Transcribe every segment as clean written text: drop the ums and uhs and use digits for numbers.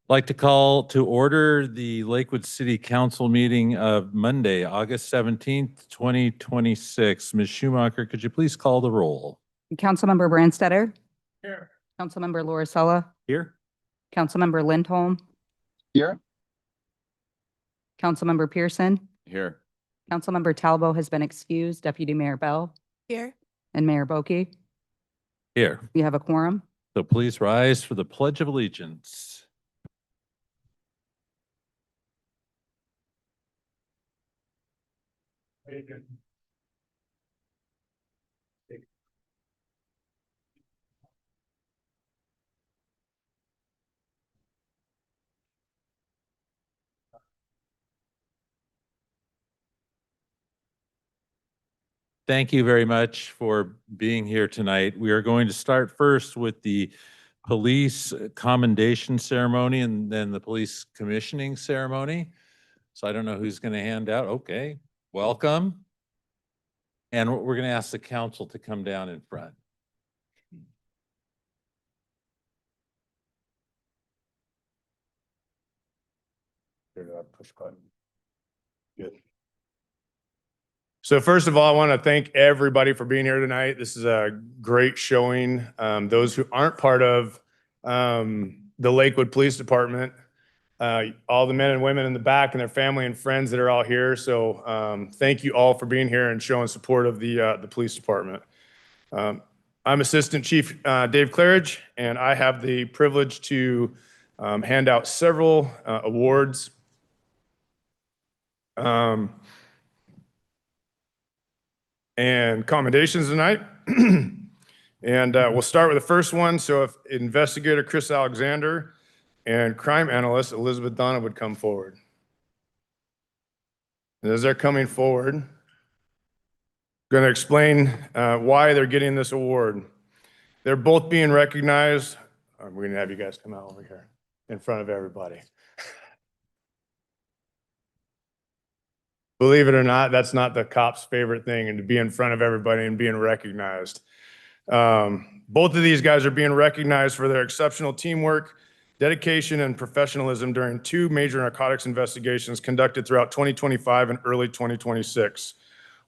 Like to call to order the Lakewood City Council meeting of Monday, August 17th, 2026. Ms. Schumacher, could you please call the roll? Councilmember Branstetter, Here. Councilmember Lauricella, Here. Councilmember Lindholm, Here. Councilmember Pearson, Here. Councilmember Talbot has been excused, Deputy Mayor Bell, Here. and Mayor Boki. Here. We have a quorum. So please rise for the Pledge of Allegiance. Thank you very much for being here tonight. We are going to start first with the police commendation ceremony and then the police commissioning ceremony. So I don't know who's going to hand out. Okay, welcome. And we're going to ask the council to come down in front. Push button. Good. So first of all, I want to thank everybody for being here tonight. This is a great showing. Those who aren't part of the Lakewood Police Department, all the men and women in the back and their family and friends that are all here. So thank you all for being here and showing support of the police department. I'm Assistant Chief Dave Claridge, and I have the privilege to hand out several awards. And commendations tonight. And we'll start with the first one. So if Investigator Chris Alexander and Crime Analyst Elizabeth Donna would come forward. And as they're coming forward, I'm going to explain why they're getting this award. They're both being recognized. We're going to have you guys come out over here in front of everybody. Believe it or not, that's not the cop's favorite thing, and to be in front of everybody and being recognized. Both of these guys are being recognized for their exceptional teamwork, dedication, and professionalism during two major narcotics investigations conducted throughout 2025 and early 2026.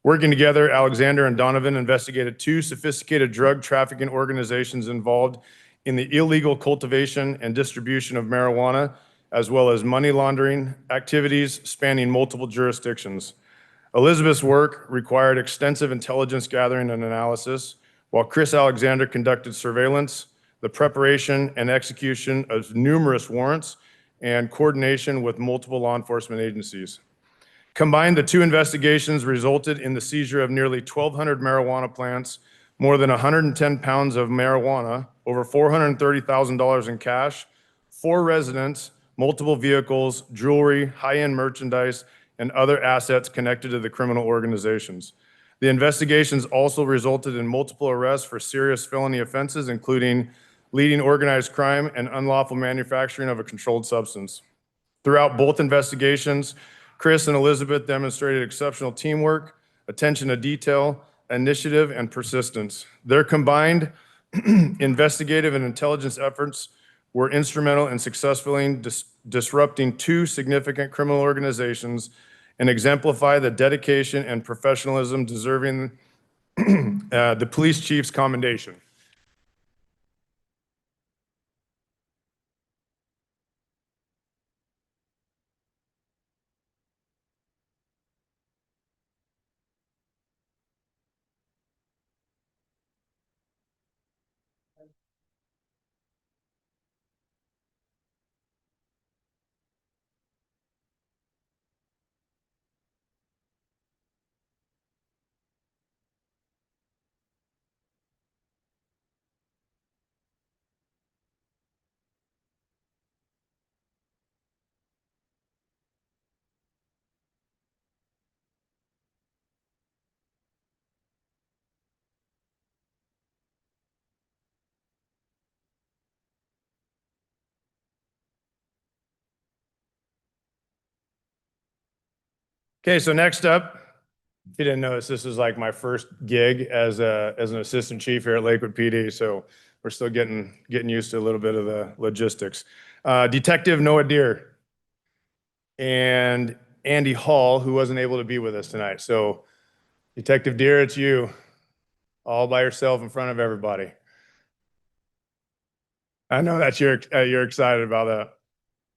Working together, Alexander and Donovan investigated two sophisticated drug trafficking organizations involved in the illegal cultivation and distribution of marijuana, as well as money laundering activities spanning multiple jurisdictions. Elizabeth's work required extensive intelligence gathering and analysis, while Chris Alexander conducted surveillance, the preparation and execution of numerous warrants, and coordination with multiple law enforcement agencies. Combined, the two investigations resulted in the seizure of nearly 1,200 marijuana plants, more than 110 pounds of marijuana, over $430,000 in cash, 4 residents, multiple vehicles, jewelry, high-end merchandise, and other assets connected to the criminal organizations. The investigations also resulted in multiple arrests for serious felony offenses, including leading organized crime and unlawful manufacturing of a controlled substance. Throughout both investigations, Chris and Elizabeth demonstrated exceptional teamwork, attention to detail, initiative, and persistence. Their combined investigative and intelligence efforts were instrumental in successfully disrupting two significant criminal organizations and exemplify the dedication and professionalism deserving the police chief's commendation. Okay, so next up, if you didn't notice, this is like my first gig as an assistant chief here at Lakewood PD, so we're still getting used to a little bit of the logistics. Detective Noah Deere and Andy Hall, who wasn't able to be with us tonight. So Detective Deere, it's you, all by yourself in front of everybody. I know that you're excited about that.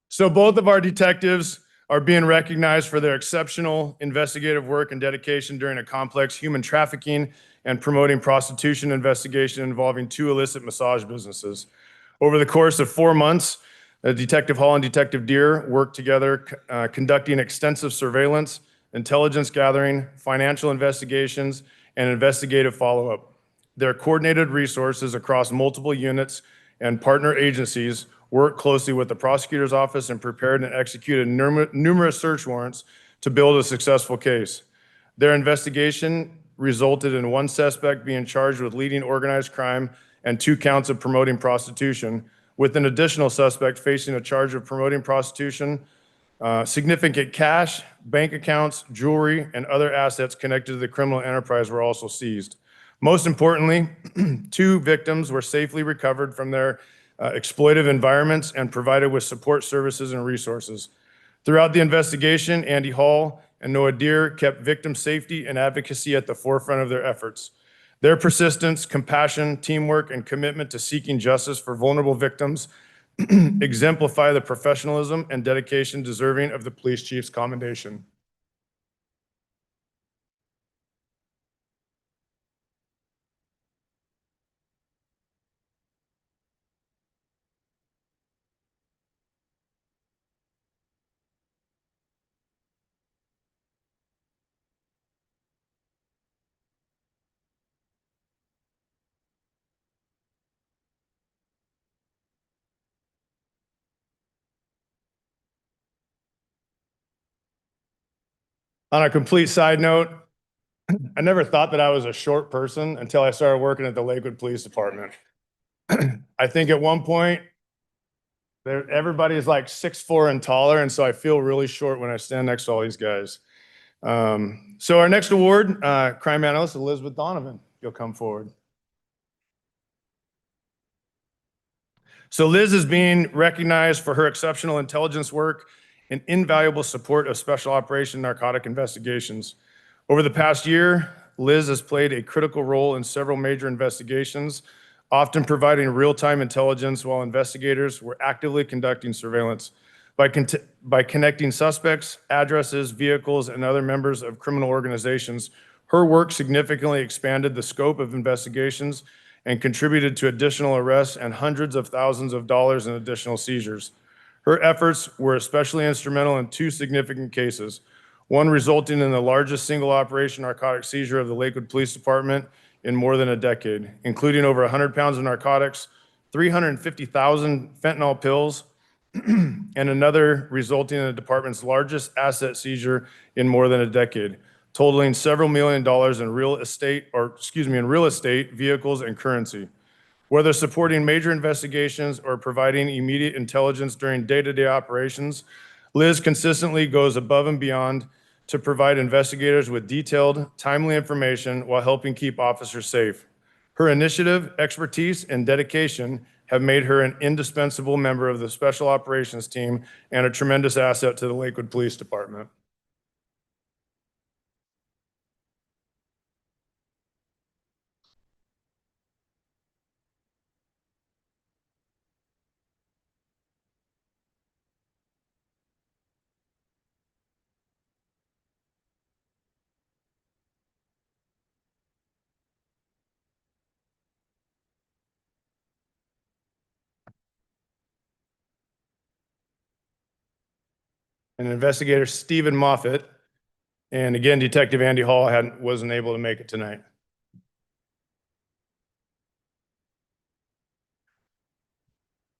So both of our detectives are being recognized for their exceptional investigative work and dedication during a complex human trafficking and promoting prostitution investigation involving 2 illicit massage businesses. Over the course of 4 months, Detective Hall and Detective Deere worked together, conducting extensive surveillance, intelligence gathering, financial investigations, and investigative follow-up. Their coordinated resources across multiple units and partner agencies worked closely with the prosecutor's office and prepared and executed numerous search warrants to build a successful case. Their investigation resulted in 1 suspect being charged with leading organized crime and 2 counts of promoting prostitution, with an additional suspect facing a charge of promoting prostitution. Significant cash, bank accounts, jewelry, and other assets connected to the criminal enterprise were also seized. Most importantly, 2 victims were safely recovered from their exploitive environments and provided with support services and resources. Throughout the investigation, Andy Hall and Noah Deere kept victim safety and advocacy at the forefront of their efforts. Their persistence, compassion, teamwork, and commitment to seeking justice for vulnerable victims exemplify the professionalism and dedication deserving of the police chief's commendation. On a complete side note, I never thought that I was a short person until I started working at the Lakewood Police Department. I think at one point, everybody is like 6'4" and taller, and so I feel really short when I stand next to all these guys. So our next award, crime analyst Elizabeth Donovan, you'll come forward. So Liz is being recognized for her exceptional intelligence work and invaluable support of special operation narcotic investigations. Over the past year, Liz has played a critical role in several major investigations, often providing real-time intelligence while investigators were actively conducting surveillance. By connecting suspects, addresses, vehicles, and other members of criminal organizations, her work significantly expanded the scope of investigations and contributed to additional arrests and hundreds of thousands of dollars in additional seizures. Her efforts were especially instrumental in 2 significant cases, one resulting in the largest single operation narcotic seizure of the Lakewood Police Department in more than a decade, including over 100 pounds of narcotics, 350,000 fentanyl pills, and another resulting in the department's largest asset seizure in more than a decade, totaling several $1 million in real estate, vehicles, and currency. Whether supporting major investigations or providing immediate intelligence during day-to-day operations, Liz consistently goes above and beyond to provide investigators with detailed, timely information while helping keep officers safe. Her initiative, expertise, and dedication have made her an indispensable member of the Special Operations team and a tremendous asset to the Lakewood Police Department. And investigator Stephen Moffitt, and again, Detective Andy Hall wasn't able to make it tonight.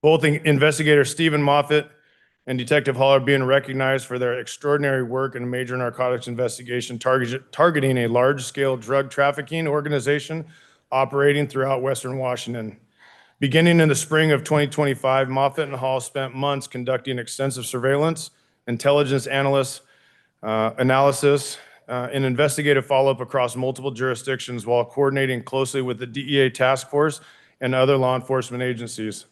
Both investigator Stephen Moffitt and Detective Hall are being recognized for their extraordinary work in a major narcotics investigation targeting a large-scale drug trafficking organization operating throughout Western Washington. Beginning in the spring of 2025, Moffitt and Hall spent months conducting extensive surveillance, intelligence analysis, and investigative follow-up across multiple jurisdictions while coordinating closely with the DEA task force and other law enforcement agencies.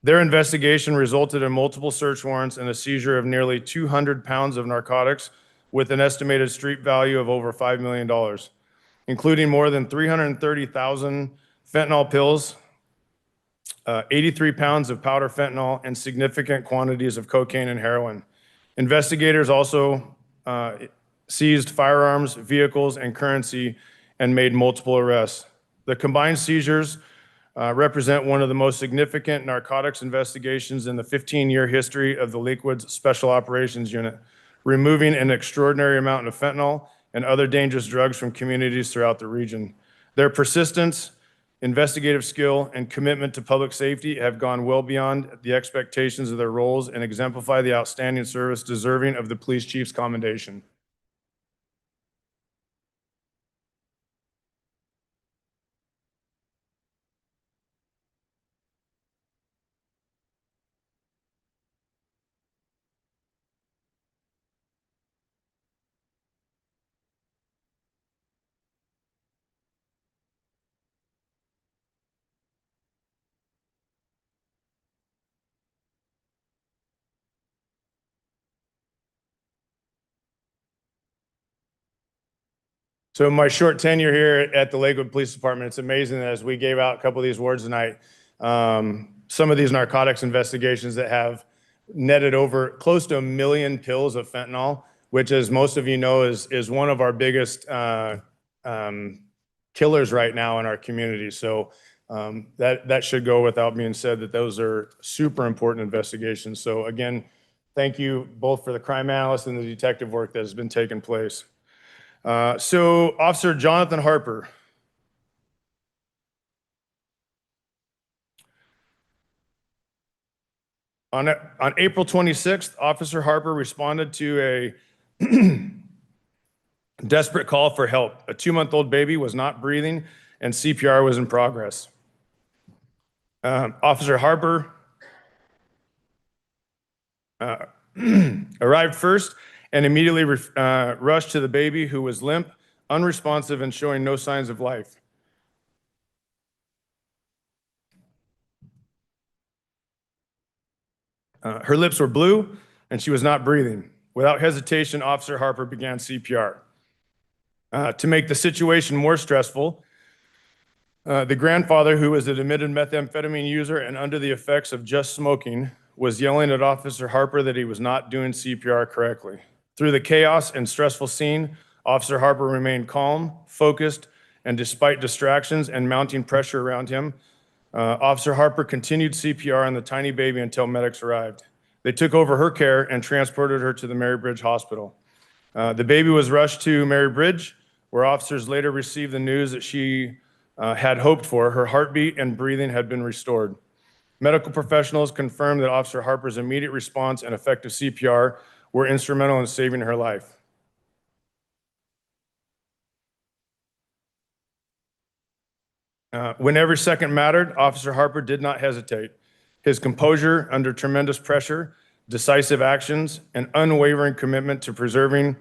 Their investigation resulted in multiple search warrants and a seizure of nearly 200 pounds of narcotics with an estimated street value of over $5 million, including more than 330,000 fentanyl pills, 83 pounds of powder fentanyl, and significant quantities of cocaine and heroin. Investigators also seized firearms, vehicles, and currency and made multiple arrests. The combined seizures represent one of the most significant narcotics investigations in the 15-year history of the Lakewood Special Operations Unit, removing an extraordinary amount of fentanyl and other dangerous drugs from communities throughout the region. Their persistence, investigative skill, and commitment to public safety have gone well beyond the expectations of their roles and exemplify the outstanding service deserving of the police chief's commendation. So my short tenure here at the Lakewood Police Department, it's amazing that as we gave out a couple of these awards tonight, some of these narcotics investigations that have netted over close to 1 million pills of fentanyl, which, as most of you know, is one of our biggest killers right now in our community. So that should go without being said that those are super important investigations. So again, thank you both for the crime analyst and the detective work that has been taking place. So Officer Jonathan Harper. On April 26th, Officer Harper responded to a desperate call for help. A 2-month-old baby was not breathing and CPR was in progress. Officer Harper arrived first and immediately rushed to the baby, who was limp, unresponsive, and showing no signs of life. Her lips were blue and she was not breathing. Without hesitation, Officer Harper began CPR. To make the situation more stressful, the grandfather, who was an admitted methamphetamine user and under the effects of just smoking, was yelling at Officer Harper that he was not doing CPR correctly. Through the chaos and stressful scene, Officer Harper remained calm, focused, and despite distractions and mounting pressure around him, Officer Harper continued CPR on the tiny baby until medics arrived. They took over her care and transported her to the Mary Bridge Hospital. The baby was rushed to Mary Bridge, where officers later received the news that she had hoped for. Her heartbeat and breathing had been restored. Medical professionals confirmed that Officer Harper's immediate response and effective CPR were instrumental in saving her life. When every second mattered, Officer Harper did not hesitate. His composure under tremendous pressure, decisive actions, and unwavering commitment to preserving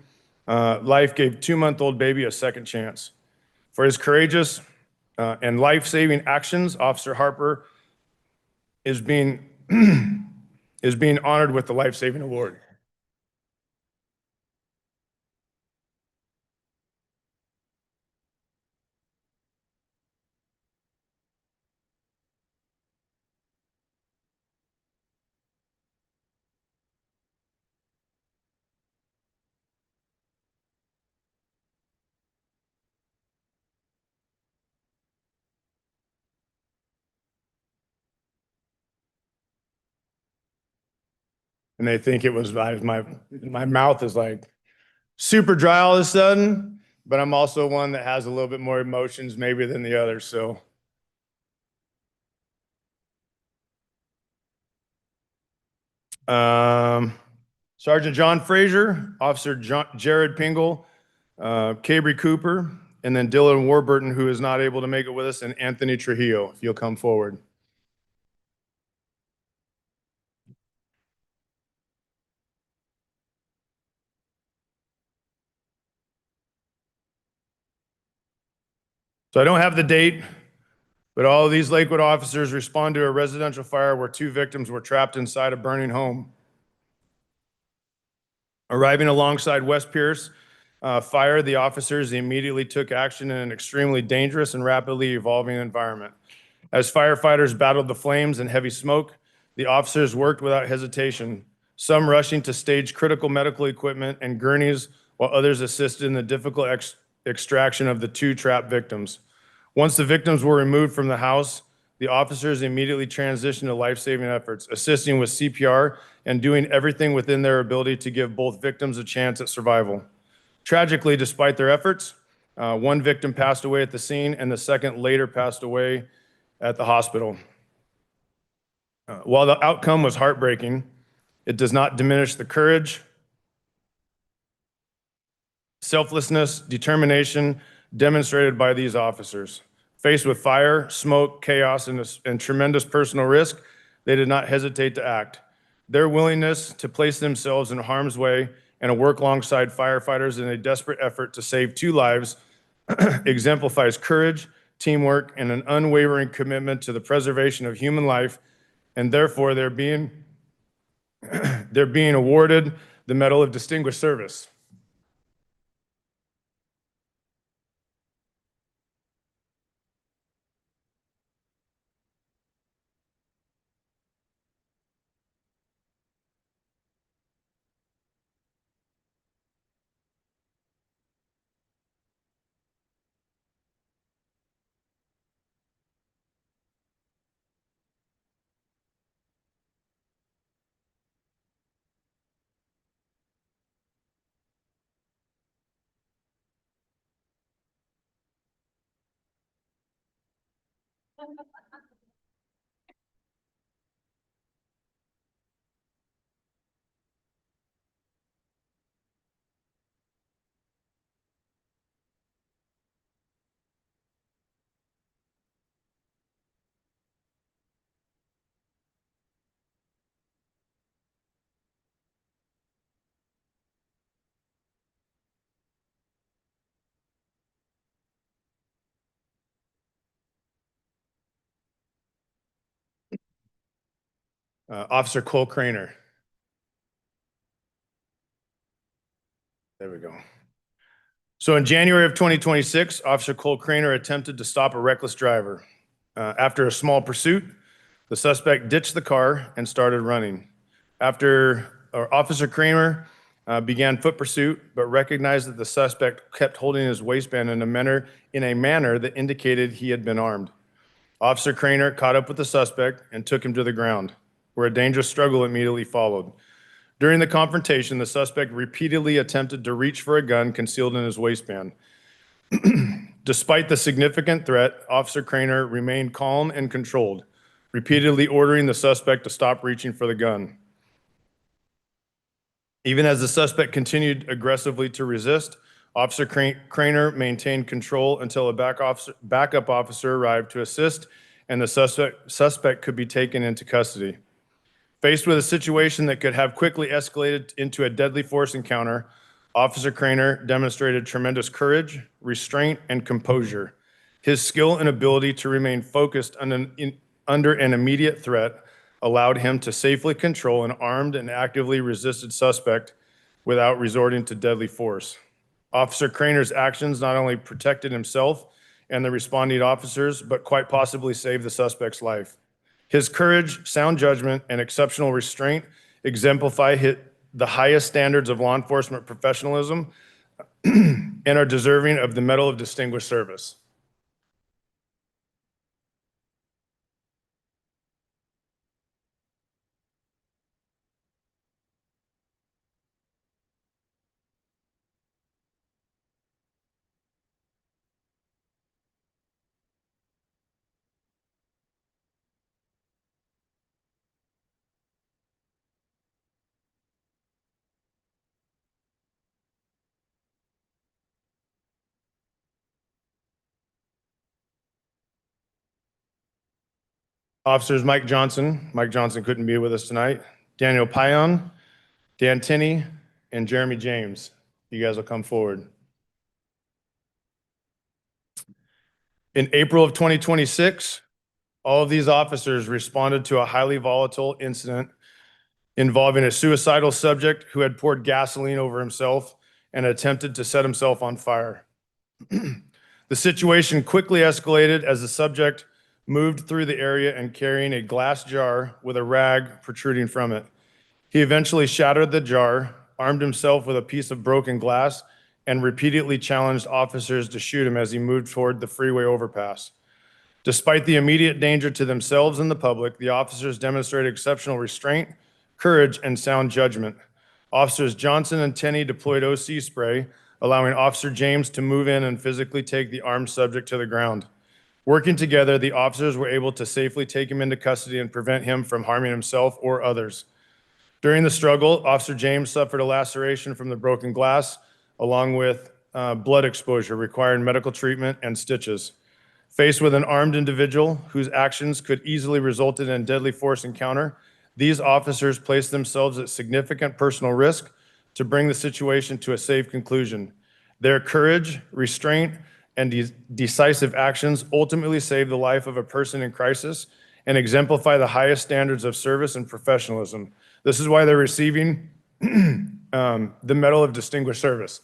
life gave 2-month-old baby a second chance. For his courageous and life-saving actions, Officer Harper is being honored with the Life-Saving Award. And they think it was my mouth is like super dry all of a sudden, but I'm also one that has a little bit more emotions maybe than the others. So Sergeant John Frazier, Officer Jared Pingle, Cabry Cooper, and then Dylan Warburton, who is not able to make it with us, and Anthony Trujillo, if you'll come forward. So I don't have the date But all of these Lakewood officers respond to a residential fire where 2 victims were trapped inside a burning home. Arriving alongside West Pierce fire, the officers immediately took action in an extremely dangerous and rapidly evolving environment. As firefighters battled the flames and heavy smoke, the officers worked without hesitation, some rushing to stage critical medical equipment and gurneys, while others assisted in the difficult extraction of the 2 trapped victims. Once the victims were removed from the house, the officers immediately transitioned to life-saving efforts, assisting with CPR and doing everything within their ability to give both victims a chance at survival. Tragically, despite their efforts, 1 victim passed away at the scene and the second later passed away at the hospital. While the outcome was heartbreaking, it does not diminish the courage, selflessness, determination demonstrated by these officers. Faced with fire, smoke, chaos, and tremendous personal risk, they did not hesitate to act. Their willingness to place themselves in harm's way and to work alongside firefighters in a desperate effort to save 2 lives exemplifies courage, teamwork, and an unwavering commitment to the preservation of human life, and therefore they're being awarded the Medal of Distinguished Service. Officer Cole Craner. There we go. So in January of 2026, Officer Cole Craner attempted to stop a reckless driver. After a small pursuit, the suspect ditched the car and started running. Officer Craner began foot pursuit, but recognized that the suspect kept holding his waistband in a manner that indicated he had been armed. Officer Craner caught up with the suspect and took him to the ground, where a dangerous struggle immediately followed. During the confrontation, the suspect repeatedly attempted to reach for a gun concealed in his waistband. Despite the significant threat, Officer Craner remained calm and controlled, repeatedly ordering the suspect to stop reaching for the gun. Even as the suspect continued aggressively to resist, Officer Craner maintained control until a backup officer arrived to assist and the suspect could be taken into custody. Faced with a situation that could have quickly escalated into a deadly force encounter, Officer Craner demonstrated tremendous courage, restraint, and composure. His skill and ability to remain focused under an immediate threat allowed him to safely control an armed and actively resisted suspect without resorting to deadly force. Officer Craner's actions not only protected himself and the responding officers, but quite possibly saved the suspect's life. His courage, sound judgment, and exceptional restraint exemplify the highest standards of law enforcement professionalism and are deserving of the Medal of Distinguished Service. Officers Mike Johnson couldn't be with us tonight. Daniel Payan, Dan Tinney, and Jeremy James. You guys will come forward. In April of 2026, All of these officers responded to a highly volatile incident involving a suicidal subject who had poured gasoline over himself and attempted to set himself on fire. The situation quickly escalated as the subject moved through the area and carrying a glass jar with a rag protruding from it. He eventually shattered the jar, armed himself with a piece of broken glass, and repeatedly challenged officers to shoot him as he moved toward the freeway overpass. Despite the immediate danger to themselves and the public, the officers demonstrated exceptional restraint, courage, and sound judgment. Officers Johnson and Tenney deployed OC spray, allowing Officer James to move in and physically take the armed subject to the ground. Working together, the officers were able to safely take him into custody and prevent him from harming himself or others. During the struggle, Officer James suffered a laceration from the broken glass, along with blood exposure requiring medical treatment and stitches. Faced with an armed individual whose actions could easily result in a deadly force encounter, these officers placed themselves at significant personal risk to bring the situation to a safe conclusion. Their courage, restraint, and decisive actions ultimately saved the life of a person in crisis and exemplify the highest standards of service and professionalism. This is why they're receiving the Medal of Distinguished Service.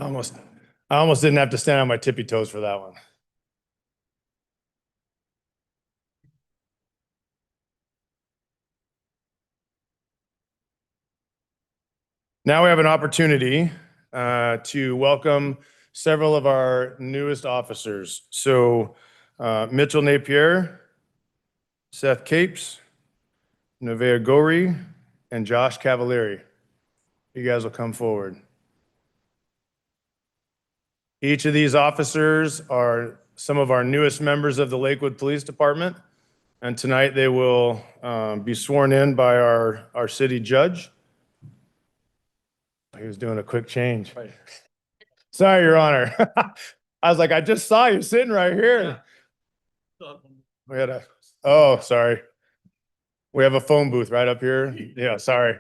Almost, I almost didn't have to stand on my tippy toes for that one. Now we have an opportunity to welcome several of our newest officers. So Mitchell Napier, Seth Capes, Nevaeh Gori, and Josh Cavalieri. You guys will come forward. Each of these officers are some of our newest members of the Lakewood Police Department. And tonight they will be sworn in by our city judge. He was doing a quick change. Sorry, Your Honor. I was like, I just saw you sitting right here. We had oh, sorry. We have a phone booth right up here. Yeah, sorry.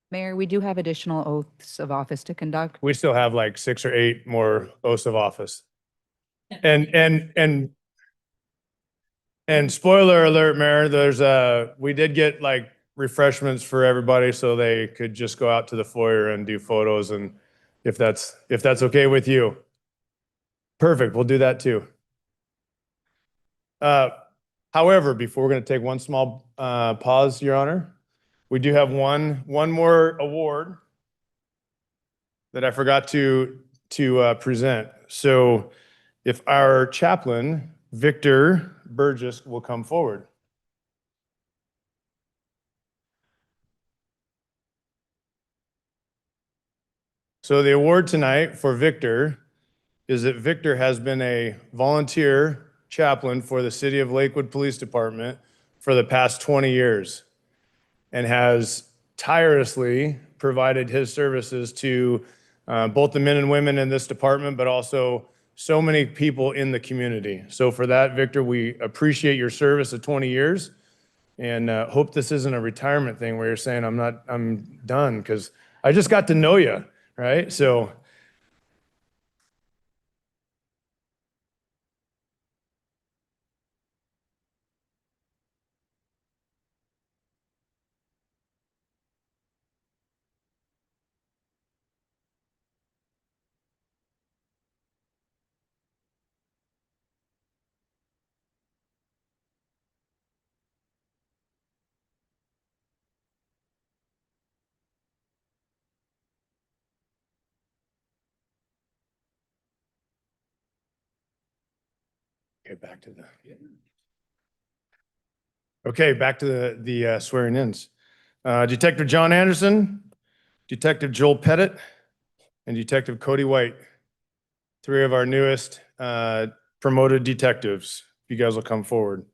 Mayor, we do have additional oaths of office to conduct. We still have like 6 or 8 more oaths of office. And spoiler alert, Mayor, we did get like refreshments for everybody so they could just go out to the foyer and do photos, and if that's okay with you. Perfect, we'll do that too. However, before we're going to take one small pause, Your Honor, we do have one more award that I forgot to present. So if our chaplain, Victor Burgess, will come forward. So the award tonight for Victor is that Victor has been a volunteer chaplain for the City of Lakewood Police Department for the past 20 years and has tirelessly provided his services to both the men and women in this department, but also so many people in the community. So for that, Victor, we appreciate your service of 20 years and hope this isn't a retirement thing where you're saying, I'm done, because I just got to know you, right? So okay, back to the swearing ins. Detective John Anderson, Detective Joel Pettit, and Detective Cody White, 3 of our newest promoted detectives. If you guys will come forward.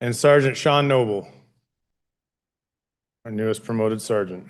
And Sergeant Sean Noble, our newest promoted sergeant.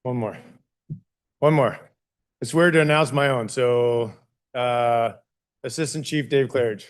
One more. One more. It's weird to announce my own. So, Assistant Chief Dave Claridge.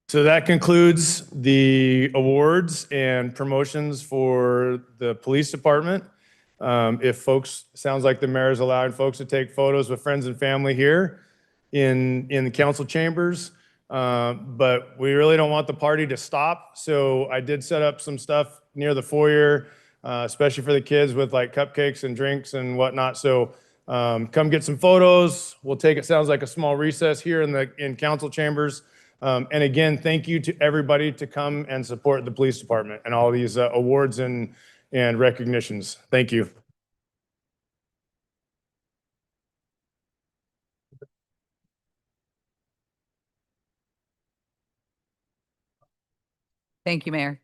So that concludes the awards and promotions for the police department. If folks, sounds like the mayor is allowing folks to take photos with friends and family here in the council chambers. But we really don't want the party to stop. So I did set up some stuff near the foyer, especially for the kids with like cupcakes and drinks and whatnot. So come get some photos. We'll take, it sounds like a small recess here in council chambers. And again, thank you to everybody to come and support the police department and all these awards and recognitions. Thank you. Thank you, Mayor.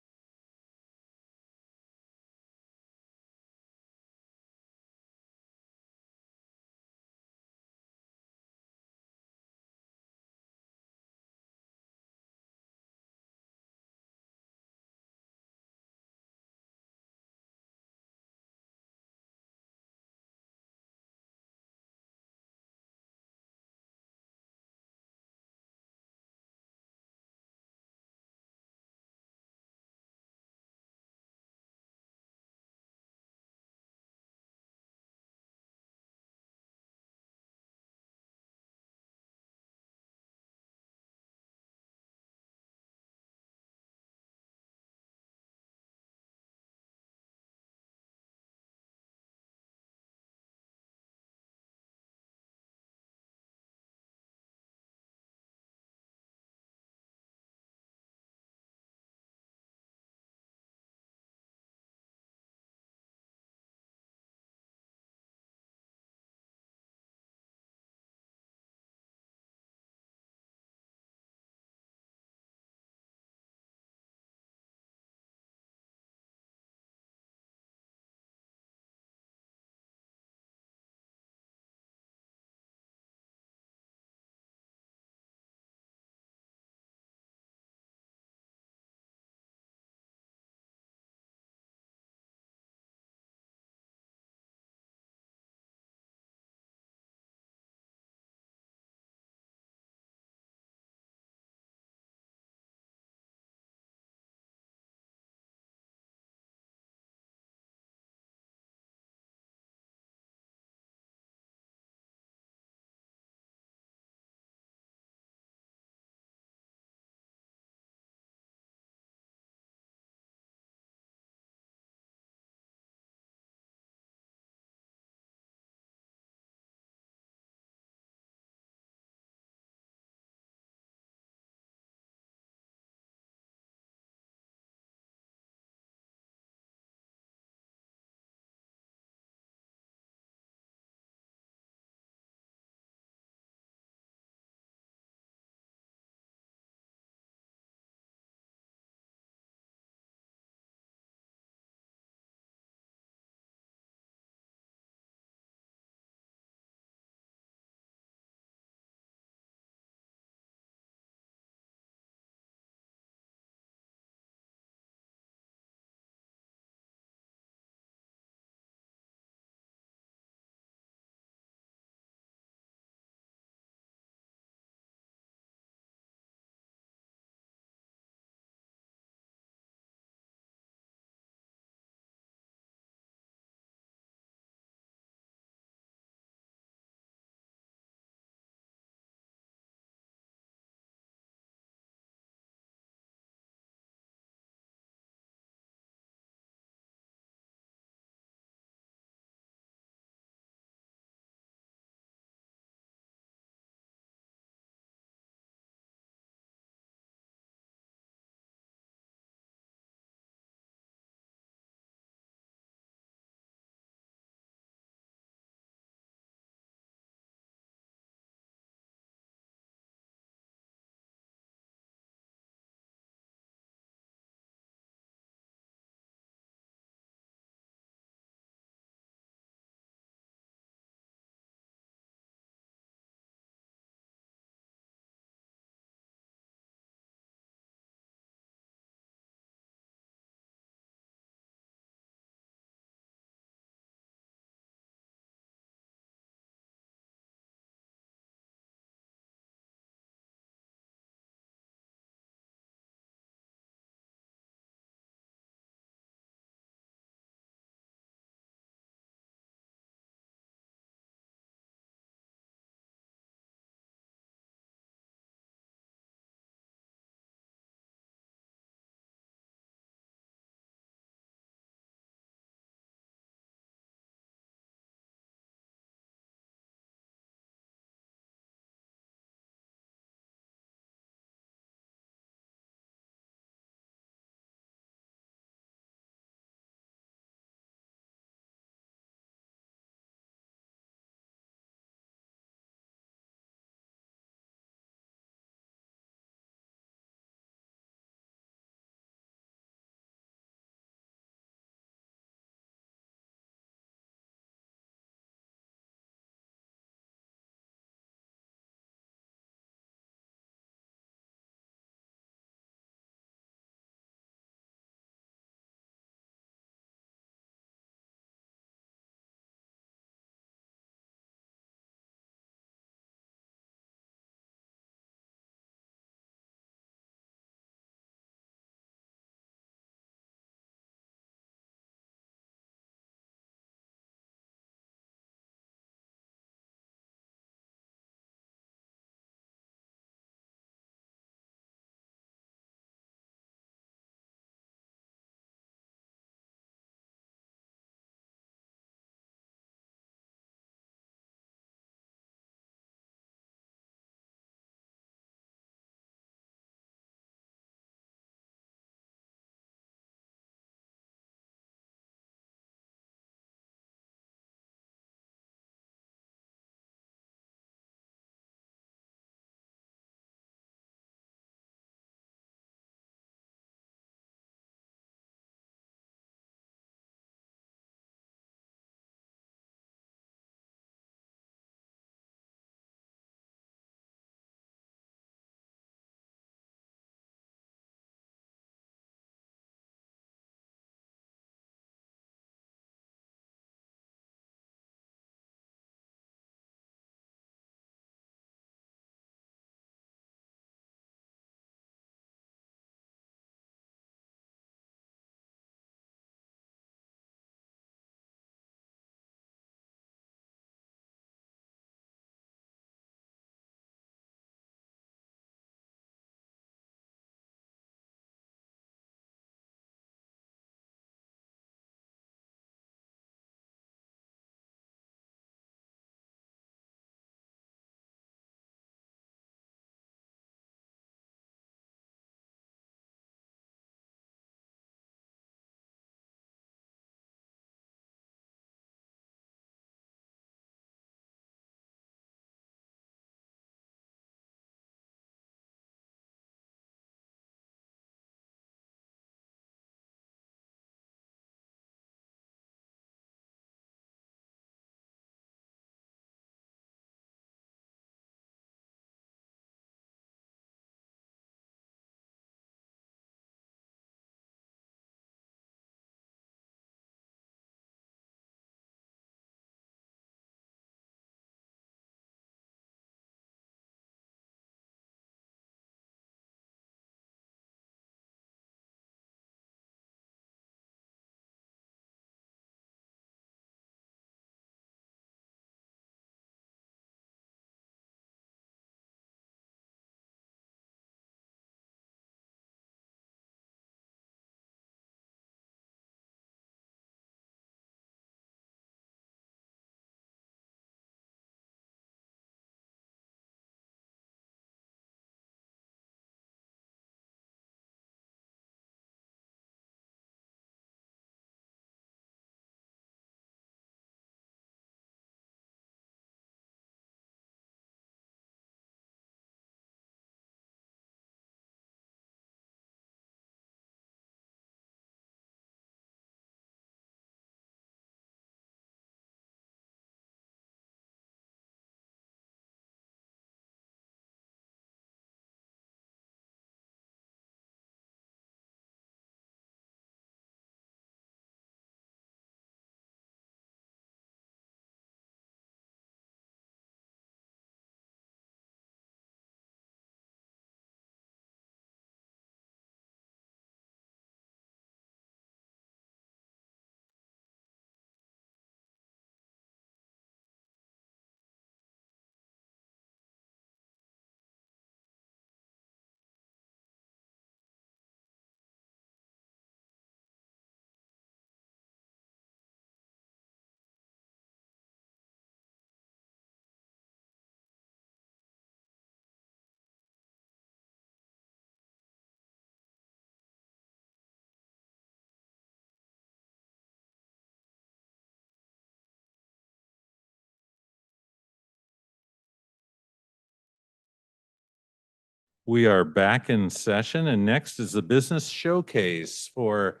We are back in session, and next is the business showcase for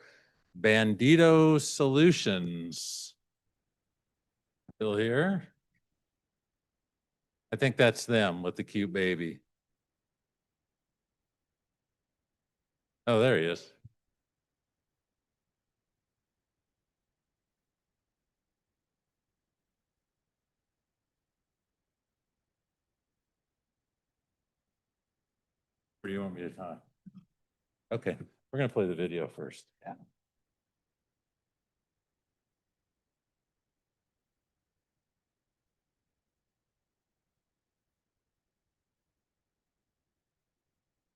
Bandito Solutions. Still here? I think that's them with the cute baby. Oh, there he is. Where do you want me to talk? Okay, we're gonna play the video first. Yeah.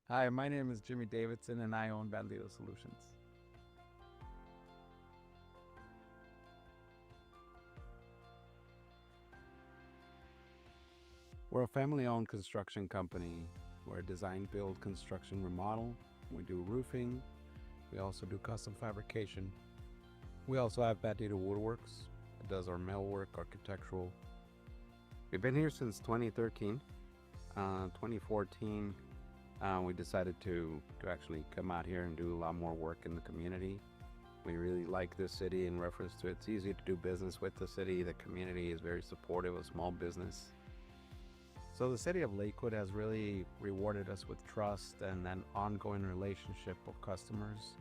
Hi, my name is Jimmy Davidson and I own Bandito Solutions. We're a family-owned construction company. We're a design, build, construction, remodel. We do roofing. We also do custom fabrication. We also have Bandito Woodworks. It does our millwork, architectural. We've been here since 2013. 2014, we decided to actually come out here and do a lot more work in the community. We really like this city in reference to it's easy to do business with the city. The community is very supportive of small business. So the city of Lakewood has really rewarded us with trust and an ongoing relationship of customers.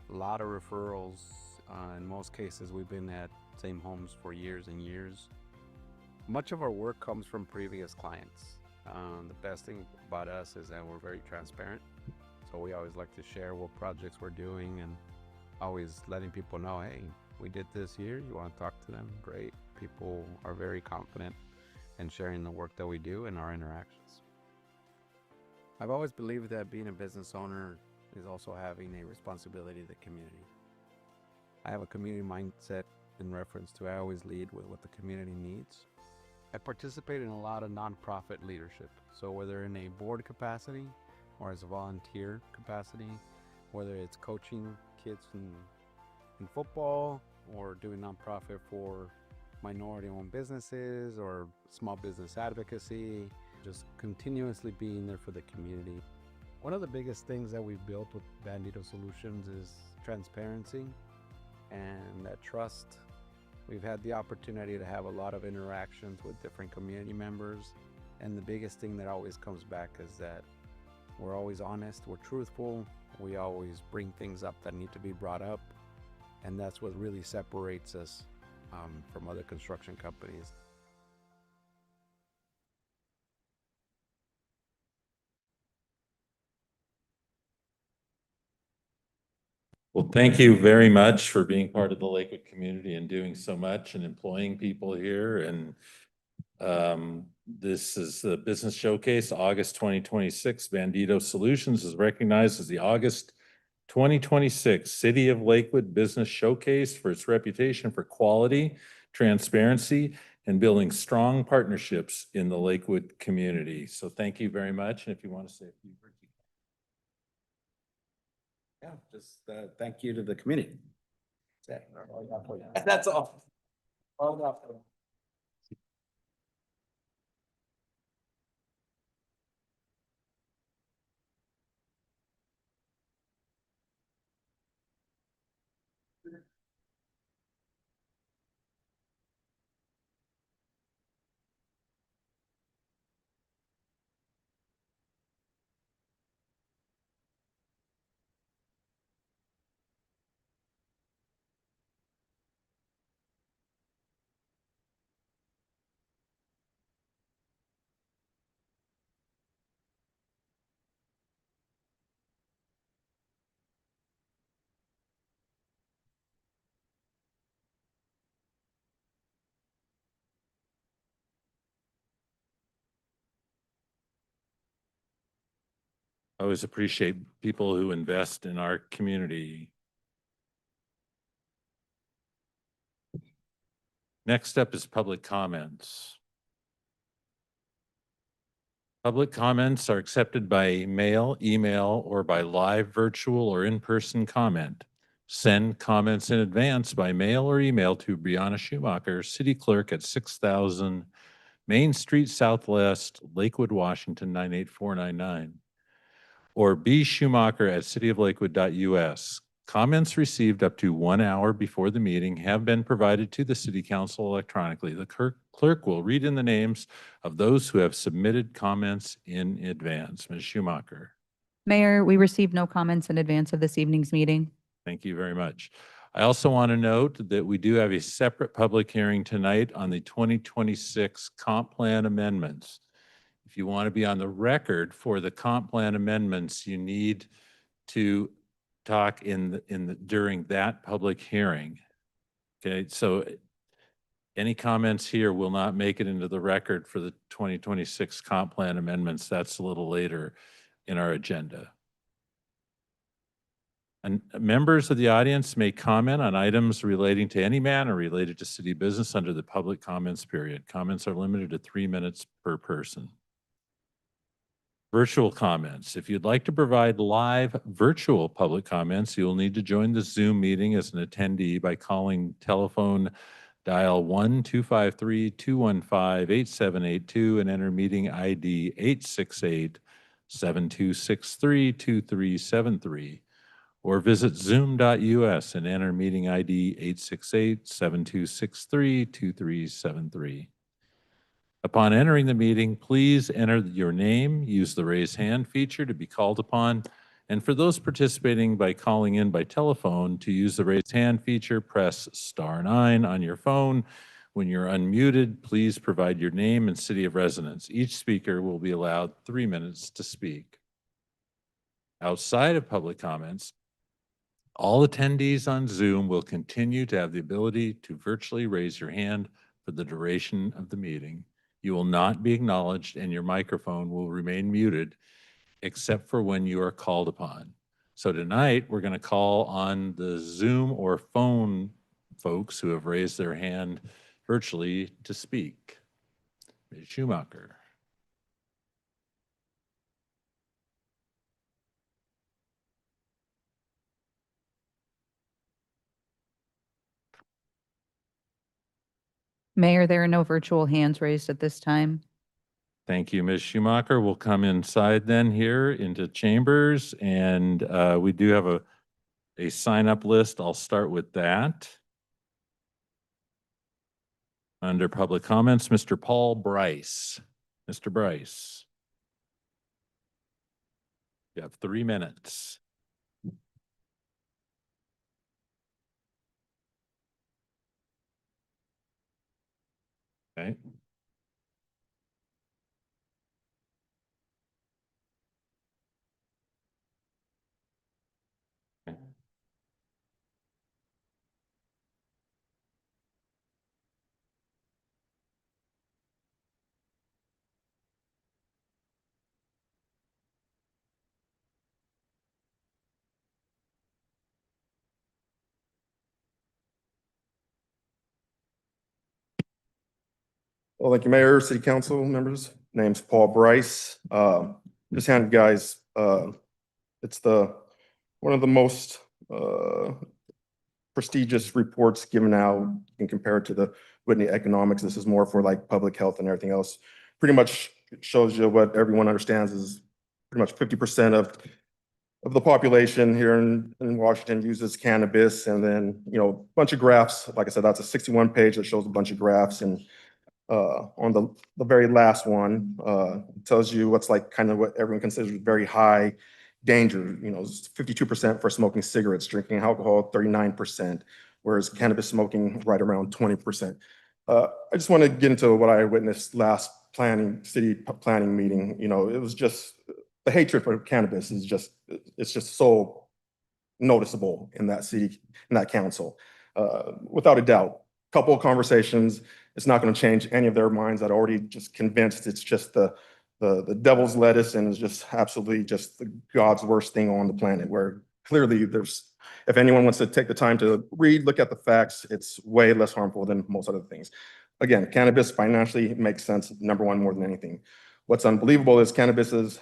A lot of referrals. In most cases, we've been at same homes for years and years. Much of our work comes from previous clients. The best thing about us is that we're very transparent. So we always like to share what projects we're doing and always letting people know, hey, we did this here. You want to talk to them? Great. People are very confident in sharing the work that we do and our interactions. I've always believed that being a business owner is also having a responsibility to the community. I have a community mindset in reference to I always lead with what the community needs. I participate in a lot of nonprofit leadership. So whether in a board capacity or as a volunteer capacity, whether it's coaching kids in football or doing nonprofit for minority-owned businesses or small business advocacy, just continuously being there for the community. One of the biggest things that we've built with Bandito Solutions is transparency and that trust. We've had the opportunity to have a lot of interactions with different community members, and the biggest thing that always comes back is that we're always honest, we're truthful, we always bring things up that need to be brought up, and that's what really separates us from other construction companies. Well, thank you very much for being part of the Lakewood community and doing so much and employing people here. And this is the business showcase, August 2026. Bandito Solutions is recognized as the August 2026 City of Lakewood Business Showcase for its reputation for quality, transparency, and building strong partnerships in the Lakewood community. So thank you very much. And if you want to say a few words. Yeah, just thank you to the community. That's all. I always appreciate people who invest in our community. Next up is public comments. Public comments are accepted by mail, email, or by live, virtual, or in-person comment. Send comments in advance by mail or email to Brianna Schumacher, City Clerk at 6000 Main Street Southwest, Lakewood, Washington, 98499. or B. Schumacher at cityoflakewood.us. Comments received up to 1 hour before the meeting have been provided to the city council electronically. The clerk will read in the names of those who have submitted comments in advance. Ms. Schumacher. Mayor, we received no comments in advance of this evening's meeting. Thank you very much. I also want to note that we do have a separate public hearing tonight on the 2026 comp plan amendments. If you want to be on the record for the comp plan amendments, you need to talk during that public hearing. Okay, so any comments here will not make it into the record for the 2026 comp plan amendments. That's a little later in our agenda. And members of the audience may comment on items relating to any matter related to city business under the public comments period. Comments are limited to 3 minutes per person. Virtual comments. If you'd like to provide live virtual public comments, you'll need to join the Zoom meeting as an attendee by calling telephone dial 1-253-215-8782 and enter meeting ID 868-7263-2373. Or visit zoom.us and enter meeting ID 868-7263-2373. Upon entering the meeting, please enter your name, use the raise hand feature to be called upon, and for those participating by calling in by telephone, to use the raise hand feature, press *9 on your phone. When you're unmuted, please provide your name and city of residence. Each speaker will be allowed 3 minutes to speak. Outside of public comments, all attendees on Zoom will continue to have the ability to virtually raise your hand for the duration of the meeting. You will not be acknowledged and your microphone will remain muted except for when you are called upon. So tonight, we're going to call on the Zoom or phone folks who have raised their hand virtually to speak. Ms. Schumacher. Mayor, there are no virtual hands raised at this time. Thank you, Ms. Schumacher. We'll come inside then here into chambers, and we do have a sign-up list. I'll start with that. Under public comments, Mr. Paul Bryce. Mr. Bryce. You have 3 minutes. Okay. Well, thank you, Mayor, City Council members. Name's Paul Bryce. Just handed you guys, it's one of the most prestigious reports given out. You can compare it to the Whitney Economics. This is more for like public health and everything else. Pretty much shows you what everyone understands is pretty much 50% of the population here in Washington uses cannabis. And then, you know, a bunch of graphs. Like I said, that's a 61 page that shows a bunch of graphs. And on the very last one, tells you what's like kind of what everyone considers very high danger. You know, 52% for smoking cigarettes, drinking alcohol, 39%, whereas cannabis smoking right around 20%. I just want to get into what I witnessed last city planning meeting. You know, it was just the hatred for cannabis is just, it's just so noticeable in that city, in that council. Without a doubt, couple of conversations, it's not going to change any of their minds. I'd already just convinced it's just the devil's lettuce and is just absolutely just the God's worst thing on the planet, where clearly there's, if anyone wants to take the time to look at the facts, it's way less harmful than most other things. Again, cannabis financially makes sense, number one, more than anything. What's unbelievable is cannabis is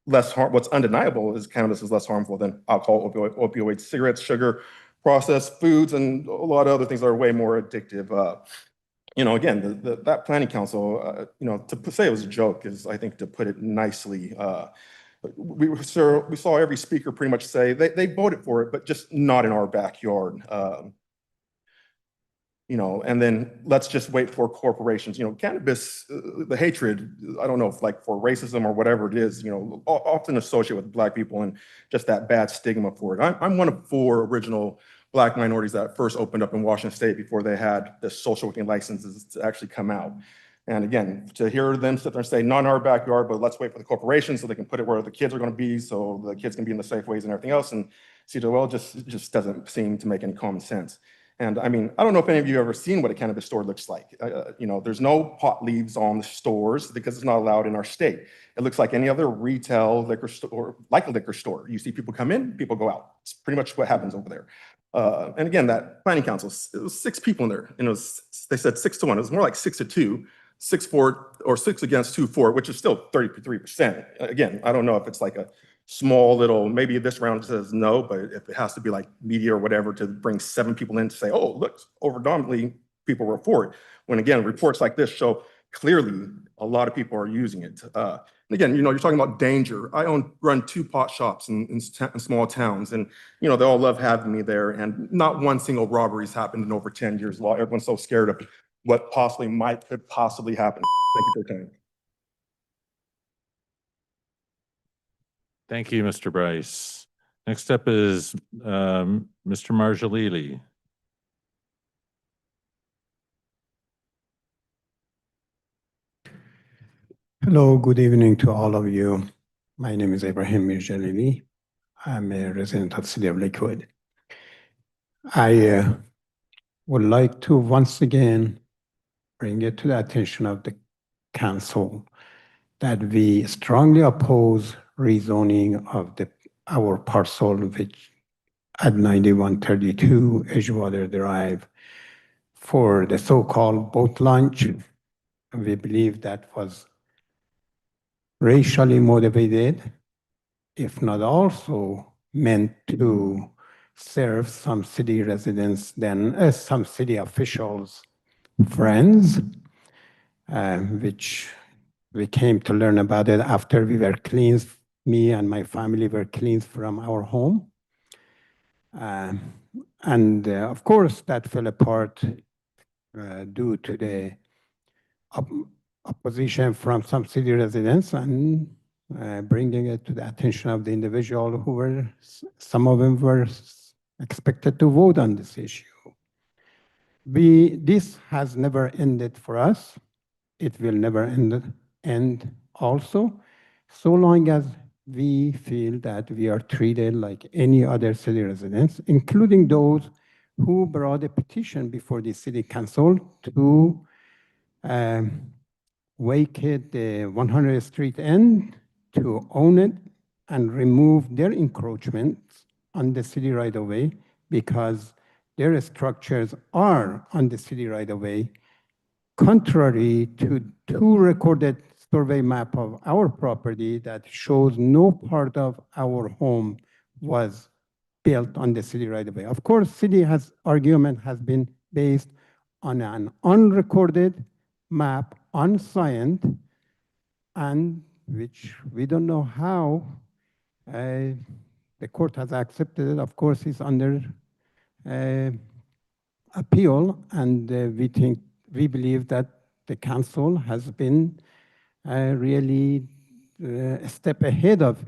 what's undeniable is cannabis is less harmful than alcohol, opioids, cigarettes, sugar, processed foods, and a lot of other things that are way more addictive. You know, again, that planning council, you know, to say it was a joke is, I think, to put it nicely. we saw every speaker pretty much say they voted for it, but just not in our backyard. You know, and then let's just wait for corporations, you know, cannabis, the hatred, I don't know if like for racism or whatever it is, you know, often associated with Black people and just that bad stigma for it. I'm one of 4 original Black minorities that first opened up in Washington State before they had the social working licenses to actually come out. And again, to hear them sit there and say, not in our backyard, but let's wait for the corporations so they can put it where the kids are going to be, so the kids can be in the safe ways and everything else. And well, just doesn't seem to make any common sense. And I mean, I don't know if any of you have ever seen what a cannabis store looks like. You know, there's no pot leaves on the stores because it's not allowed in our state. It looks like any other retail liquor store, like a liquor store. You see people come in, people go out. It's pretty much what happens over there. And again, that planning council, it was 6 people in there. And it was, they said 6-1. It was more like 6-2, 6-4, or 6 against 2-4, which is still 33%. Again, I don't know if it's like a small little, maybe this round says no, but if it has to be like media or whatever to bring 7 people in to say, oh, look, overwhelmingly people were for it. When again, reports like this show clearly a lot of people are using it. And again, you know, you're talking about danger. I run 2 pot shops in small towns, and you know, they all love having me there, and not one single robbery's happened in over 10 years. Everyone's so scared of what could possibly happen. Thank you for your time. Thank you, Mr. Bryce. Next up is Mr. Marjolili. Hello, good evening to all of you. My name is Ibrahim Mirjalili. I'm a resident of the city of Lakewood. I would like to once again bring it to the attention of the council that we strongly oppose rezoning of our parcel, which at 9132 Edgewater Drive, for the so-called boat launch. We believe that was racially motivated, if not also meant to serve some city residents, then some city officials' friends, which we came to learn about it after we were cleansed, me and my family were cleansed from our home. Of course, that fell apart due to the opposition from some city residents and bringing it to the attention of the individual who were, some of them were expected to vote on this issue. This has never ended for us. It will never end also, so long as we feel that we are treated like any other city residents, including those who brought a petition before the city council to vacate the 100th Street end, to own it and remove their encroachments on the city right-of-way, because their structures are on the city right-of-way, contrary to 2 recorded survey map of our property that shows no part of our home was built on the city right-of-way. Of course, city argument has been based on an unrecorded map, unsigned, and which we don't know how the court has accepted it. Of course, it's under appeal, and we believe that the council has been really a step ahead of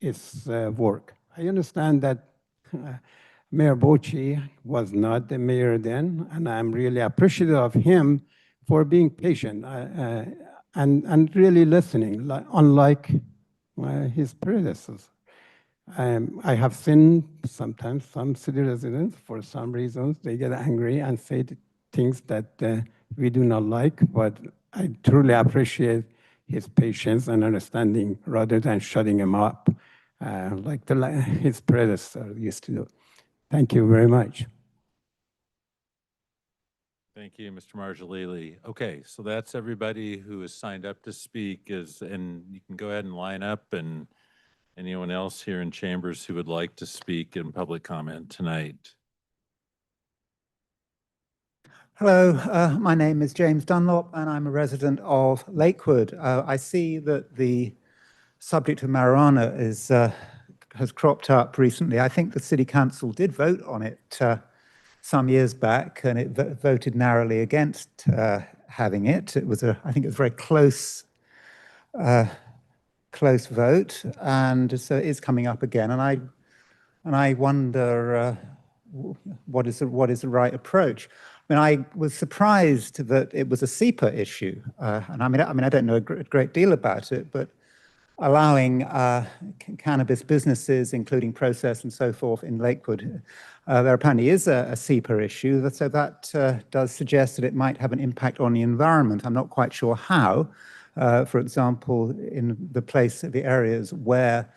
its work. I understand that Mayor Bocci was not the mayor then, and I'm really appreciative of him for being patient and really listening, unlike his predecessors. I have seen sometimes some city residents, for some reasons, they get angry and say things that we do not like, but I truly appreciate his patience and understanding rather than shutting him up like his predecessor used to do. Thank you very much. Thank you, Mr. Marjolili. Okay, so that's everybody who is signed up to speak, and you can go ahead and line up, and anyone else here in chambers who would like to speak in public comment tonight. Hello, my name is James Dunlop and I'm a resident of Lakewood. I see that the subject of marijuana has cropped up recently. I think the City Council did vote on it some years back, and it voted narrowly against having it. It was I think it was a very close vote, and so it is coming up again. And I wonder what is the right approach. I mean, I was surprised that it was a SEPA issue, and I mean, I don't know a great deal about it, but allowing cannabis businesses, including process and so forth, in Lakewood, there apparently is a SEPA issue. So that does suggest that it might have an impact on the environment. I'm not quite sure how. For example, in the areas where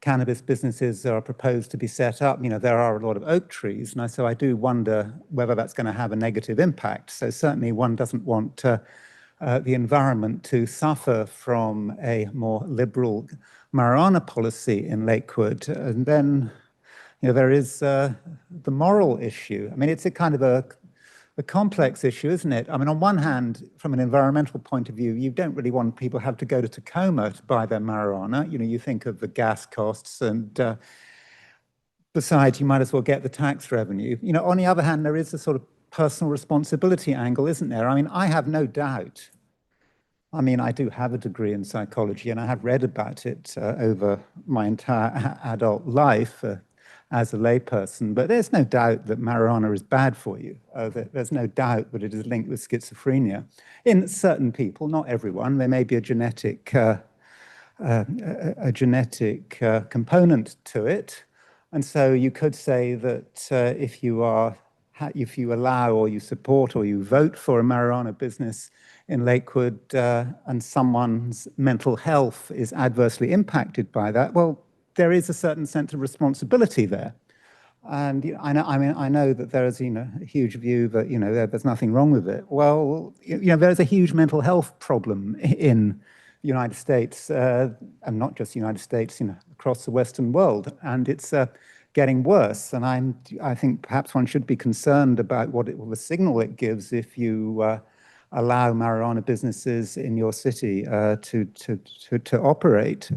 cannabis businesses are proposed to be set up, there are a lot of oak trees, and so I do wonder whether that's going to have a negative impact. So certainly one doesn't want the environment to suffer from a more liberal marijuana policy in Lakewood. And then, there is the moral issue. I mean, it's a kind of a complex issue, isn't it? I mean, on one hand, from an environmental point of view, you don't really want people to have to go to Tacoma to buy their marijuana. You think of the gas costs, and besides, you might as well get the tax revenue. On the other hand, there is a sort of personal responsibility angle, isn't there? I mean, I have no doubt. I mean, I do have a degree in psychology, and I have read about it over my entire adult life as a layperson, but there's no doubt that marijuana is bad for you. There's no doubt that it is linked with schizophrenia. In certain people, not everyone, there may be a genetic component to it. And so you could say that if you allow or you support or you vote for a marijuana business in Lakewood and someone's mental health is adversely impacted by that, well, there is a certain sense of responsibility there. And I know that there is a huge view that there's nothing wrong with it. Well, there's a huge mental health problem in the United States, and not just the United States, across the Western world, and it's getting worse. And I think perhaps one should be concerned about what the signal it gives if you allow marijuana businesses in your city to operate.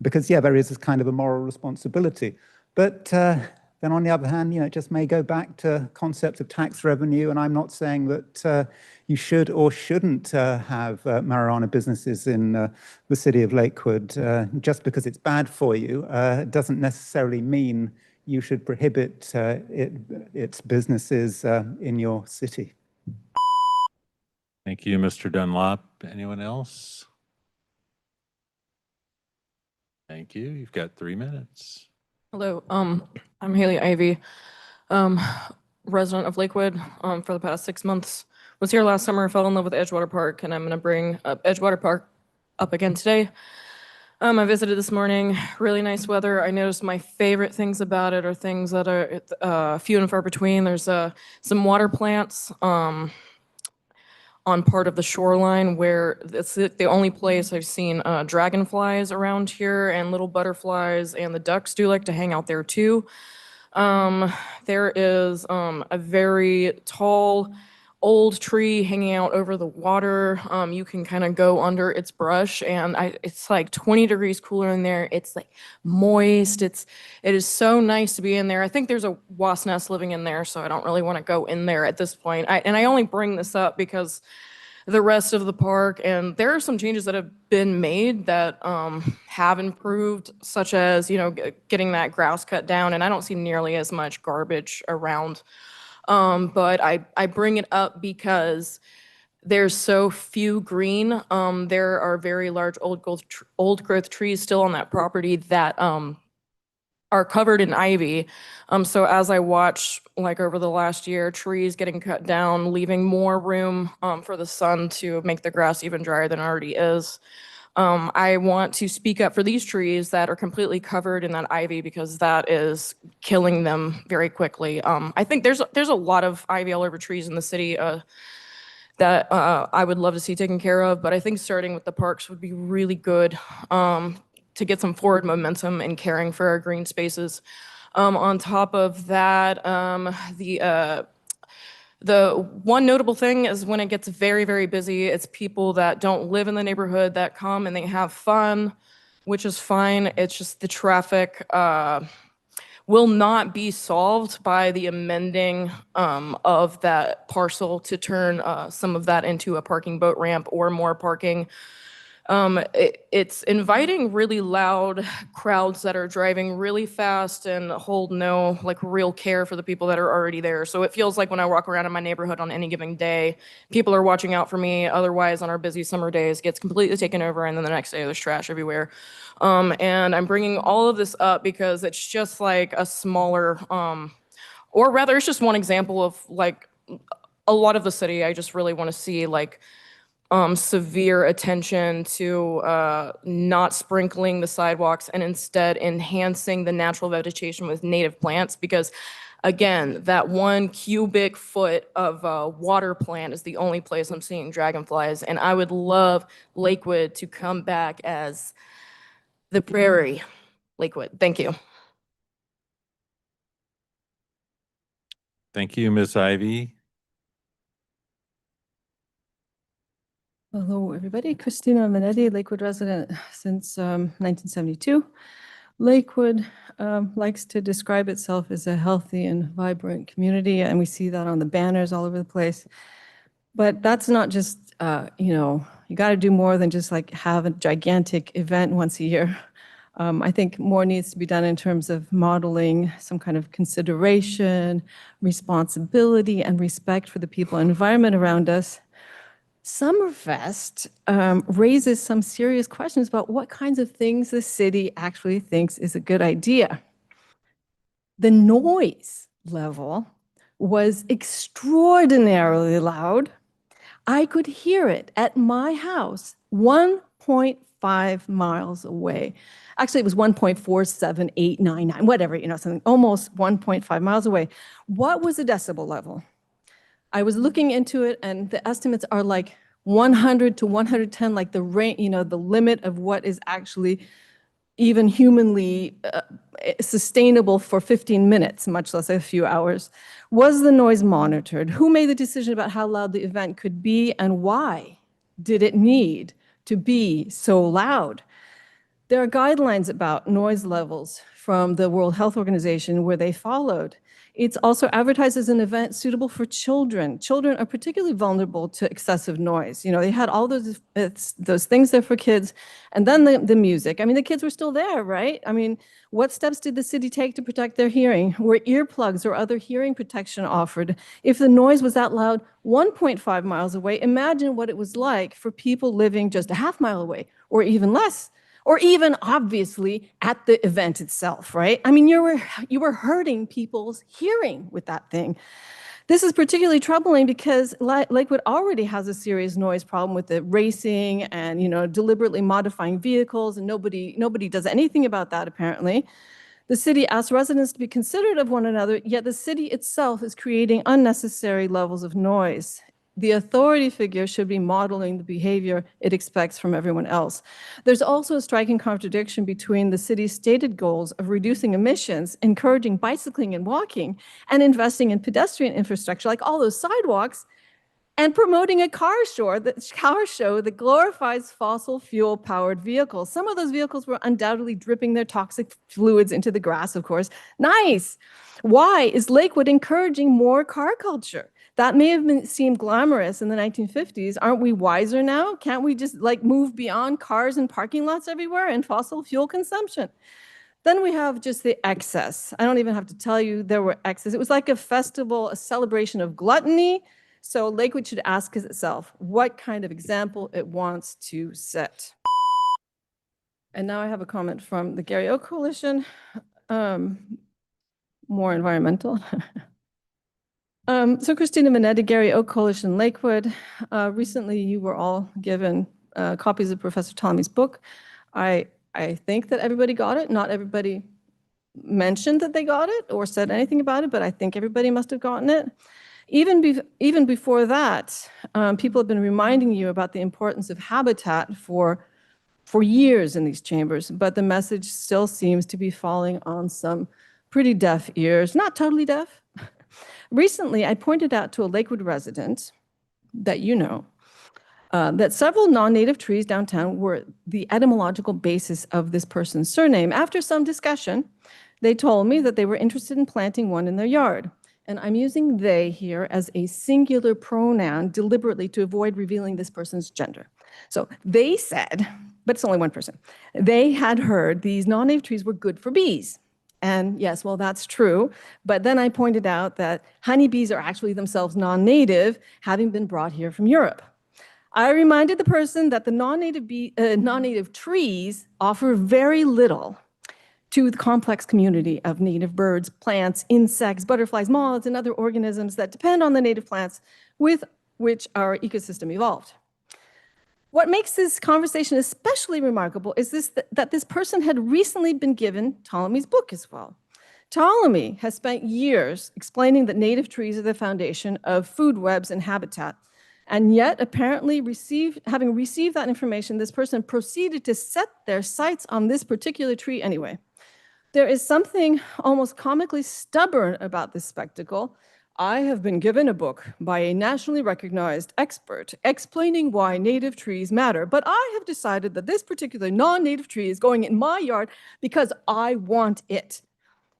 Because, there is this kind of a moral responsibility. But then on the other hand, it just may go back to concepts of tax revenue. And I'm not saying that you should or shouldn't have marijuana businesses in the city of Lakewood. Just because it's bad for you doesn't necessarily mean you should prohibit its businesses in your city. Thank you, Mr. Dunlop. Anyone else? Thank you. You've got 3 minutes. Hello, I'm Haley Ivy, resident of Lakewood for the past 6 months. Was here last summer, fell in love with Edgewater Park, and I'm going to bring Edgewater Park up again today. I visited this morning, really nice weather. I noticed my favorite things about it are things that are few and far between. There's some water plants on part of the shoreline where it's the only place I've seen dragonflies around here and little butterflies, and the ducks do like to hang out there too. There is a very tall old tree hanging out over the water. You can kind of go under its brush, and it's like 20 degrees cooler in there. It's like moist. It is so nice to be in there. I think there's a wasp nest living in there, so I don't really want to go in there at this point. And I only bring this up because the rest of the park, and there are some changes that have been made that have improved, such as, getting that grass cut down, and I don't see nearly as much garbage around. But I bring it up because there's so few green. There are very large old growth trees still on that property that are covered in ivy. So as I watch, like over the last year, trees getting cut down, leaving more room for the sun to make the grass even drier than it already is. I want to speak up for these trees that are completely covered in that ivy, because that is killing them very quickly. I think there's a lot of ivy all over trees in the city that I would love to see taken care of, but I think starting with the parks would be really good to get some forward momentum in caring for our green spaces. On top of that, The one notable thing is when it gets very, very busy, it's people that don't live in the neighborhood that come and they have fun, which is fine. It's just the traffic will not be solved by the amending of that parcel to turn some of that into a parking boat ramp or more parking. It's inviting really loud crowds that are driving really fast and hold no like real care for the people that are already there. So it feels like when I walk around in my neighborhood on any given day, people are watching out for me. Otherwise, on our busy summer days, gets completely taken over, and then the next day there's trash everywhere. And I'm bringing all of this up because it's just like a smaller, or rather, it's just one example of like a lot of the city. I just really want to see like severe attention to not sprinkling the sidewalks and instead enhancing the natural vegetation with native plants, because again, that 1 cubic foot of water plant is the only place I'm seeing dragonflies, and I would love Lakewood to come back as the prairie Lakewood. Thank you. Thank you, Ms. Ivy. Hello, everybody. Christina Minetti, Lakewood resident since 1972. Lakewood likes to describe itself as a healthy and vibrant community, and we see that on the banners all over the place. But that's not just, you got to do more than just like have a gigantic event once a year. I think more needs to be done in terms of modeling some kind of consideration, responsibility, and respect for the people and environment around us. Summerfest raises some serious questions about what kinds of things the city actually thinks is a good idea. The noise level was extraordinarily loud. I could hear it at my house 1.5 miles away. Actually, it was 1.47899, whatever, something almost 1.5 miles away. What was the decibel level? I was looking into it, and the estimates are like 100 to 110, like the range, the limit of what is actually even humanly sustainable for 15 minutes, much less a few hours. Was the noise monitored? Who made the decision about how loud the event could be, and why did it need to be so loud? There are guidelines about noise levels from the World Health Organization where they followed. It's also advertised as an event suitable for children. Children are particularly vulnerable to excessive noise. They had all those things there for kids, and then the music. I mean, the kids were still there, right? I mean, what steps did the city take to protect their hearing? Were earplugs or other hearing protection offered? If the noise was that loud 1.5 miles away, imagine what it was like for people living just a half mile away, or even less. Or even obviously at the event itself, right? I mean, you were hurting people's hearing with that thing. This is particularly troubling because Lakewood already has a serious noise problem with the racing and deliberately modifying vehicles, and nobody does anything about that apparently. The city asks residents to be considerate of one another, yet the city itself is creating unnecessary levels of noise. The authority figure should be modeling the behavior it expects from everyone else. There's also a striking contradiction between the city's stated goals of reducing emissions, encouraging bicycling and walking, and investing in pedestrian infrastructure like all those sidewalks, and promoting a car show that glorifies fossil fuel-powered vehicles. Some of those vehicles were undoubtedly dripping their toxic fluids into the grass, of course. Nice. Why is Lakewood encouraging more car culture? That may have seemed glamorous in the 1950s. Aren't we wiser now? Can't we just move beyond cars and parking lots everywhere and fossil fuel consumption? Then we have just the excess. I don't even have to tell you there were excess. It was like a festival, a celebration of gluttony. So Lakewood should ask itself what kind of example it wants to set. And now I have a comment from the Gary Oak Coalition, more environmental. So Christina Minetti, Gary Oak Coalition, Lakewood. Recently, you were all given copies of Professor Ptolemy's book. I think that everybody got it. Not everybody mentioned that they got it or said anything about it, but I think everybody must have gotten it. Even before that, people have been reminding you about the importance of habitat for years in these chambers, but the message still seems to be falling on some pretty deaf ears. Not totally deaf, Recently, I pointed out to a Lakewood resident that you know that several non-native trees downtown were the etymological basis of this person's surname. After some discussion, they told me that they were interested in planting one in their yard. And I'm using they here as a singular pronoun deliberately to avoid revealing this person's gender. So they said, but it's only one person, they had heard these non-native trees were good for bees. And yes, well, that's true. But then I pointed out that honeybees are actually themselves non-native, having been brought here from Europe. I reminded the person that the non-native trees offer very little to the complex community of native birds, plants, insects, butterflies, moths, and other organisms that depend on the native plants with which our ecosystem evolved. What makes this conversation especially remarkable is that this person had recently been given Ptolemy's book as well. Ptolemy has spent years explaining that native trees are the foundation of food webs and habitat. And yet, apparently, having received that information, this person proceeded to set their sights on this particular tree anyway. There is something almost comically stubborn about this spectacle. I have been given a book by a nationally recognized expert explaining why native trees matter, but I have decided that this particular non-native tree is going in my yard because I want it.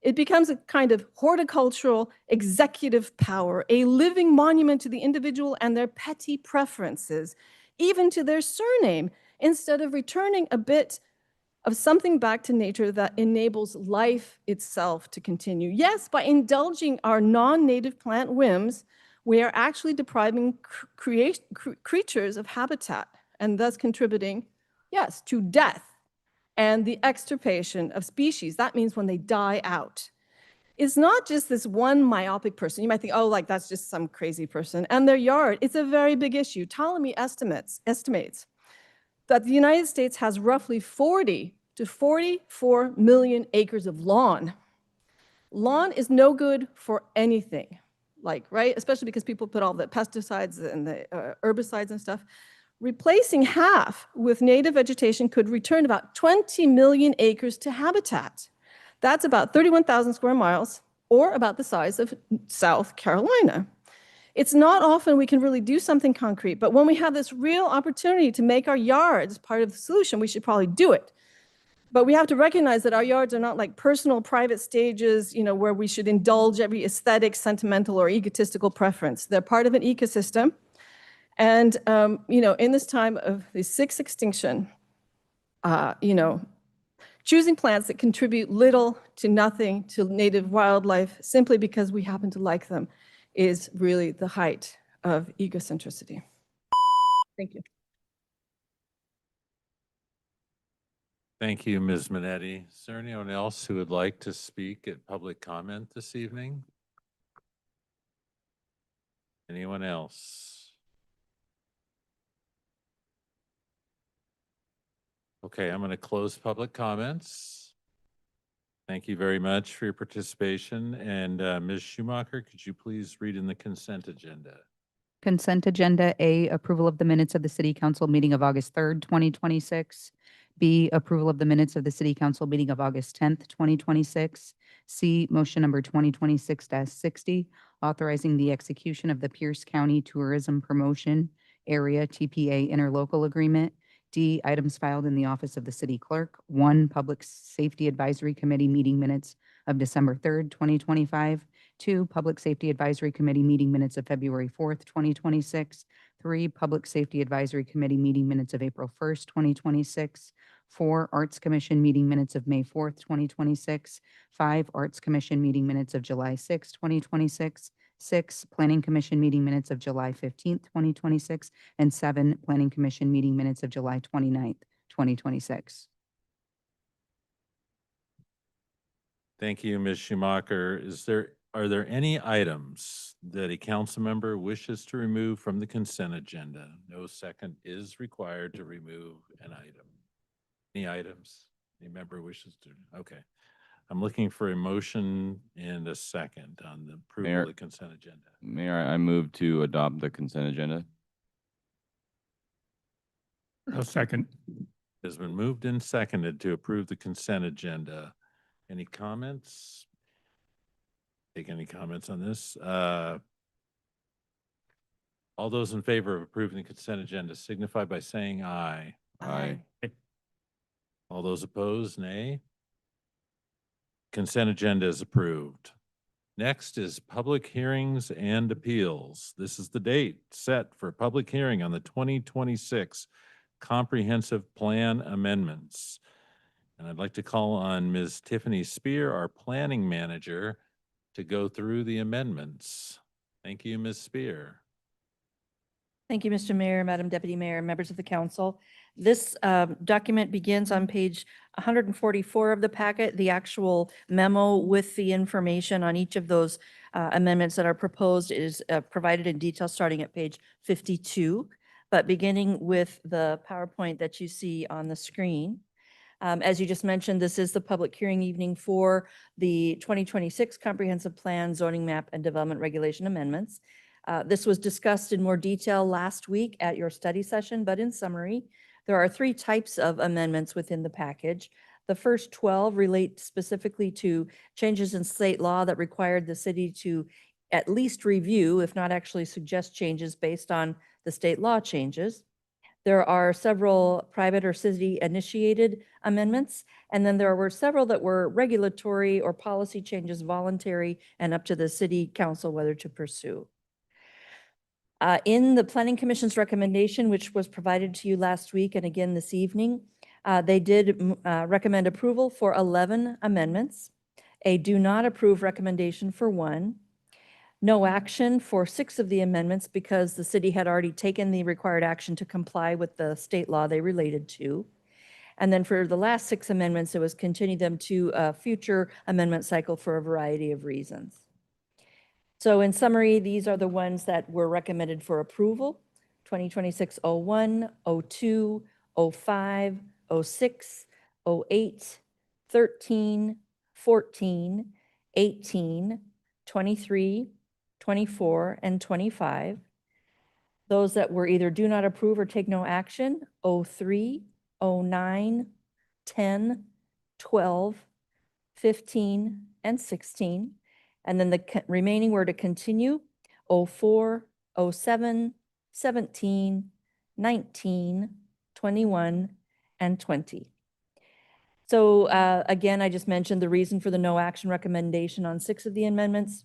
It becomes a kind of horticultural executive power, a living monument to the individual and their petty preferences, even to their surname, instead of returning a bit of something back to nature that enables life itself to continue. Yes, by indulging our non-native plant whims, we are actually depriving creatures of habitat and thus contributing, yes, to death and the extirpation of species. That means when they die out. It's not just this one myopic person. You might think, oh, like that's just some crazy person. And their yard, it's a very big issue. Ptolemy estimates that the United States has roughly 40 to 44 million acres of lawn. Lawn is no good for anything, like, right? Especially because people put all the pesticides and the herbicides and stuff. Replacing half with native vegetation could return about 20 million acres to habitat. That's about 31,000 square miles, or about the size of South Carolina. It's not often we can really do something concrete, but when we have this real opportunity to make our yards part of the solution, we should probably do it. But we have to recognize that our yards are not like personal, private stages, where we should indulge every aesthetic, sentimental, or egotistical preference. They're part of an ecosystem. And, in this time of the sixth extinction, choosing plants that contribute little to nothing to native wildlife simply because we happen to like them is really the height of egocentricity. Thank you. Thank you, Ms. Minetti. Is there anyone else who would like to speak at public comment this evening? Anyone else? Okay, I'm going to close public comments. Thank you very much for your participation. And Ms. Schumacher, could you please read in the consent agenda? Consent agenda A, approval of the minutes of the City Council meeting of August 3rd, 2026. B, approval of the minutes of the City Council meeting of August 10th, 2026. C, motion number 2026-60, authorizing the execution of the Pierce County Tourism Promotion Area TPA interlocal agreement. D, items filed in the office of the city clerk. 1, Public Safety Advisory Committee meeting minutes of December 3rd, 2025. 2, Public Safety Advisory Committee meeting minutes of February 4th, 2026. 3, Public Safety Advisory Committee meeting minutes of April 1st, 2026. 4, Arts Commission meeting minutes of May 4th, 2026. 5, Arts Commission meeting minutes of July 6th, 2026. 6, Planning Commission meeting minutes of July 15th, 2026. And 7, Planning Commission meeting minutes of July 29th, 2026. Thank you, Ms. Schumacher. Are there any items that a council member wishes to remove from the consent agenda? No second is required to remove an item. Any items? Any member wishes to? Okay. I'm looking for a motion and a second on the approval Mayor- of the consent agenda. Mayor, I move to adopt the consent agenda. A second. It has been moved and seconded to approve the consent agenda. Any comments? take any comments on this. All those in favor of approving the consent agenda signify by saying aye. Aye. All those opposed, nay. Consent agenda is approved. Next is public hearings and appeals. This is the date set for public hearing on the 2026 Comprehensive Plan Amendments. And I'd like to call on Ms. Tiffany Spear, our planning manager, to go through the amendments. Thank you, Ms. Spear. Thank you, Mr. Mayor, Madam Deputy Mayor, members of the council. This document begins on page 144 of the packet, the actual memo with the information on each of those amendments that are proposed is provided in detail starting at page 52, but beginning with the PowerPoint that you see on the screen. As you just mentioned, this is the public hearing evening for the 2026 Comprehensive Plan, Zoning Map, and Development Regulation Amendments. This was discussed in more detail last week at your study session, but in summary, there are 3 types of amendments within the package. The first 12 relate specifically to changes in state law that required the city to at least review, if not actually suggest changes based on the state law changes. There are several private or city-initiated amendments, and then there were several that were regulatory or policy changes, voluntary, and up to the city council whether to pursue. In the Planning Commission's recommendation, which was provided to you last week and again this evening, they did recommend approval for 11 amendments, a do not approve recommendation for 1, no action for 6 of the amendments because the city had already taken the required action to comply with the state law they related to. And then for the last 6 amendments, it was continue them to a future amendment cycle for a variety of reasons. So in summary, these are the ones that were recommended for approval: 2026-01, 02, 05, 06, 08, 13, 14, 18, 23, 24, and 25. Those that were either do not approve or take no action: 03, 09, 10, 12, 15, and 16. And then the remaining were to continue: 04, 07, 17, 19, 21, and 20. So again, I just mentioned the reason for the no action recommendation on 6 of the amendments.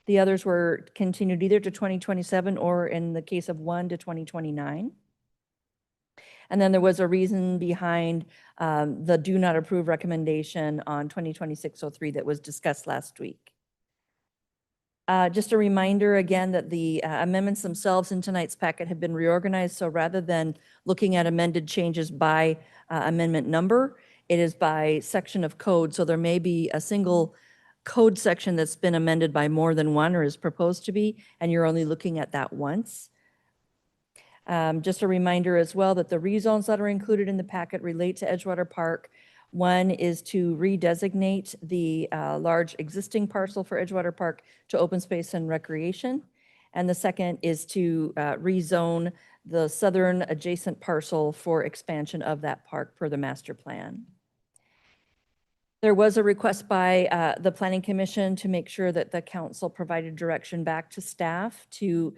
The others were continued either to 2027 or in the case of 1 to 2029. And then there was a reason behind the do not approve recommendation on 2026-03 that was discussed last week. Just a reminder again that the amendments themselves in tonight's packet have been reorganized. So rather than looking at amended changes by amendment number, it is by section of code. So there may be a single code section that's been amended by more than one or is proposed to be, and you're only looking at that once. Just a reminder as well that the rezones that are included in the packet relate to Edgewater Park. One is to redesignate the large existing parcel for Edgewater Park to open space and recreation. And the second is to rezone the southern adjacent parcel for expansion of that park per the master plan. There was a request by the Planning Commission to make sure that the council provided direction back to staff to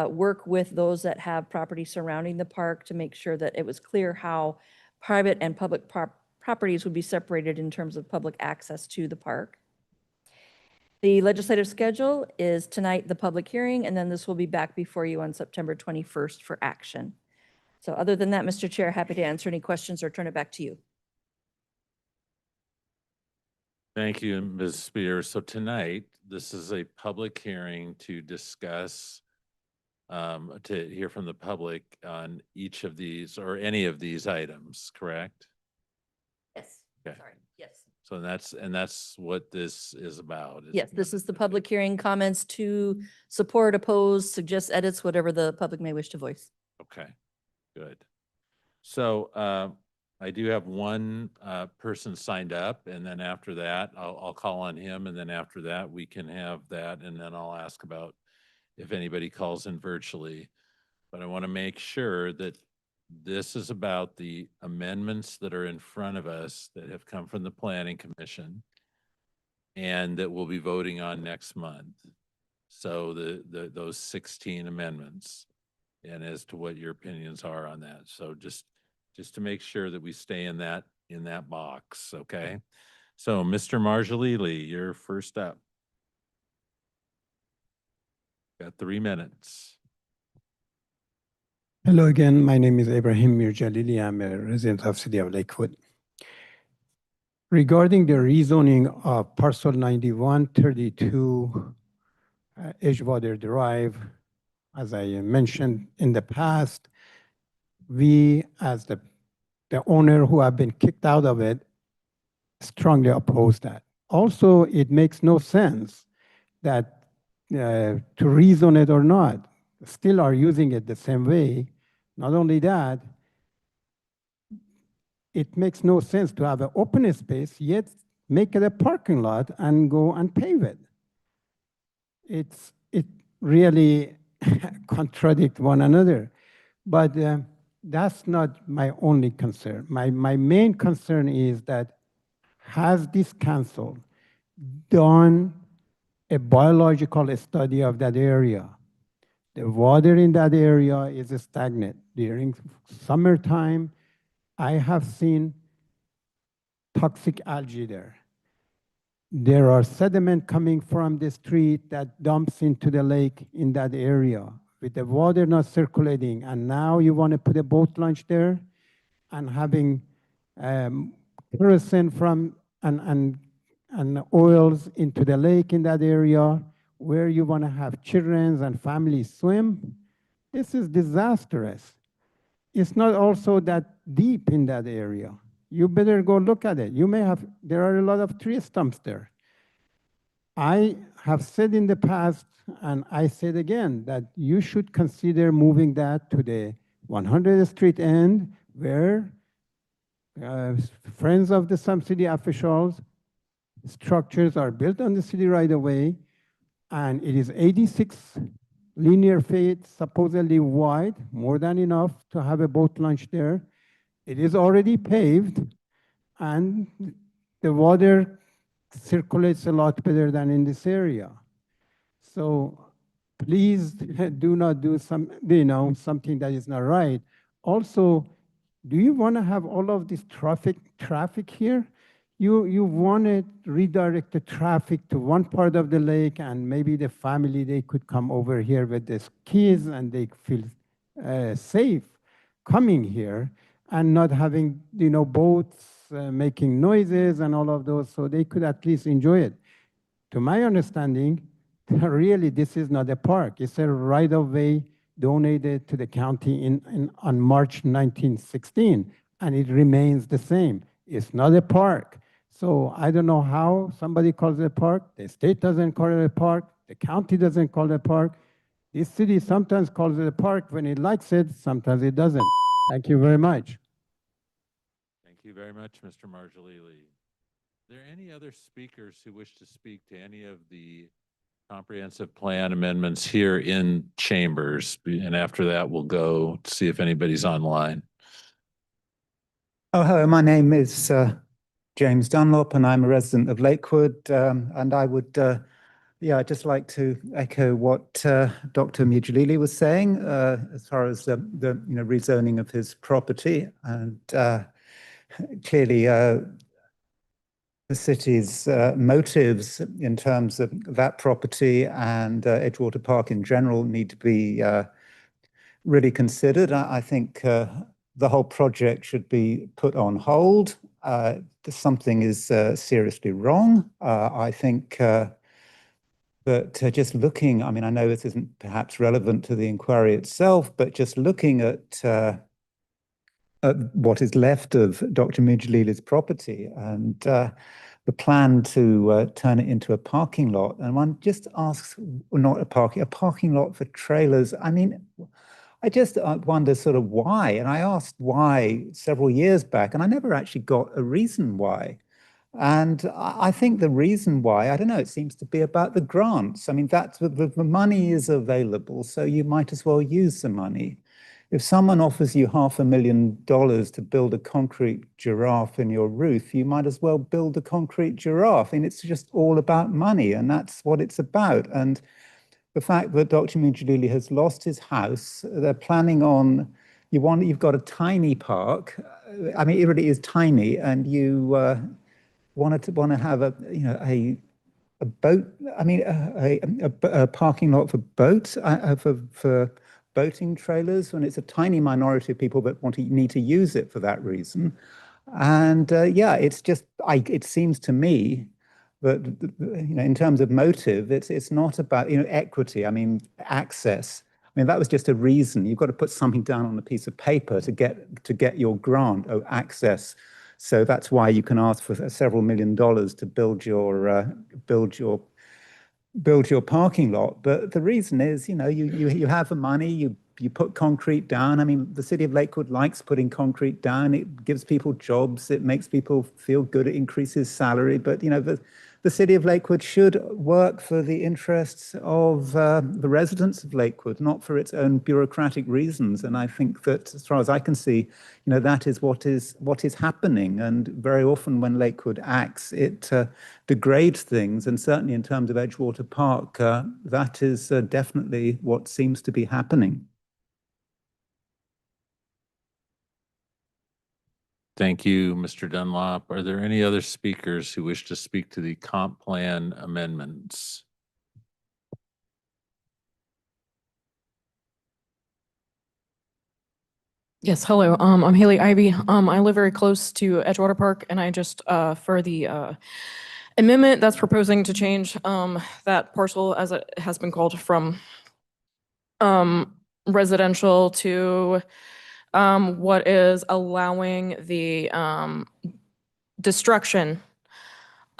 work with those that have property surrounding the park to make sure that it was clear how private and public properties would be separated in terms of public access to the park. The legislative schedule is tonight the public hearing, and then this will be back before you on September 21st for action. So other than that, Mr. Chair, happy to answer any questions or turn it back to you. Thank you, Ms. Spears. So tonight, this is a public hearing to discuss, to hear from the public on each of these or any of these items, correct? Yes, Okay. sorry, yes. So that's what this is about. Yes, this is the public hearing, comments to support, oppose, suggest edits, whatever the public may wish to voice. Okay, good. So I do have one person signed up, and then after that, I'll call on him, and then after that, we can have that, and then I'll ask about if anybody calls in virtually. But I want to make sure that this is about the amendments that are in front of us that have come from the Planning Commission. and that we'll be voting on next month. So those 16 amendments, and as to what your opinions are on that. So just to make sure that we stay in that box, okay? So Mr. Marjolili, you're first up. Got 3 minutes. Hello again, my name is Ibrahim Mirjalili. I'm a resident of City of Lakewood. Regarding the rezoning of parcel 9132 Edgewater Drive, as I mentioned in the past, we as the owner who have been kicked out of it strongly oppose that. Also, it makes no sense that to rezone it or not, still are using it the same way. Not only that, it makes no sense to have an open space, yet make it a parking lot and go and pave it. It really contradict one another. But that's not my only concern. My main concern is that has this council done a biological study of that area? The water in that area is stagnant. During summertime, I have seen toxic algae there. There are sediment coming from the street that dumps into the lake in that area with the water not circulating. And now you want to put a boat launch there and having kerosene from and oils into the lake in that area where you want to have children and families swim. This is disastrous. It's not also that deep in that area. You better go look at it. You may have, there are a lot of tree stumps there. I have said in the past, and I said again, that you should consider moving that to the 100th Street end where friends of some city officials, structures are built on the city right away, and it is 86 linear feet, supposedly wide, more than enough to have a boat launch there. It is already paved, and the water circulates a lot better than in this area. So please do not do something that is not right. Also, do you want to have all of this traffic here? You want to redirect the traffic to one part of the lake, and maybe the family, they could come over here with their kids and they feel safe coming here and not having boats making noises and all of those, so they could at least enjoy it. To my understanding, really this is not a park. It's a right-of-way donated to the county on March 1916, and it remains the same. It's not a park. So I don't know how somebody calls it a park. The state doesn't call it a park. The county doesn't call it a park. This city sometimes calls it a park when it likes it, sometimes it doesn't. Thank you very much. Thank you very much, Mr. Marjolili. Are there any other speakers who wish to speak to any of the comprehensive plan amendments here in chambers? And after that, we'll go to see if anybody's online. Oh, hello, my name is James Dunlop, and I'm a resident of Lakewood. And I would, I'd just like to echo what Dr. Mirjalili was saying as far as the rezoning of his property. And clearly, the city's motives in terms of that property and Edgewater Park in general need to be really considered. I think the whole project should be put on hold. Something is seriously wrong. I think that just looking, I mean, I know this isn't perhaps relevant to the inquiry itself, but just looking at what is left of Dr. Mirjalili's property and the plan to turn it into a parking lot. And one just asks, not a parking lot for trailers. I mean, I just wonder sort of why. And I asked why several years back, and I never actually got a reason why. And I think the reason why, I don't know, it seems to be about the grants. I mean, that's the money is available, so you might as well use the money. If someone offers you $500,000 to build a concrete giraffe in your roof, you might as well build a concrete giraffe. And it's just all about money, and that's what it's about. And the fact that Dr. Mujadili has lost his house, they're planning on, you've got a tiny park. I mean, it really is tiny, and you want to have a boat. I mean, a parking lot for boats, for boating trailers, when it's a tiny minority of people that need to use it for that reason. And yeah, it's just, it seems to me that, in terms of motive, it's not about, equity. I mean, access. I mean, that was just a reason. You've got to put something down on a piece of paper to get your grant. Oh, access. So that's why you can ask for several $1 million to build your parking lot. But the reason is, you have the money, you put concrete down. I mean, the city of Lakewood likes putting concrete down. It gives people jobs. It makes people feel good. It increases salary. But, the city of Lakewood should work for the interests of the residents of Lakewood, not for its own bureaucratic reasons. And I think that, as far as I can see, that is what is happening. And very often when Lakewood acts, it degrades things. And certainly in terms of Edgewater Park, that is definitely what seems to be happening. Thank you, Mr. Dunlop. Are there any other speakers who wish to speak to the comp plan amendments? Yes, hello. I'm Haley Ivy. I live very close to Edgewater Park, and I just, for the amendment that's proposing to change that parcel, as it has been called, from residential to what is allowing the destruction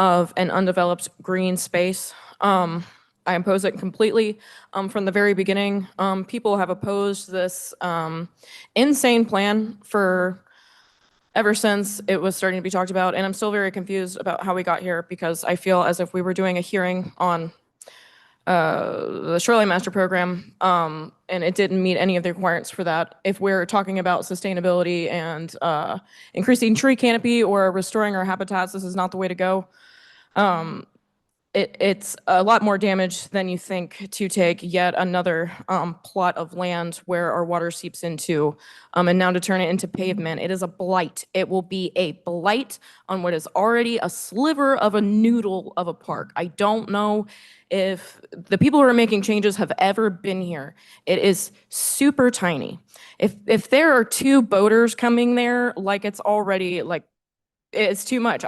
of an undeveloped green space. I oppose it completely. From the very beginning, people have opposed this insane plan for ever since it was starting to be talked about, and I'm still very confused about how we got here, because I feel as if we were doing a hearing on the Shoreline Master Program, and it didn't meet any of the requirements for that. If we're talking about sustainability and increasing tree canopy or restoring our habitats, this is not the way to go. It's a lot more damage than you think to take yet another plot of land where our water seeps into, and now to turn it into pavement. It is a blight. It will be a blight on what is already a sliver of a noodle of a park. I don't know if the people who are making changes have ever been here. It is super tiny. If there are 2 boaters coming there, like, it's already, like, it's too much.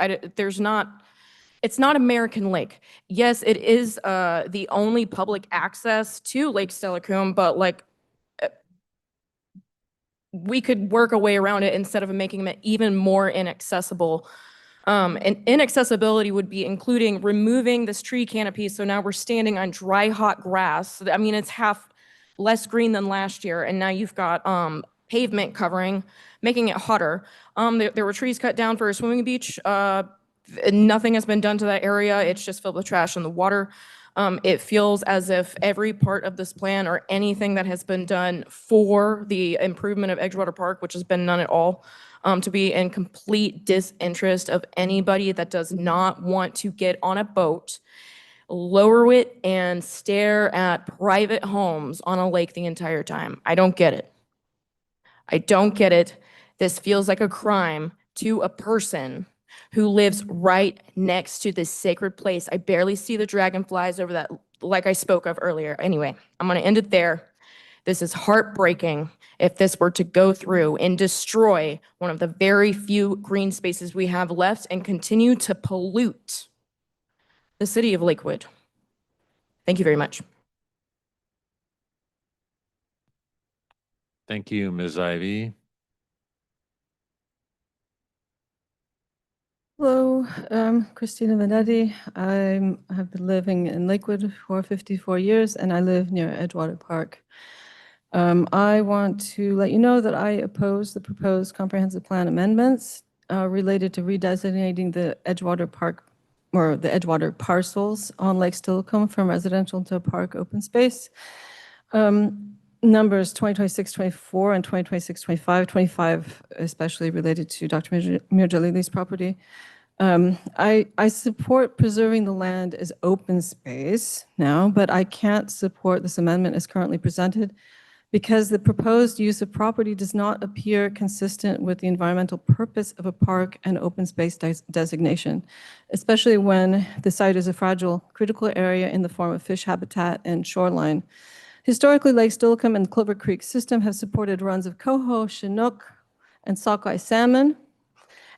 It's not American Lake. Yes, it is the only public access to Lake Steilacoom, but, like, we could work a way around it instead of making it even more inaccessible. And inaccessibility would be including removing this tree canopy, so now we're standing on dry, hot grass. I mean, it's half less green than last year, and now you've got pavement covering, making it hotter. There were trees cut down for a swimming beach. Nothing has been done to that area. It's just filled with trash in the water. It feels as if every part of this plan or anything that has been done for the improvement of Edgewater Park, which has been none at all, to be in complete disinterest of anybody that does not want to get on a boat, lower it, and stare at private homes on a lake the entire time. I don't get it. I don't get it. This feels like a crime to a person who lives right next to this sacred place. I barely see the dragonflies over that, like I spoke of earlier. Anyway, I'm going to end it there. This is heartbreaking if this were to go through and destroy one of the very few green spaces we have left and continue to pollute the city of Lakewood. Thank you very much. Thank you, Ms. Ivy. Hello, Christina Vanetti. I have been living in Lakewood for 54 years, and I live near Edgewater Park. I want to let you know that I oppose the proposed comprehensive plan amendments related to redesignating the Edgewater Park or the Edgewater parcels on Lake Steilacoom from residential to park open space. numbers 2026-24 and 2026-25, 25 especially related to Dr. Mirjalili's property. I support preserving the land as open space now, but I can't support this amendment as currently presented because the proposed use of property does not appear consistent with the environmental purpose of a park and open space designation, especially when the site is a fragile, critical area in the form of fish habitat and shoreline. Historically, Lake Steilacoom and Clover Creek system have supported runs of coho, chinook, and sockeye salmon.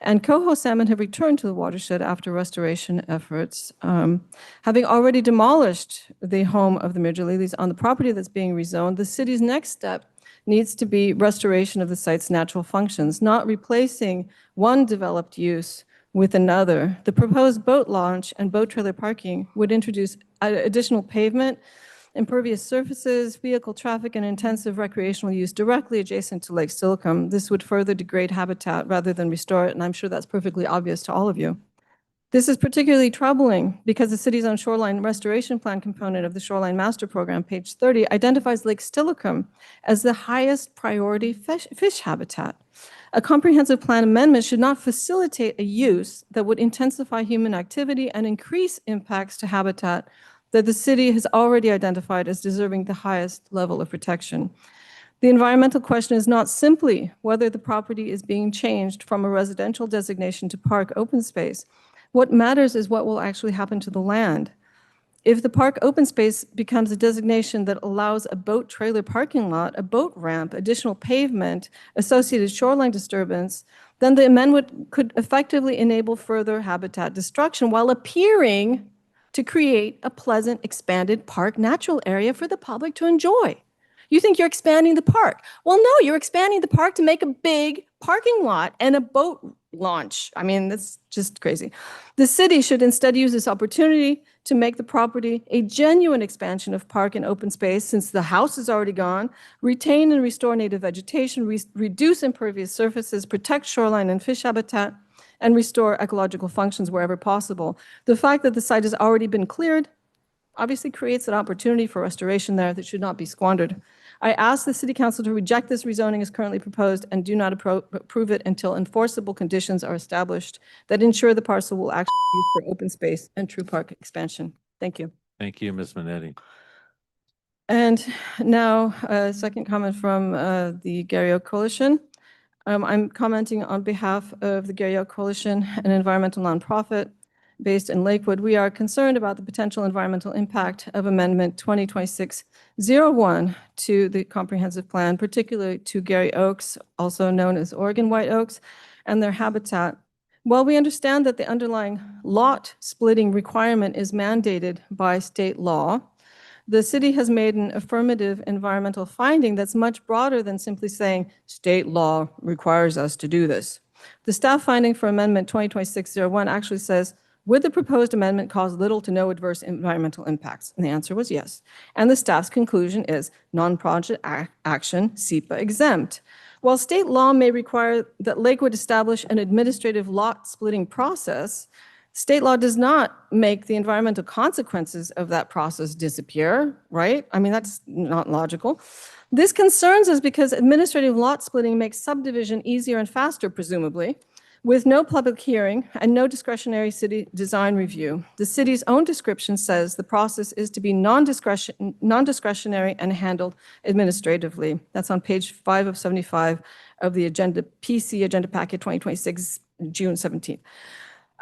And coho salmon have returned to the watershed after restoration efforts. Having already demolished the home of the Mirjalilis on the property that's being rezoned, the city's next step needs to be restoration of the site's natural functions, not replacing one developed use with another. The proposed boat launch and boat trailer parking would introduce additional pavement, impervious surfaces, vehicle traffic, and intensive recreational use directly adjacent to Lake Steilacoom. This would further degrade habitat rather than restore it, and I'm sure that's perfectly obvious to all of you. This is particularly troubling because the city's own shoreline restoration plan component of the Shoreline Master Program, page 30, identifies Lake Steilacoom as the highest priority fish habitat. A comprehensive plan amendment should not facilitate a use that would intensify human activity and increase impacts to habitat that the city has already identified as deserving the highest level of protection. The environmental question is not simply whether the property is being changed from a residential designation to park open space. What matters is what will actually happen to the land. If the park open space becomes a designation that allows a boat trailer parking lot, a boat ramp, additional pavement, associated shoreline disturbance, then the amendment could effectively enable further habitat destruction while appearing to create a pleasant, expanded park natural area for the public to enjoy. You think you're expanding the park. Well, no, you're expanding the park to make a big parking lot and a boat launch. I mean, that's just crazy. The city should instead use this opportunity to make the property a genuine expansion of park and open space since the house is already gone, retain and restore native vegetation, reduce impervious surfaces, protect shoreline and fish habitat, and restore ecological functions wherever possible. The fact that the site has already been cleared obviously creates an opportunity for restoration there that should not be squandered. I ask the City Council to reject this rezoning as currently proposed and do not approve it until enforceable conditions are established that ensure the parcel will actually be used for open space and true park expansion. Thank you. Thank you, Ms. Minetti. And now a second comment from the Gary Oak Coalition. I'm commenting on behalf of the Gary Oak Coalition, an environmental nonprofit based in Lakewood. We are concerned about the potential environmental impact of Amendment 2026-01 to the comprehensive plan, particularly to Gary Oaks, also known as Oregon White Oaks, and their habitat. While we understand that the underlying lot splitting requirement is mandated by state law, the city has made an affirmative environmental finding that's much broader than simply saying state law requires us to do this. The staff finding for Amendment 2026-01 actually says, would the proposed amendment cause little to no adverse environmental impacts? And the answer was yes. And the staff's conclusion is non-project action, SEPA exempt. While state law may require that Lakewood establish an administrative lot splitting process, state law does not make the environmental consequences of that process disappear, right? I mean, that's not logical. This concerns us because administrative lot splitting makes subdivision easier and faster, presumably, with no public hearing and no discretionary city design review. The city's own description says the process is to be non-discretionary and handled administratively. That's on page 5 of 75 of the agenda, PC Agenda Packet 2026, June 17th.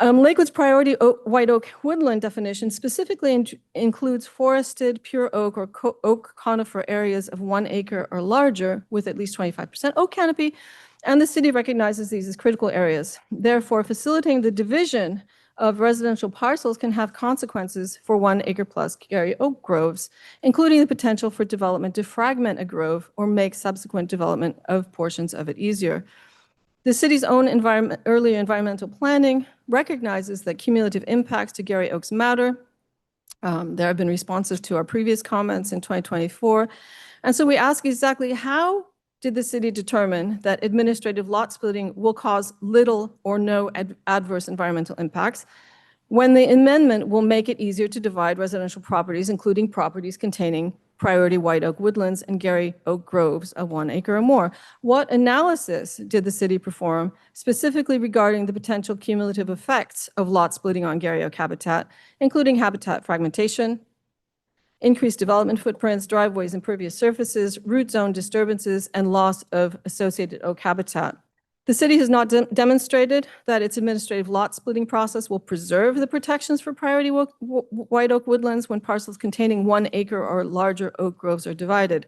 Lakewood's priority white oak woodland definition specifically includes forested pure oak or oak conifer areas of 1 acre or larger with at least 25% oak canopy, and the city recognizes these as critical areas. Therefore, facilitating the division of residential parcels can have consequences for 1 acre plus Gary Oak groves, including the potential for development to fragment a grove or make subsequent development of portions of it easier. The city's own early environmental planning recognizes that cumulative impacts to Gary Oaks matter. There have been responses to our previous comments in 2024. And so we ask exactly how did the city determine that administrative lot splitting will cause little or no adverse environmental impacts when the amendment will make it easier to divide residential properties, including properties containing priority white oak woodlands and Gary oak groves of 1 acre or more. What analysis did the city perform specifically regarding the potential cumulative effects of lot splitting on Gary oak habitat, including habitat fragmentation, increased development footprints, driveways, impervious surfaces, root zone disturbances, and loss of associated oak habitat? The city has not demonstrated that its administrative lot splitting process will preserve the protections for priority white oak woodlands when parcels containing 1 acre or larger oak groves are divided.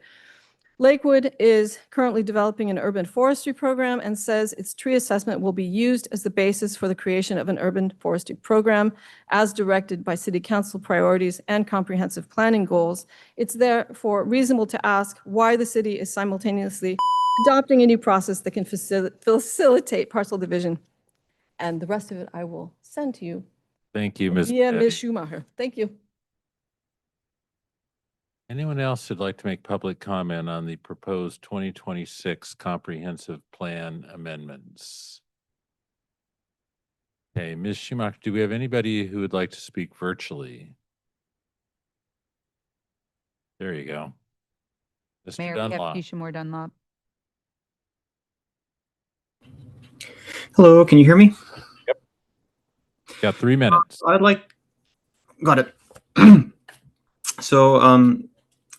Lakewood is currently developing an urban forestry program and says its tree assessment will be used as the basis for the creation of an urban forestry program as directed by City Council priorities and comprehensive planning goals. It's therefore reasonable to ask why the city is simultaneously adopting a new process that can facilitate parcel division. And the rest of it I will send to you Thank you, Ms. via Benetti. Ms. Schumacher. Thank you. Anyone else who'd like to make public comment on the proposed 2026 comprehensive plan amendments? Okay, Ms. Schumacher, do we have anybody who would like to speak virtually? There you go. Mr. Mayor, we have Dunlop. Keisha Moore Dunlop. Hello, can you hear me? Got 3 minutes. Got it. So,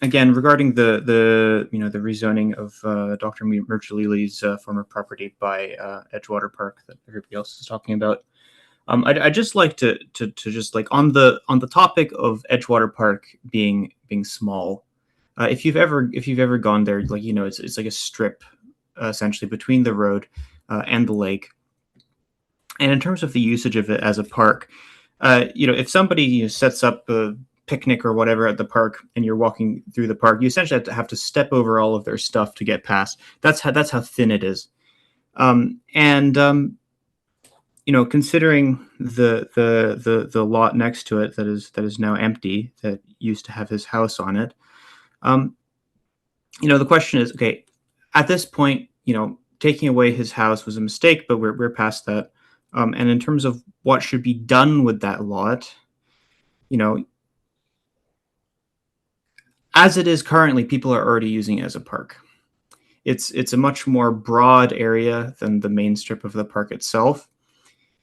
again, regarding the the rezoning of Dr. Mirchalili's former property by Edgewater Park that everybody else is talking about, I'd just like to just like on the topic of Edgewater Park being small, if you've ever gone there, like it's like a strip essentially between the road and the lake. And in terms of the usage of it as a park, if somebody sets up a picnic or whatever at the park and you're walking through the park, you essentially have to step over all of their stuff to get past. That's how thin it is. Considering the lot next to it that is now empty, that used to have his house on it, the question is, okay, at this point, taking away his house was a mistake, but we're past that. And in terms of what should be done with that lot, as it is currently, people are already using it as a park. It's a much more broad area than the main strip of the park itself.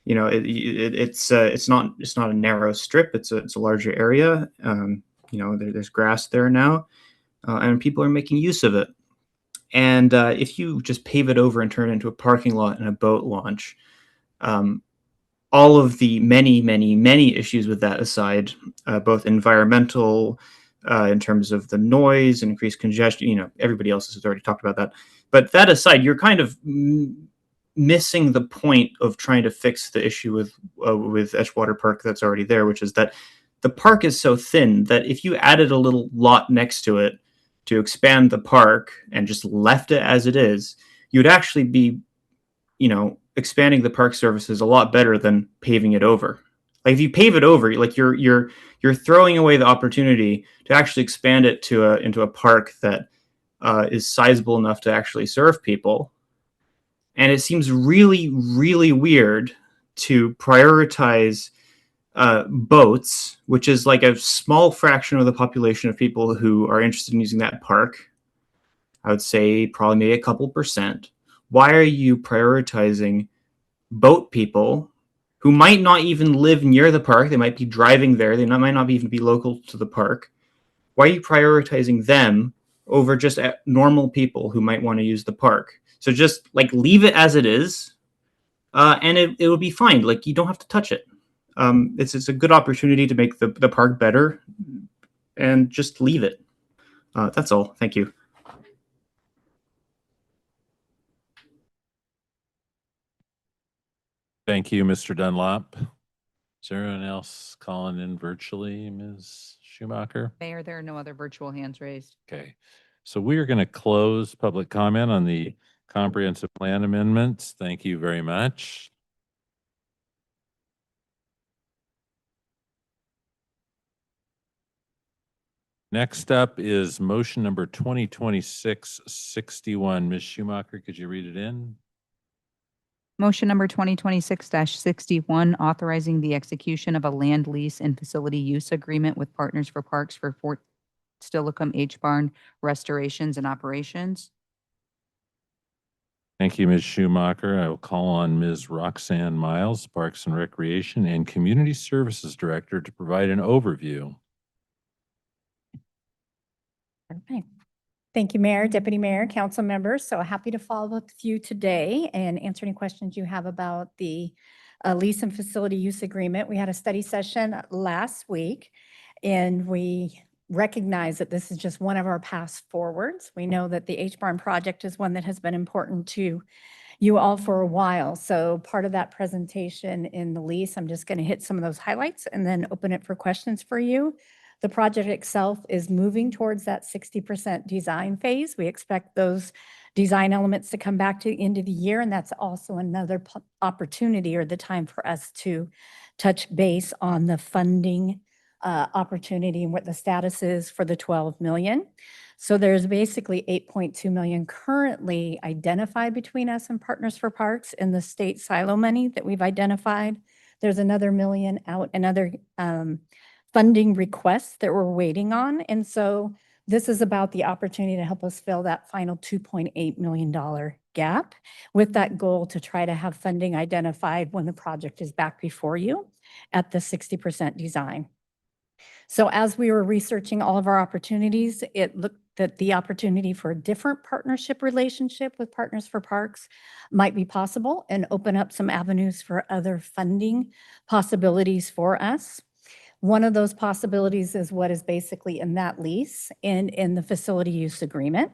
It's not a narrow strip. It's a larger area. There's grass there now, and people are making use of it. And if you just pave it over and turn it into a parking lot and a boat launch, all of the many issues with that aside, both environmental, in terms of the noise and increased congestion, everybody else has already talked about that. But that aside, you're kind of missing the point of trying to fix the issue with Edgewater Park that's already there, which is that the park is so thin that if you added a little lot next to it to expand the park and just left it as it is, you'd actually be, expanding the park services a lot better than paving it over. Like if you pave it over, like you're throwing away the opportunity to actually expand it into a park that is sizable enough to actually serve people. And it seems really, really weird to prioritize boats, which is like a small fraction of the population of people who are interested in using that park. I would say probably maybe a couple %. Why are you prioritizing boat people who might not even live near the park? They might be driving there. They might not even be local to the park. Why are you prioritizing them over just normal people who might want to use the park? So just like leave it as it is, and it will be fine. Like you don't have to touch it. It's a good opportunity to make the park better, and just leave it. That's all. Thank you. Thank you, Mr. Dunlop. Is there anyone else calling in virtually, Ms. Schumacher? Mayor, there are no other virtual hands raised. Okay, so we are going to close public comment on the comprehensive plan amendments. Thank you very much. Next up is motion number 2026-61. Ms. Schumacher, could you read it in? Motion number 2026-61, authorizing the execution of a land lease and facility use agreement with Partners for Parks for Stillicum H Barn Restorations and Operations. Thank you, Ms. Schumacher. I will call on Ms. Roxanne Miles, Parks and Recreation and Community Services Director, to provide an overview. Okay. Thank you, Mayor, Deputy Mayor, council members. So happy to follow up with you today and answer any questions you have about the lease and facility use agreement. We had a study session last week, and we recognize that this is just one of our paths forwards. We know that the H Barn project is one that has been important to you all for a while. So part of that presentation in the lease, I'm just going to hit some of those highlights and then open it for questions for you. The project itself is moving towards that 60% design phase. We expect those design elements to come back to the end of the year, and that's also another opportunity or the time for us to touch base on the funding opportunity and what the status is for the 12 million. So there's basically 8.2 million currently identified between us and Partners for Parks in the state silo money that we've identified. There's another million out, another funding requests that we're waiting on. And so this is about the opportunity to help us fill that final $2.8 million gap with that goal to try to have funding identified when the project is back before you at the 60% design. So as we were researching all of our opportunities, it looked that the opportunity for a different partnership relationship with Partners for Parks might be possible and open up some avenues for other funding possibilities for us. One of those possibilities is what is basically in that lease and in the facility use agreement.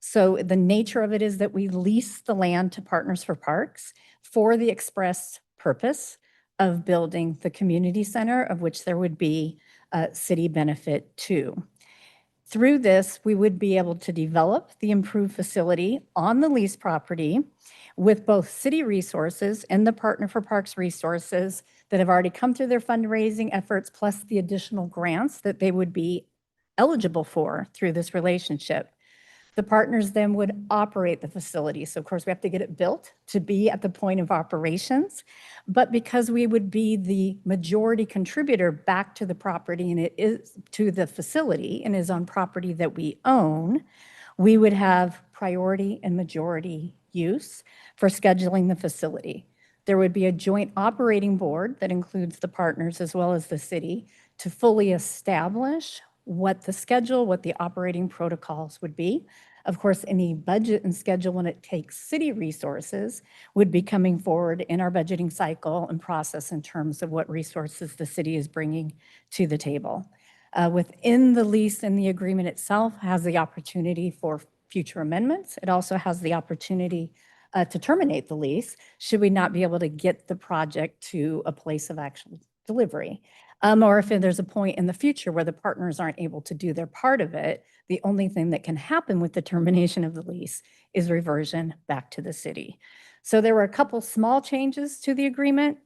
So the nature of it is that we lease the land to Partners for Parks for the express purpose of building the community center, of which there would be a city benefit too. Through this, we would be able to develop the improved facility on the lease property with both city resources and the Partner for Parks resources that have already come through their fundraising efforts, plus the additional grants that they would be eligible for through this relationship. The partners then would operate the facility. So of course we have to get it built to be at the point of operations, but because we would be the majority contributor back to the property and it is to the facility and is on property that we own, we would have priority and majority use for scheduling the facility. There would be a joint operating board that includes the partners as well as the city to fully establish what the schedule, what the operating protocols would be. Of course, any budget and schedule when it takes city resources would be coming forward in our budgeting cycle and process in terms of what resources the city is bringing to the table. Within the lease and the agreement itself has the opportunity for future amendments. It also has the opportunity to terminate the lease should we not be able to get the project to a place of actual delivery. Or if there's a point in the future where the partners aren't able to do their part of it, the only thing that can happen with the termination of the lease is reversion back to the city. So there were a couple small changes to the agreement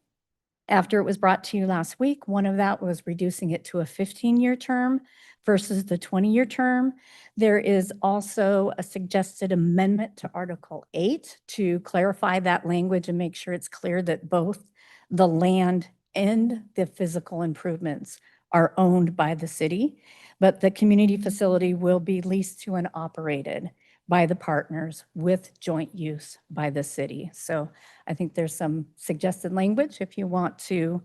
after it was brought to you last week. One of that was reducing it to a 15-year term versus the 20-year term. There is also a suggested amendment to Article 8 to clarify that language and make sure it's clear that both the land and the physical improvements are owned by the city, but the community facility will be leased to and operated by the partners with joint use by the city. So I think there's some suggested language if you want to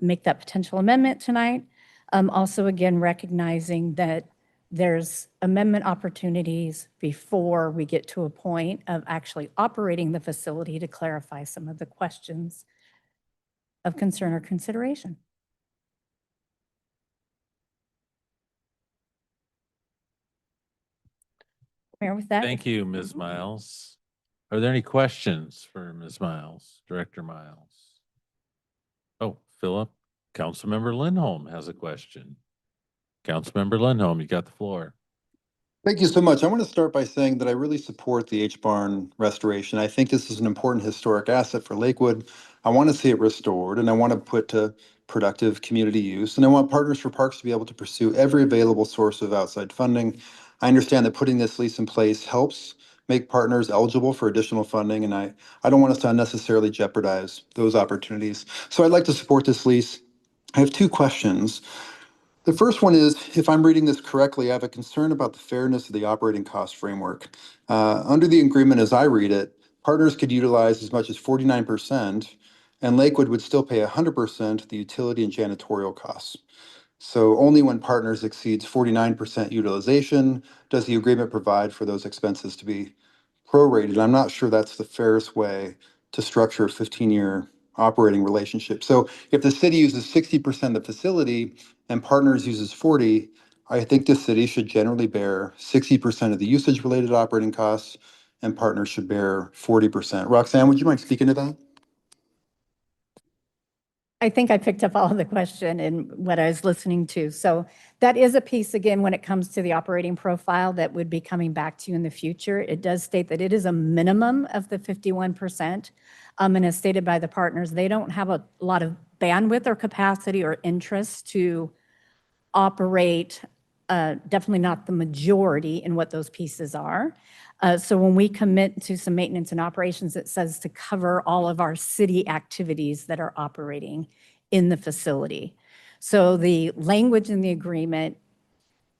make that potential amendment tonight. Also, again, recognizing that there's amendment opportunities before we get to a point of actually operating the facility to clarify some of the questions of concern or consideration. Mayor, with that. Thank you, Ms. Miles. Are there any questions for Ms. Miles, Director Miles? Oh, Philip, Councilmember Lindholm has a question. Councilmember Lindholm, you got the floor. Thank you so much. I want to start by saying that I really support the H Barn restoration. I think this is an important historic asset for Lakewood. I want to see it restored and I want to put to productive community use. And I want Partners for Parks to be able to pursue every available source of outside funding. I understand that putting this lease in place helps make partners eligible for additional funding, and I don't want us to unnecessarily jeopardize those opportunities. So I'd like to support this lease. I have two questions. The first one is, if I'm reading this correctly, I have a concern about the fairness of the operating cost framework. Under the agreement, as I read it, partners could utilize as much as 49%, and Lakewood would still pay 100% of the utility and janitorial costs. So only when partners exceeds 49% utilization does the agreement provide for those expenses to be prorated. I'm not sure that's the fairest way to structure a 15-year operating relationship. So if the city uses 60% of the facility and partners uses 40, I think the city should generally bear 60% of the usage-related operating costs and partners should bear 40%. Roxanne, would you mind speaking to that? I think I picked up all of the question and what I was listening to. So that is a piece, again, when it comes to the operating profile that would be coming back to you in the future. It does state that it is a minimum of the 51%. And as stated by the partners, they don't have a lot of bandwidth or capacity or interest to operate, definitely not the majority in what those pieces are. So when we commit to some maintenance and operations, it says to cover all of our city activities that are operating in the facility. So the language in the agreement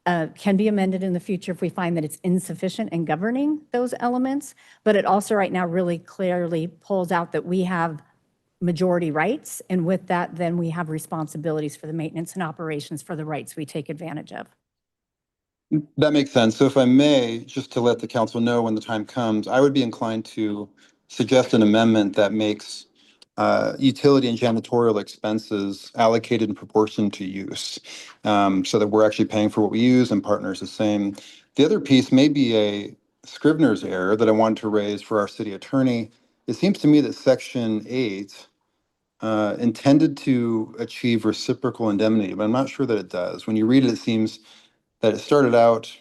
can be amended in the future if we find that it's insufficient in governing those elements, but it also right now really clearly pulls out that we have majority rights, and with that, then we have responsibilities for the maintenance and operations for the rights we take advantage of. That makes sense. So if I may, just to let the council know when the time comes, I would be inclined to suggest an amendment that makes utility and janitorial expenses allocated in proportion to use, so that we're actually paying for what we use and partners the same. The other piece may be a Scrivener's error that I wanted to raise for our city attorney. It seems to me that Section 8 intended to achieve reciprocal indemnity, but I'm not sure that it does. When you read it, it seems that it started out,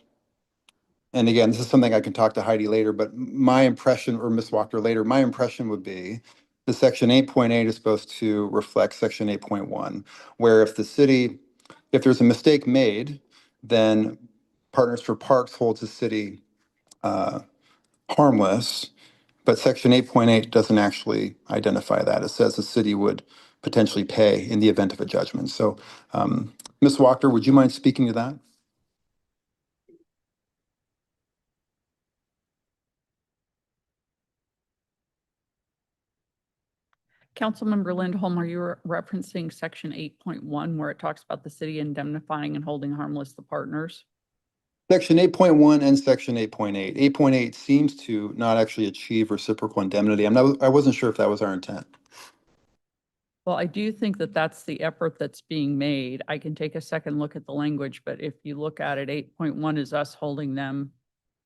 and again, this is something I can talk to Heidi later, but my impression, or Ms. Walker later, my impression would be the Section 8.8 is supposed to reflect Section 8.1, where if there's a mistake made, then Partners for Parks holds the city harmless, but Section 8.8 doesn't actually identify that. It says the city would potentially pay in the event of a judgment. So, Ms. Walker, would you mind speaking to that? Councilmember Lindholm, are you referencing section 8.1 where it talks about the city indemnifying and holding harmless the partners? Section 8.1 and Section 8.8. 8.8 seems to not actually achieve reciprocal indemnity. I wasn't sure if that was our intent. Well, I do think that that's the effort that's being made. I can take a second look at the language, but if you look at it, 8.1 is us holding them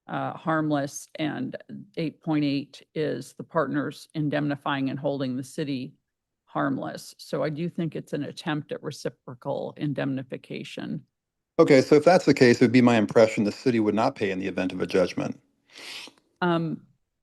harmless, and 8.8 is the partners indemnifying and holding the city harmless. So I do think it's an attempt at reciprocal indemnification. Okay, so if that's the case, it would be my impression the city would not pay in the event of a judgment.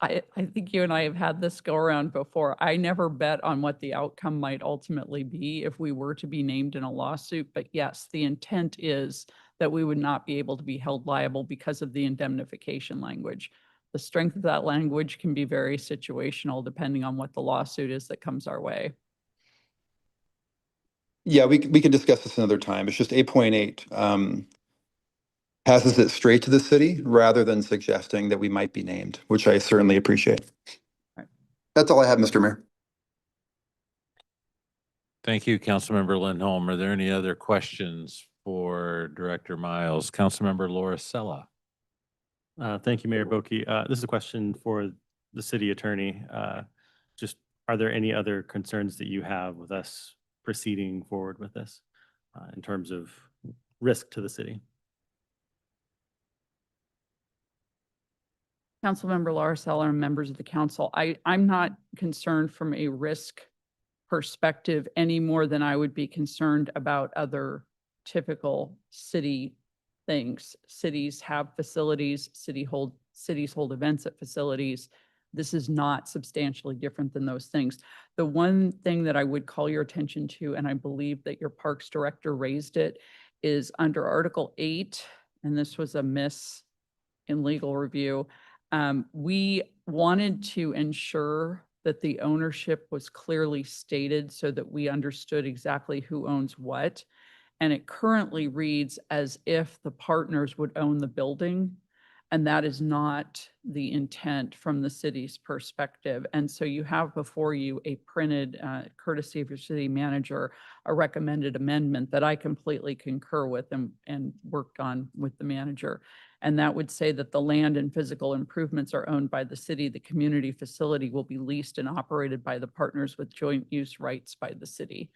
I think you and I have had this go around before. I never bet on what the outcome might ultimately be if we were to be named in a lawsuit. But yes, the intent is that we would not be able to be held liable because of the indemnification language. The strength of that language can be very situational depending on what the lawsuit is that comes our way. Yeah, we can discuss this another time. It's just 8.8 passes it straight to the city rather than suggesting that we might be named, which I certainly appreciate. Right. That's all I have, Mr. Mayor. Thank you, Councilmember Lindholm. Are there any other questions for Director Miles? Councilmember Laura Sella. Thank you, Mayor Boki. This is a question for the city attorney. Just, are there any other concerns that you have with us proceeding forward with this in terms of risk to the city? Councilmember Laura Seller and members of the council, I'm not concerned from a risk perspective any more than I would be concerned about other typical city things. Cities have facilities, cities hold events at facilities. This is not substantially different than those things. The one thing that I would call your attention to, and I believe that your parks director raised it, is under Article 8, and this was a miss in legal review. We wanted to ensure that the ownership was clearly stated so that we understood exactly who owns what. And it currently reads as if the partners would own the building. And that is not the intent from the city's perspective. And so you have before you a printed, courtesy of your city manager, a recommended amendment that I completely concur with and worked on with the manager. And that would say that the land and physical improvements are owned by the city. The community facility will be leased and operated by the partners with joint use rights by the city.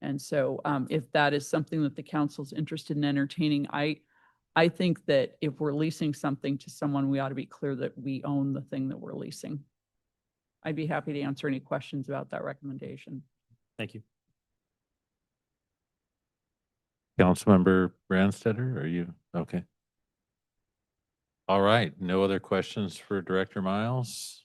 And so if that is something that the council's interested in entertaining, I think that if we're leasing something to someone, we ought to be clear that we own the thing that we're leasing. I'd be happy to answer any questions about that recommendation. Thank you. Councilmember Brandstetter, are you, okay. All right, no other questions for Director Miles?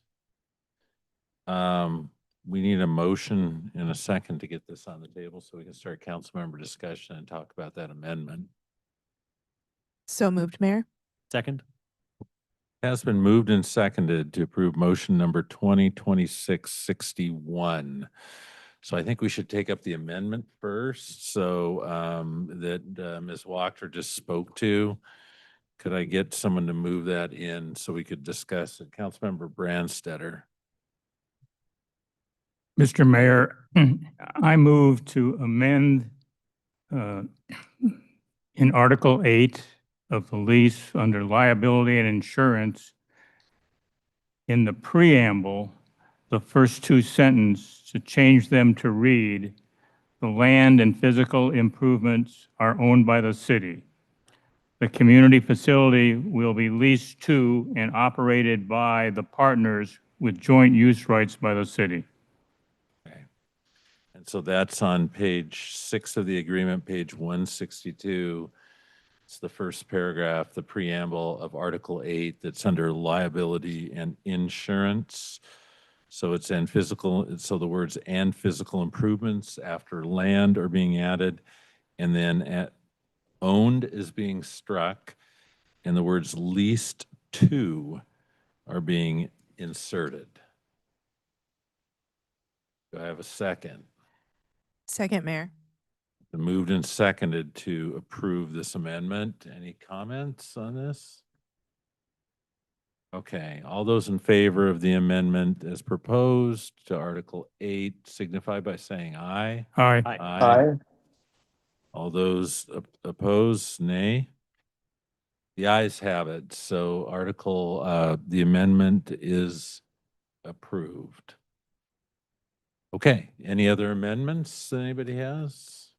We need a motion in a second to get this on the table so we can start councilmember discussion and talk about that amendment. So moved, Mayor. Second. Has been moved and seconded to approve motion number 2026-61. So I think we should take up the amendment first. So that Ms. Wachter just spoke to. Could I get someone to move that in so we could discuss it? Councilmember Brandstetter. Mr. Mayor, I move to amend in Article 8 of the lease under liability and insurance in the preamble, the first two sentences to change them to read, the land and physical improvements are owned by the city. The community facility will be leased to and operated by the partners with joint use rights by the city. And so that's on page 6 of the agreement, page 162. It's the first paragraph, the preamble of Article 8 that's under liability and insurance. So it's and physical, so the words and physical improvements after land are being added, and then at owned is being struck, and the words leased to are being inserted. Do I have a second? Second, Mayor. Been moved and seconded to approve this amendment. Any comments on this? Okay, all those in favor of the amendment as proposed to Article 8 signify by saying aye. Aye. Aye. All those opposed, nay. The ayes have it. So the amendment is approved. Okay, any other amendments anybody has?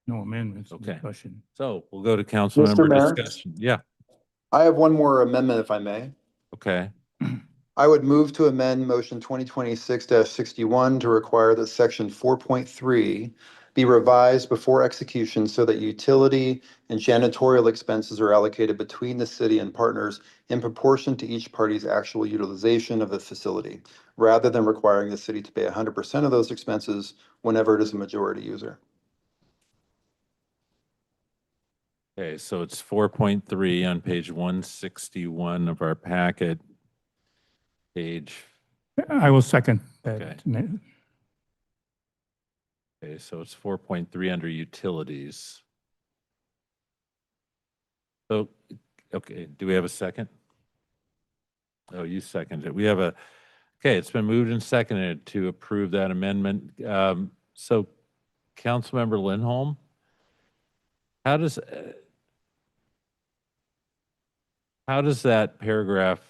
No amendments. Okay. Discussion. So we'll go to council member Mayor? discussion. Yeah, I have one more amendment, if I may. okay. I would move to amend motion 2026-61 to require that section 4.3 be revised before execution so that utility and janitorial expenses are allocated between the city and partners in proportion to each party's actual utilization of the facility, rather than requiring the city to pay 100% of those expenses whenever it is a majority user. Okay, so it's 4.3 on page 161 of our packet. Page, I will second that. Okay. Ma- okay, so it's 4.3 under utilities. So, okay, do we have a second? Oh, you seconded it. We have a, okay, it's been moved and seconded to approve that amendment. So Councilmember Lindholm, how does that paragraph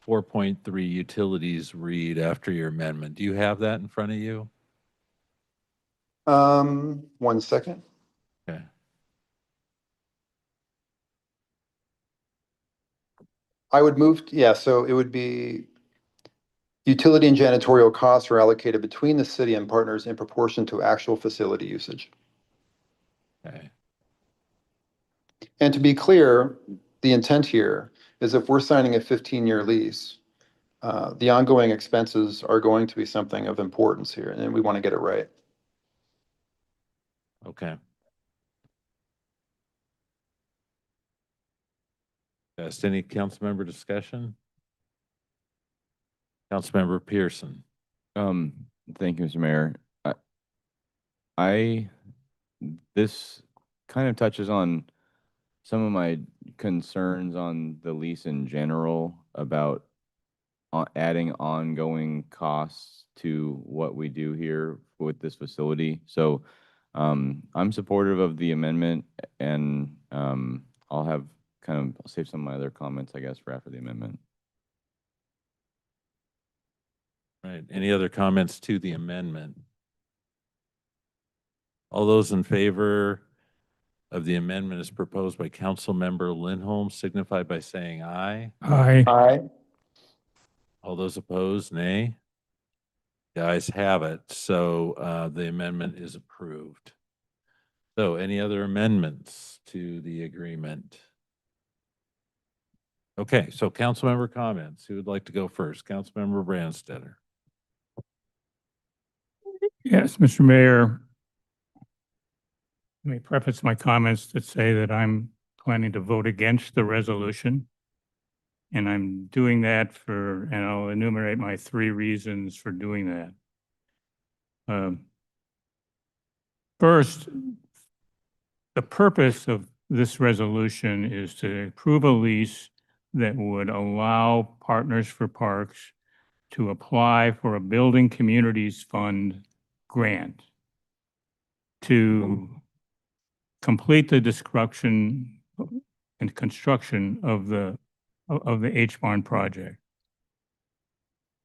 4.3 utilities read after your amendment? Do you have that in front of you? 1 second. Okay. I would move, yeah, so it would be utility and janitorial costs are allocated between the city and partners in proportion to actual facility usage. Okay. And to be clear, the intent here is if we're signing a 15-year lease, the ongoing expenses are going to be something of importance here, and we want to get it right. Okay. Yes, any council member discussion? Councilmember Pearson. Thank you, Mr. Mayor. This kind of touches on some of my concerns on the lease in general about adding ongoing costs to what we do here with this facility. So I'm supportive of the amendment, and I'll save some of my other comments, I guess, for after the amendment. Right. Any other comments to the amendment? All those in favor of the amendment as proposed by Councilmember Lindholm signify by saying aye. Aye. Aye. All those opposed, nay. The ayes have it, so the amendment is approved. So any other amendments to the agreement? Okay, so council member comments. Who would like to go first? Councilmember Branstetter. Yes, Mr. Mayor. Let me preface my comments to say that I'm planning to vote against the resolution. And I'm doing that and I'll enumerate my 3 reasons for doing that. First, the purpose of this resolution is to approve a lease that would allow Partners for Parks to apply for a Building Communities Fund grant to complete the construction of the H-Barn project.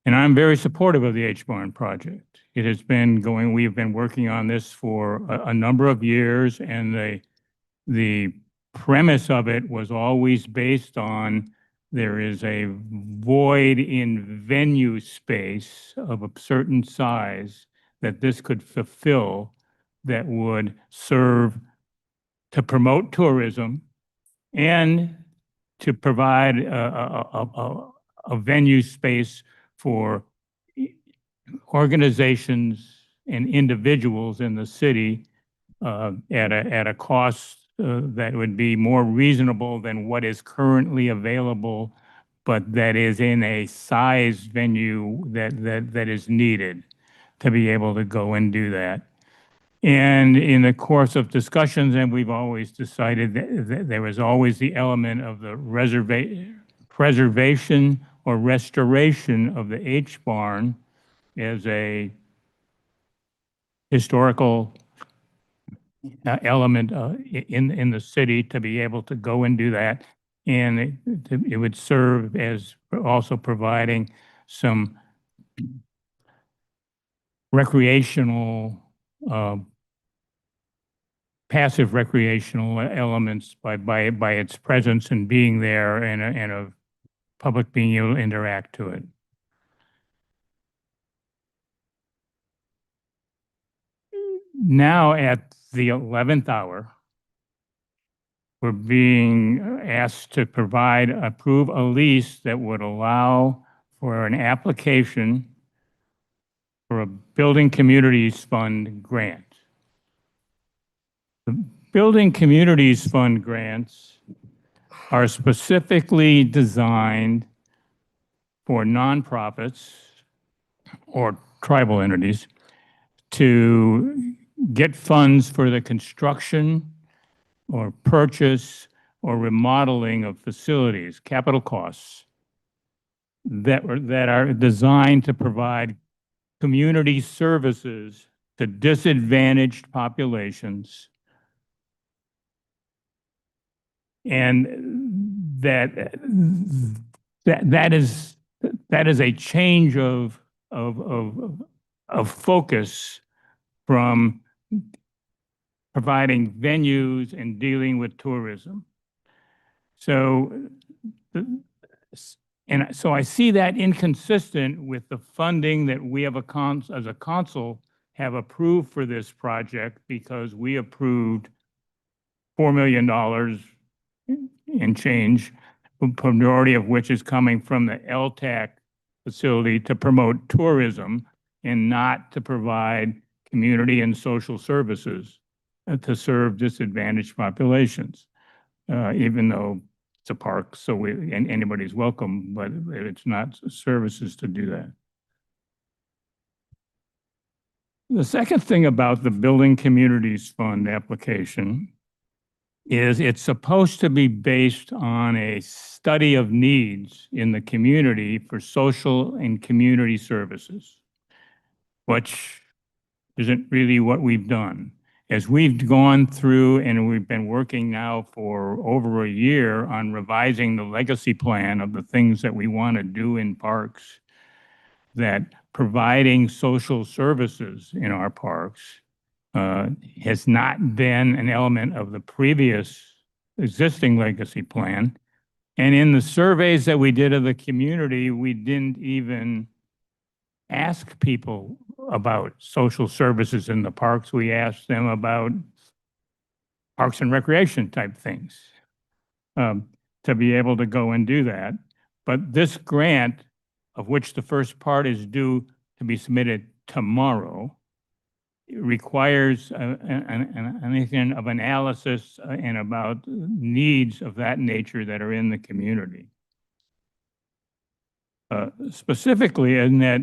And I'm very supportive of the H-Barn project. It has been going, we have been working on this for a number of years, and the premise of it was always based on there is a void in venue space of a certain size that this could fulfill, that would serve to promote tourism and to provide a venue space for organizations and individuals in the city at a cost that would be more reasonable than what is currently available, but that is in a size venue that is needed to be able to go and do that. And in the course of discussions, and we've always decided that there was always the element of the preservation or restoration of the H-Barn as a historical element in the city, to be able to go and do that. And it would serve as also providing some recreational, passive recreational elements by its presence and being there, and a public being able to interact to it. Now at the 11th hour, we're being asked to approve a lease that would allow for an application for a Building Communities Fund grant. The Building Communities Fund grants are specifically designed for nonprofits or tribal entities to get funds for the construction or purchase or remodeling of facilities, capital costs that are designed to provide community services to disadvantaged populations. And that is a change of focus from providing venues and dealing with tourism. So I see that inconsistent with the funding that we have as a council have approved for this project, because we approved $4 million and change, the majority of which is coming from the LTAC facility to promote tourism and not to provide community and social services to serve disadvantaged populations, even though it's a park, so anybody's welcome, but it's not services to do that. The second thing about the Building Communities Fund application is it's supposed to be based on a study of needs in the community for social and community services, which isn't really what we've done. As we've gone through and we've been working now for over a year on revising the legacy plan of the things that we want to do in parks, that providing social services in our parks has not been an element of the previous existing legacy plan. And in the surveys that we did of the community, we didn't even ask people about social services in the parks. We asked them about parks and recreation type things to be able to go and do that. But this grant, of which the first part is due to be submitted tomorrow, requires anything of analysis and about needs of that nature that are in the community. Specifically in that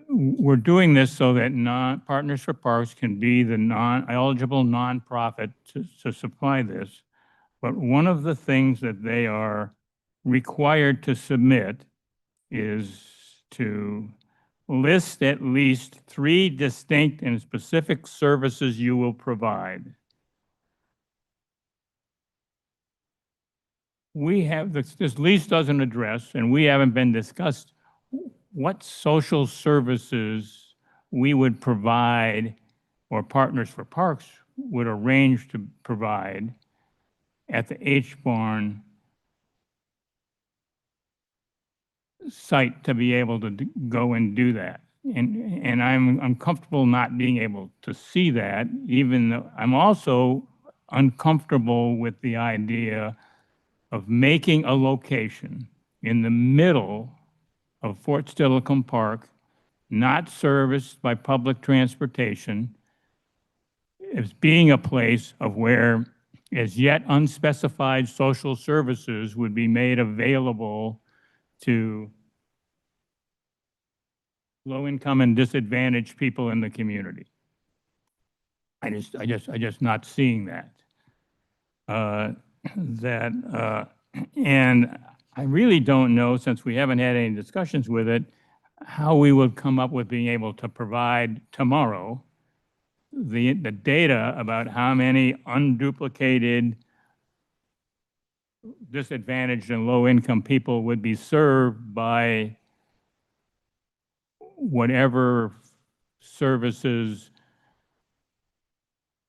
we're doing this so that Partners for Parks can be the eligible nonprofit to supply this. But one of the things that they are required to submit is to list at least 3 distinct and specific services you will provide. We have, this lease doesn't address, and we haven't been discussed, what social services we would provide or Partners for Parks would arrange to provide at the H-Barn site to be able to go and do that. And I'm comfortable not being able to see that, even though I'm also uncomfortable with the idea of making a location in the middle of Fort Steilacoom Park, not serviced by public transportation, as being a place of where as yet unspecified social services would be made available to low-income and disadvantaged people in the community. I just not seeing that. And I really don't know, since we haven't had any discussions with it, how we would come up with being able to provide tomorrow the data about how many unduplicated, disadvantaged and low-income people would be served by whatever services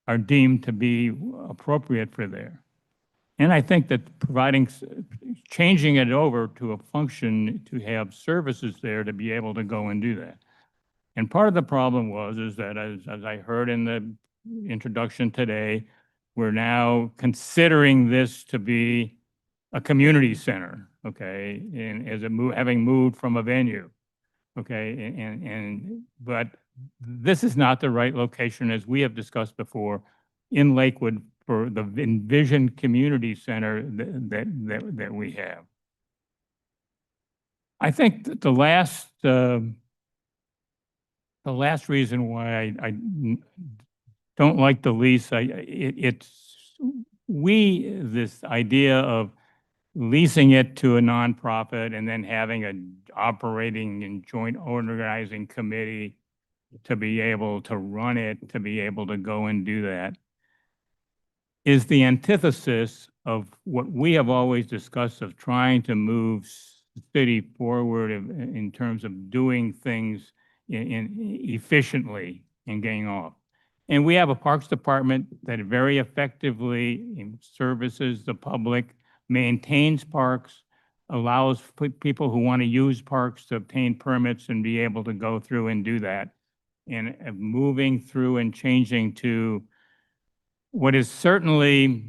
are deemed to be appropriate for there. And I think that changing it over to a function to have services there to be able to go and do that. And part of the problem is that as I heard in the introduction today, we're now considering this to be a community center, okay, and having moved from a venue, okay, but this is not the right location, as we have discussed before, in Lakewood for the envisioned community center that we have. I think that the last reason why I don't like the lease, this idea of leasing it to a nonprofit and then having an operating and joint organizing committee to be able to run it, to be able to go and do that, is the antithesis of what we have always discussed of trying to move the city forward in terms of doing things efficiently and getting off. And we have a Parks Department that very effectively services the public, maintains parks, allows people who want to use parks to obtain permits and be able to go through and do that. And moving through and changing to what is certainly,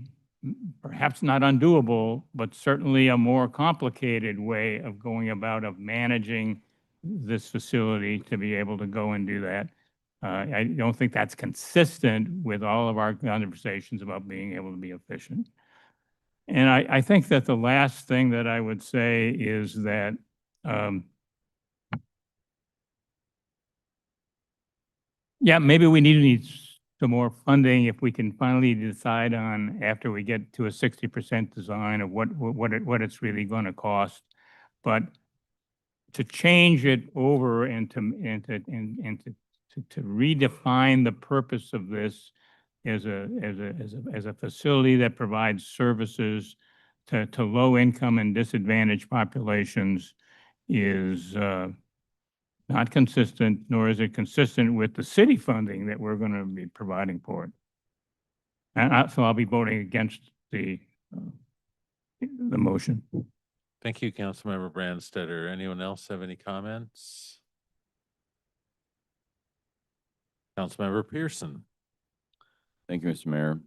perhaps not undoable, but certainly a more complicated way of going about of managing this facility to be able to go and do that. I don't think that's consistent with all of our conversations about being able to be efficient. And I think that the last thing that I would say is that yeah, maybe we need to more funding if we can finally decide on, after we get to a 60% design of what it's really going to cost. But to change it over and to redefine the purpose of this as a facility that provides services to low income and disadvantaged populations is not consistent, nor is it consistent with the city funding that we're going to be providing for it. And so I'll be voting against the motion. Thank you, Councilmember Brandstetter. Anyone else have any comments? Councilmember Pearson. Thank you, Mr. Mayor.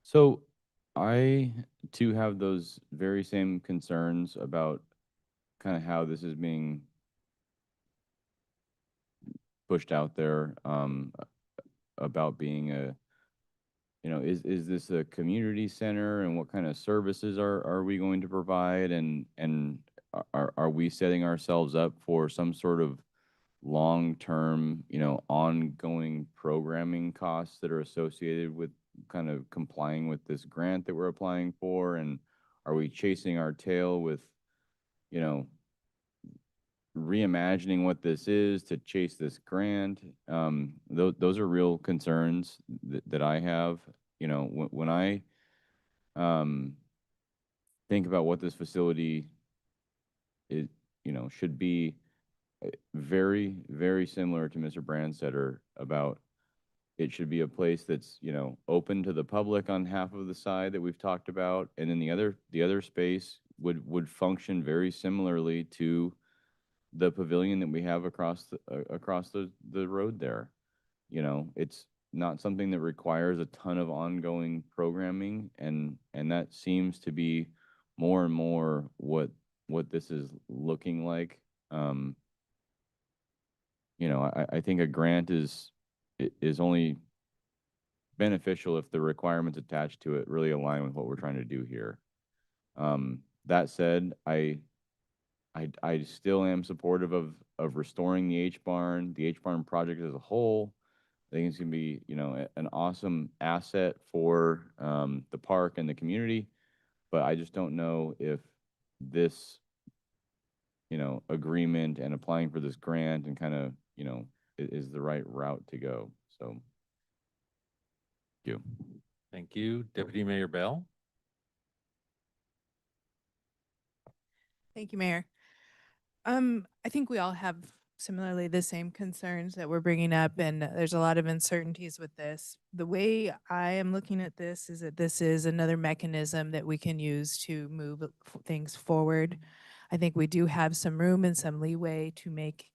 So I too have those very same concerns about kind of how this is being pushed out there, about being a, is this a community center, and what kind of services are we going to provide, and are we setting ourselves up for some sort of long-term, ongoing programming costs that are associated with kind of complying with this grant that we're applying for? And are we chasing our tail with, reimagining what this is to chase this grant? Those are real concerns that I have. When I think about what this facility is, should be, very, very similar to Mr. Brandstetter about it should be a place that's, open to the public on half of the side that we've talked about, and then the other space would function very similarly to the pavilion that we have across the road there. It's not something that requires a ton of ongoing programming, and that seems to be more and more what this is looking like. I think a grant is only beneficial if the requirements attached to it really align with what we're trying to do here. That said, I still am supportive of restoring the H-Barn, the H-Barn project as a whole. I think it's going to be, an awesome asset for the park and the community, but I just don't know if this, agreement and applying for this grant and kind of, is the right route to go. So, thank you. Thank you. Deputy Mayor Bell. Thank you, Mayor. I think we all have similarly the same concerns that we're bringing up, and there's a lot of uncertainties with this. The way I am looking at this is that this is another mechanism that we can use to move things forward. I think we do have some room and some leeway to make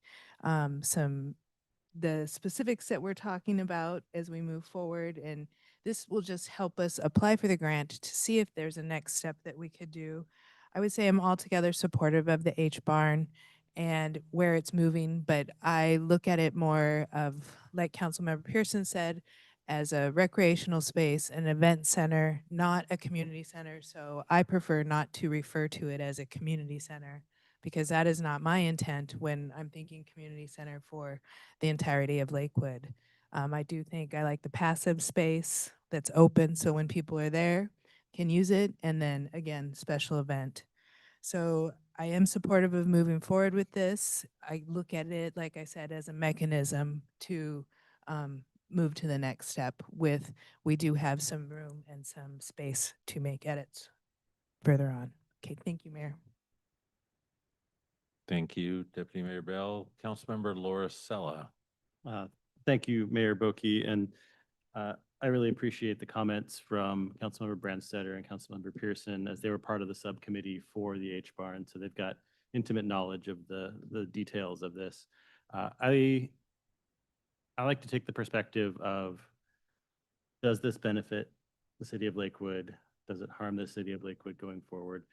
the specifics that we're talking about as we move forward, and this will just help us apply for the grant to see if there's a next step that we could do. I would say I'm altogether supportive of the H-Barn and where it's moving, but I look at it more of, like Councilmember Pearson said, as a recreational space, an event center, not a community center. So I prefer not to refer to it as a community center, because that is not my intent when I'm thinking community center for the entirety of Lakewood. I do think I like the passive space that's open, so when people are there, can use it, and then again, special event. So I am supportive of moving forward with this. I look at it, like I said, as a mechanism to move to the next step with, we do have some room and some space to make edits further on. Okay, thank you, Mayor. Thank you, Deputy Mayor Bell. Councilmember Laura Sella. Thank you, Mayor Boki, and I really appreciate the comments from Councilmember Brandstetter and Councilmember Pearson, as they were part of the subcommittee for the H-Barn, so they've got intimate knowledge of the details of this. I like to take the perspective of, does this benefit the city of Lakewood? Does it harm the city of Lakewood going forward?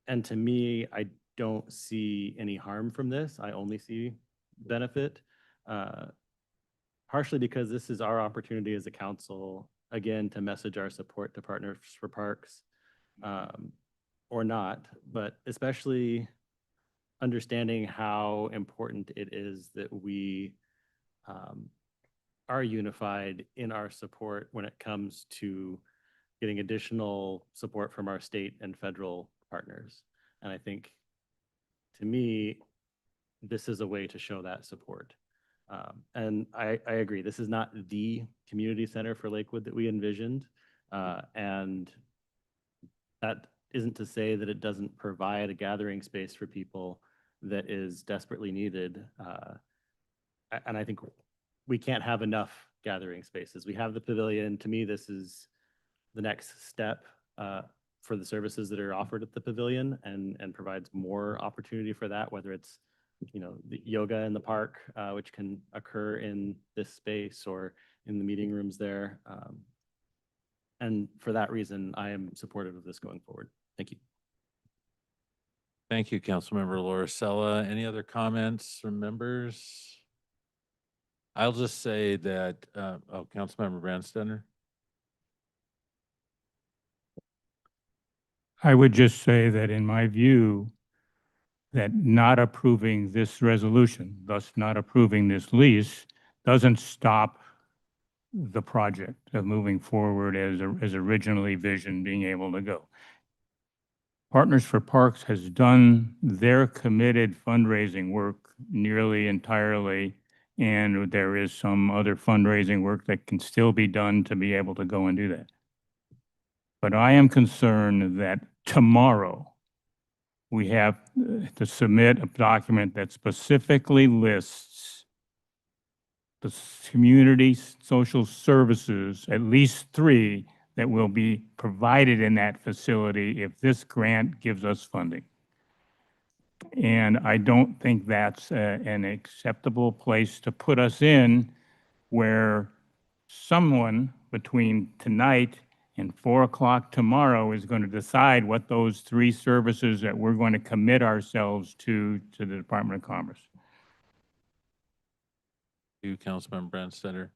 And to me, I don't see any harm from this. I only see benefit, partially because this is our opportunity as a council, again, to message our support to Partners for Parks, or not, but especially understanding how important it is that we are unified in our support when it comes to getting additional support from our state and federal partners. And I think, to me, this is a way to show that support. And I agree, this is not the community center for Lakewood that we envisioned. And that isn't to say that it doesn't provide a gathering space for people that is desperately needed. And I think we can't have enough gathering spaces. We have the pavilion. To me, this is the next step for the services that are offered at the pavilion, and provides more opportunity for that, whether it's, you know, the yoga in the park, which can occur in this space or in the meeting rooms there. And for that reason, I am supportive of this going forward. Thank you. Thank you, Councilmember Lauricella. Any other comments from members? I'll just say that, Councilmember Branstetter. I would just say that in my view, that not approving this resolution, thus not approving this lease, doesn't stop the project of moving forward as originally visioned, being able to go. Partners for Parks has done their committed fundraising work nearly entirely, and there is some other fundraising work that can still be done to be able to go and do that. But I am concerned that tomorrow we have to submit a document that specifically lists the community social services, at least 3, that will be provided in that facility if this grant gives us funding. And I don't think that's an acceptable place to put us in, where someone between tonight and 4 o'clock tomorrow is going to decide what those 3 services that we're going to commit ourselves to the Department of Commerce. You, Councilmember Branstetter.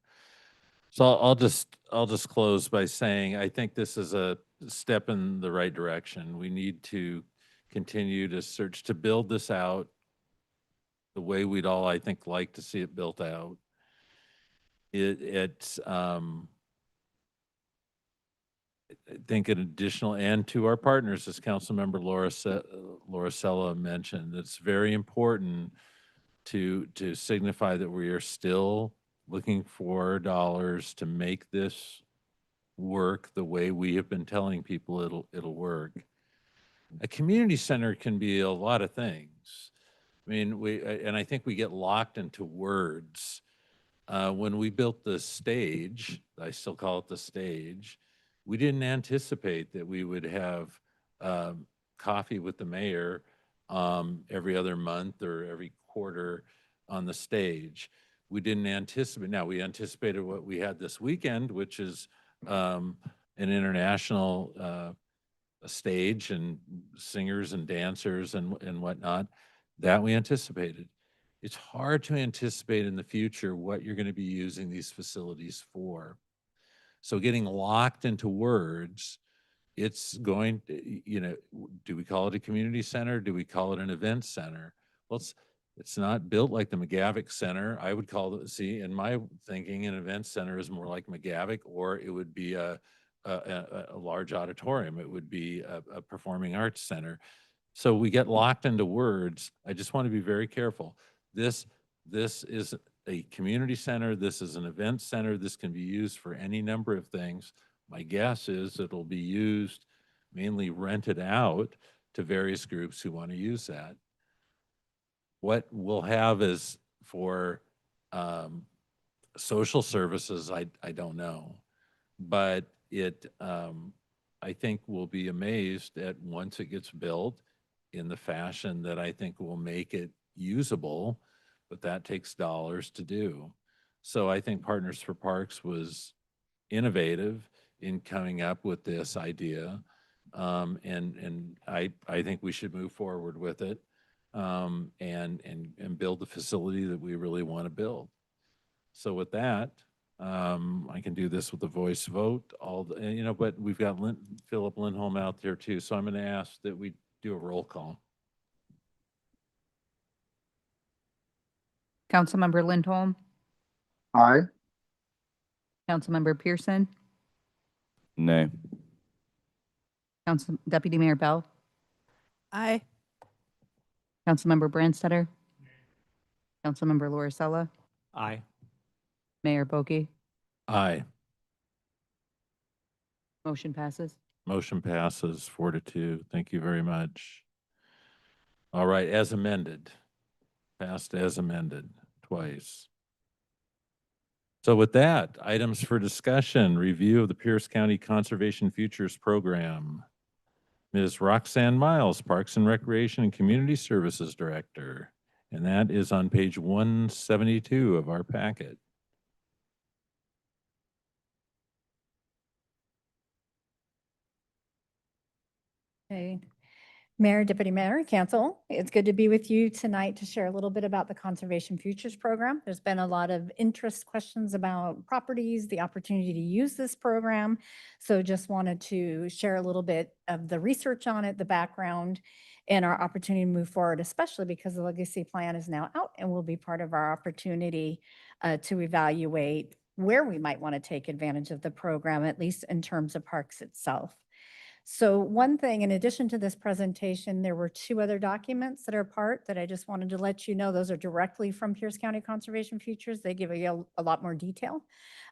So I'll just close by saying I think this is a step in the right direction. We need to continue to search to build this out the way we'd all, I think, like to see it built out. I think an additional, and to our partners, as Councilmember Lauricella mentioned, it's very important to signify that we are still looking for dollars to make this work the way we have been telling people it'll work. A community center can be a lot of things. I mean, and I think we get locked into words. When we built the stage, I still call it the stage, we didn't anticipate that we would have coffee with the mayor every other month or every quarter on the stage. We didn't anticipate, now we anticipated what we had this weekend, which is an international stage and singers and dancers and whatnot. That we anticipated. It's hard to anticipate in the future what you're going to be using these facilities for. So getting locked into words, it's going to, you know, do we call it a community center? Do we call it an event center? Well, it's not built like the McGavick Center. I would call it, see, in my thinking, an event center is more like McGavick, or it would be a large auditorium. It would be a performing arts center. So we get locked into words. I just want to be very careful. This is a community center. This is an event center. This can be used for any number of things. My guess is it'll be used, mainly rented out to various groups who want to use that. What we'll have is for social services, I don't know. But I think we'll be amazed at once it gets built in the fashion that I think will make it usable, but that takes dollars to do. So I think Partners for Parks was innovative in coming up with this idea. And I think we should move forward with it and build the facility that we really want to build. So with that, I can do this with a voice vote, but we've got Philip Lindholm out there too. So I'm going to ask that we do a roll call. Councilmember Lindholm, Aye. Councilmember Pearson, Nay. Deputy Mayor Bell, Aye. Councilmember Brandstetter, Councilmember Lorisella, Aye. Mayor Boki. Aye. Motion passes. Motion passes 4-2. Thank you very much. All right, as amended. Passed as amended twice. So with that, items for discussion, review of the Pierce County Conservation Futures Program. Ms. Roxanne Miles, Parks and Recreation and Community Services Director. And that is on page 172 of our packet. Okay. Mayor, Deputy Mayor, Council, it's good to be with you tonight to share a little bit about the Conservation Futures Program. There's been a lot of interest questions about properties, the opportunity to use this program. So just wanted to share a little bit of the research on it, the background, and our opportunity to move forward, especially because the legacy plan is now out and will be part of our opportunity to evaluate where we might want to take advantage of the program, at least in terms of parks itself. So one thing, in addition to this presentation, there were two other documents that are part that I just wanted to let you know. Those are directly from Pierce County Conservation Futures. They give you a lot more detail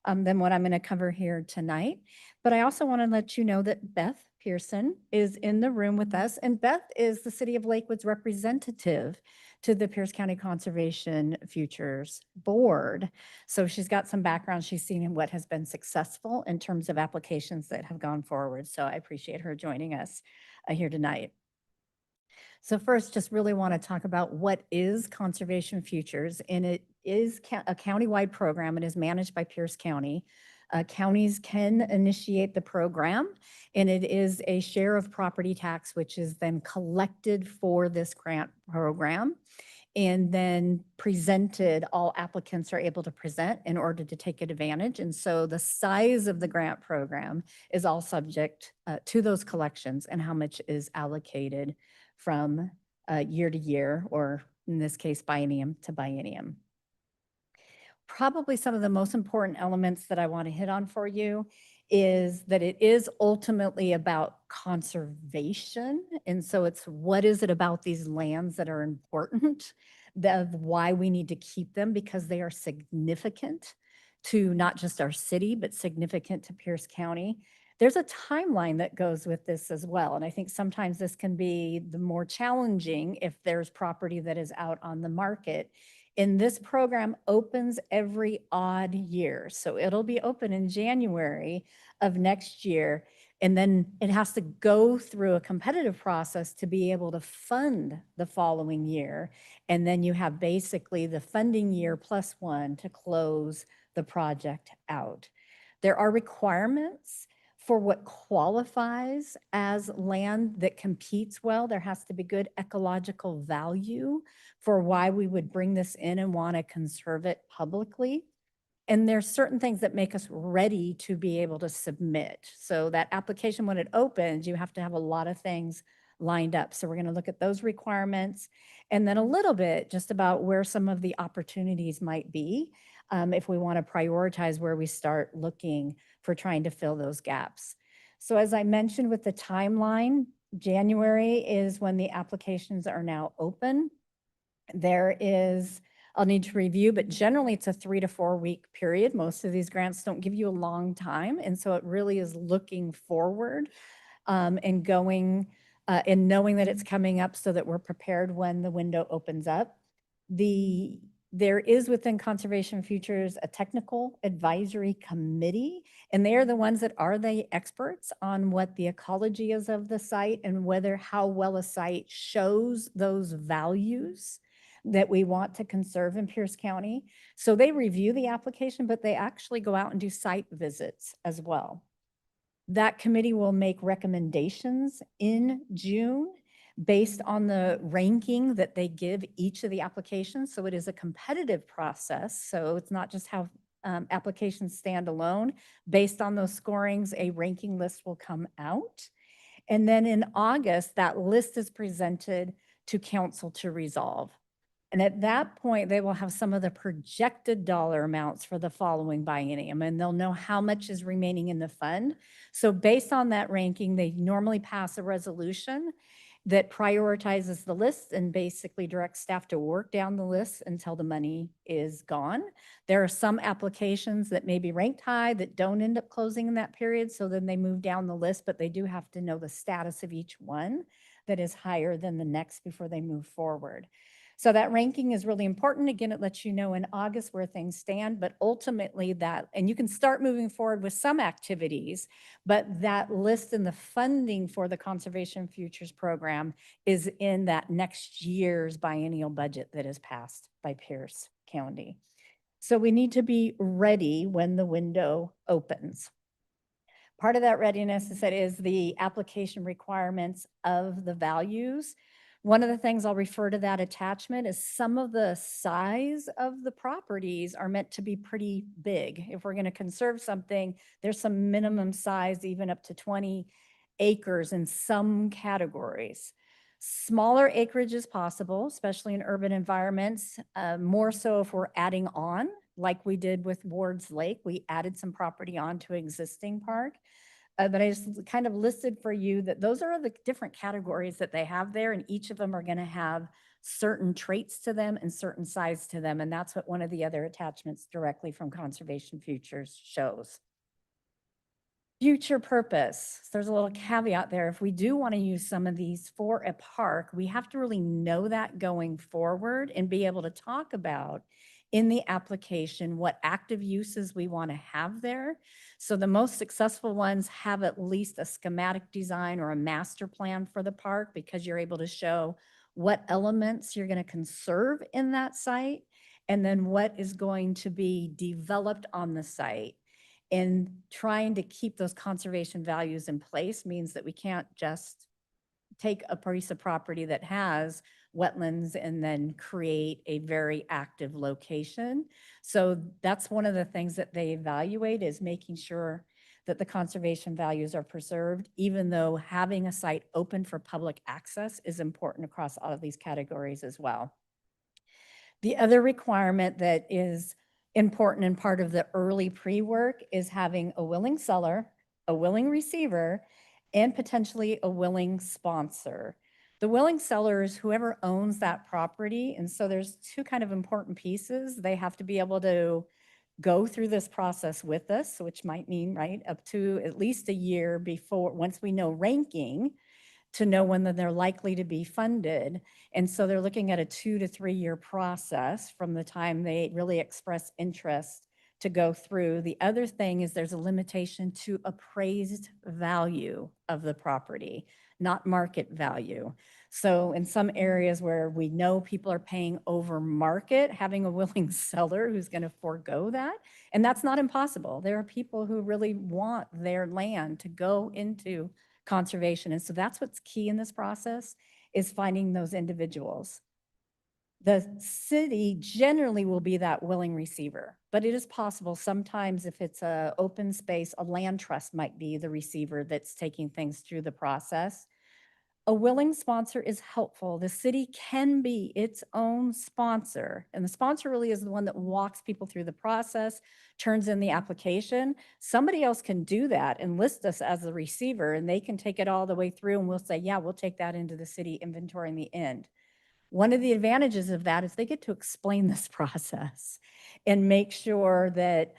than what I'm going to cover here tonight. But I also want to let you know that Beth Pearson is in the room with us. And Beth is the City of Lakewood's representative to the Pierce County Conservation Futures Board. So she's got some background. She's seen what has been successful in terms of applications that have gone forward. So I appreciate her joining us here tonight. So first, just really want to talk about what is Conservation Futures, and it is a countywide program. It is managed by Pierce County. Counties can initiate the program, and it is a share of property tax, which is then collected for this grant program and then presented. All applicants are able to present in order to take advantage. And so the size of the grant program is all subject to those collections and how much is allocated from year to year, or in this case, biennium to biennium. Probably some of the most important elements that I want to hit on for you is that it is ultimately about conservation. And so it's what is it about these lands that are important, of why we need to keep them, because they are significant to not just our city, but significant to Pierce County. There's a timeline that goes with this as well. And I think sometimes this can be the more challenging if there's property that is out on the market. And this program opens every odd year. So it'll be open in January of next year. And then it has to go through a competitive process to be able to fund the following year. And then you have basically the funding year plus one to close the project out. There are requirements for what qualifies as land that competes well. There has to be good ecological value for why we would bring this in and want to conserve it publicly. And there's certain things that make us ready to be able to submit. So that application, when it opens, you have to have a lot of things lined up. So we're going to look at those requirements, and then a little bit just about where some of the opportunities might be if we want to prioritize where we start looking for trying to fill those gaps. So as I mentioned with the timeline, January is when the applications are now open. There is, I'll need to review, but generally it's a 3 to 4 week period. Most of these grants don't give you a long time. And so it really is looking forward and going and knowing that it's coming up so that we're prepared when the window opens up. There is within Conservation Futures a technical advisory committee, and they are the ones that are the experts on what the ecology is of the site and how well a site shows those values that we want to conserve in Pierce County. So they review the application, but they actually go out and do site visits as well. That committee will make recommendations in June based on the ranking that they give each of the applications. So it is a competitive process. So it's not just how applications stand alone. Based on those scorings, a ranking list will come out. And then in August, that list is presented to council to resolve. And at that point, they will have some of the projected dollar amounts for the following biennium, and they'll know how much is remaining in the fund. So based on that ranking, they normally pass a resolution that prioritizes the list and basically directs staff to work down the list until the money is gone. There are some applications that may be ranked high that don't end up closing in that period, so then they move down the list, but they do have to know the status of each one that is higher than the next before they move forward. So that ranking is really important. Again, it lets you know in August where things stand, but ultimately that, and you can start moving forward with some activities, but that list and the funding for the Conservation Futures Program is in that next year's biennial budget that is passed by Pierce County. So we need to be ready when the window opens. Part of that readiness is the application requirements of the values. One of the things I'll refer to that attachment is some of the size of the properties are meant to be pretty big. If we're going to conserve something, there's some minimum size, even up to 20 acres in some categories. Smaller acreage is possible, especially in urban environments, more so if we're adding on, like we did with Ward's Lake. We added some property onto an existing park. But I just kind of listed for you that those are the different categories that they have there, and each of them are going to have certain traits to them and certain size to them. And that's what one of the other attachments directly from Conservation Futures shows. Future purpose. So there's a little caveat there. If we do want to use some of these for a park, we have to really know that going forward and be able to talk about in the application what active uses we want to have there. So the most successful ones have at least a schematic design or a master plan for the park, because you're able to show what elements you're going to conserve in that site and then what is going to be developed on the site. And trying to keep those conservation values in place means that we can't just take a piece of property that has wetlands and then create a very active location. So that's one of the things that they evaluate, is making sure that the conservation values are preserved, even though having a site open for public access is important across all of these categories as well. The other requirement that is important and part of the early pre-work is having a willing seller, a willing receiver, and potentially a willing sponsor. The willing seller is whoever owns that property. And so there's two kind of important pieces. They have to be able to go through this process with us, which might mean, right, up to at least a year before, once we know ranking, to know when they're likely to be funded. And so they're looking at a 2 to 3 year process from the time they really express interest to go through. The other thing is there's a limitation to appraised value of the property, not market value. So in some areas where we know people are paying over market, having a willing seller who's going to forego that, and that's not impossible. There are people who really want their land to go into conservation. And so that's what's key in this process, is finding those individuals. The city generally will be that willing receiver, but it is possible sometimes if it's an open space, a land trust might be the receiver that's taking things through the process. A willing sponsor is helpful. The city can be its own sponsor, and the sponsor really is the one that walks people through the process, turns in the application. Somebody else can do that and list us as the receiver, and they can take it all the way through, and we'll say, yeah, we'll take that into the city inventory in the end. One of the advantages of that is they get to explain this process and make sure that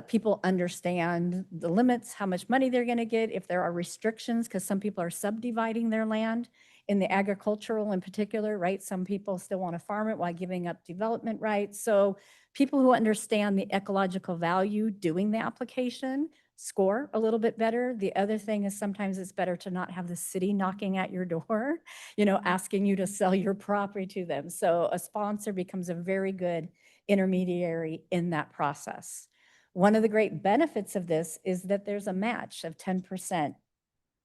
people understand the limits, how much money they're going to get, if there are restrictions, because some people are subdividing their land in the agricultural in particular, right? Some people still want to farm it while giving up development rights. So people who understand the ecological value doing the application score a little bit better. The other thing is sometimes it's better to not have the city knocking at your door, asking you to sell your property to them. So a sponsor becomes a very good intermediary in that process. One of the great benefits of this is that there's a match of 10%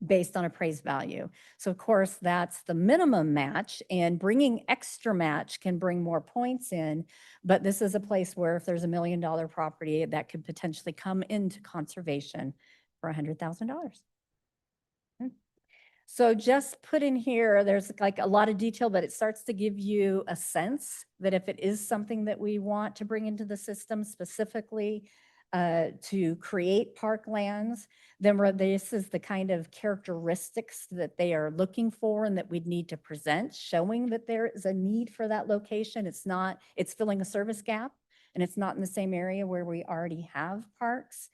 based on appraised value. So of course, that's the minimum match, and bringing extra match can bring more points in. But this is a place where if there's $1 million property, that could potentially come into conservation for $100,000. So just put in here, there's like a lot of detail, but it starts to give you a sense that if it is something that we want to bring into the system specifically to create parklands, then this is the kind of characteristics that they are looking for and that we'd need to present, showing that there is a need for that location. It's filling a service gap, and it's not in the same area where we already have parks.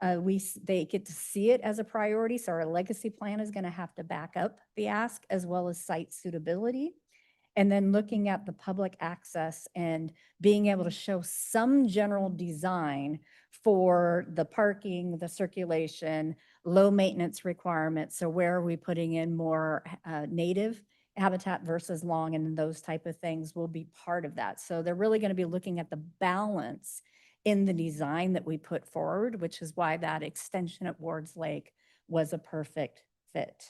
They get to see it as a priority, so our legacy plan is going to have to back up the ask as well as site suitability. And then looking at the public access and being able to show some general design for the parking, the circulation, low maintenance requirements. So where are we putting in more native habitat versus long, and those type of things will be part of that. So they're really going to be looking at the balance in the design that we put forward, which is why that extension at Wards Lake was a perfect fit.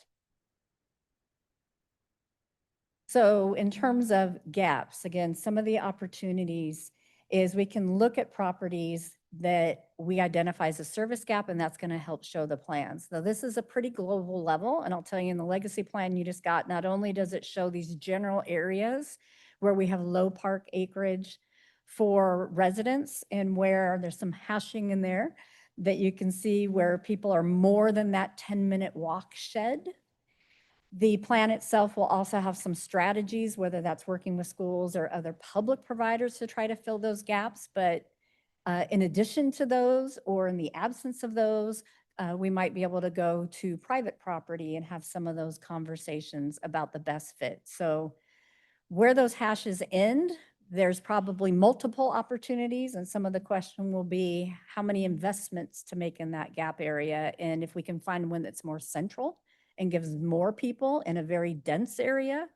So in terms of gaps, again, some of the opportunities is we can look at properties that we identify as a service gap, and that's going to help show the plans. Now, this is a pretty global level, and I'll tell you in the legacy plan you just got, not only does it show these general areas where we have low park acreage for residents and where there's some hashing in there that you can see where people are more than that 10-minute walk shed. The plan itself will also have some strategies, whether that's working with schools or other public providers to try to fill those gaps. But in addition to those, or in the absence of those, we might be able to go to private property and have some of those conversations about the best fit. So where those hashes end, there's probably multiple opportunities, and some of the question will be how many investments to make in that gap area, and if we can find one that's more central and gives more people in a very dense area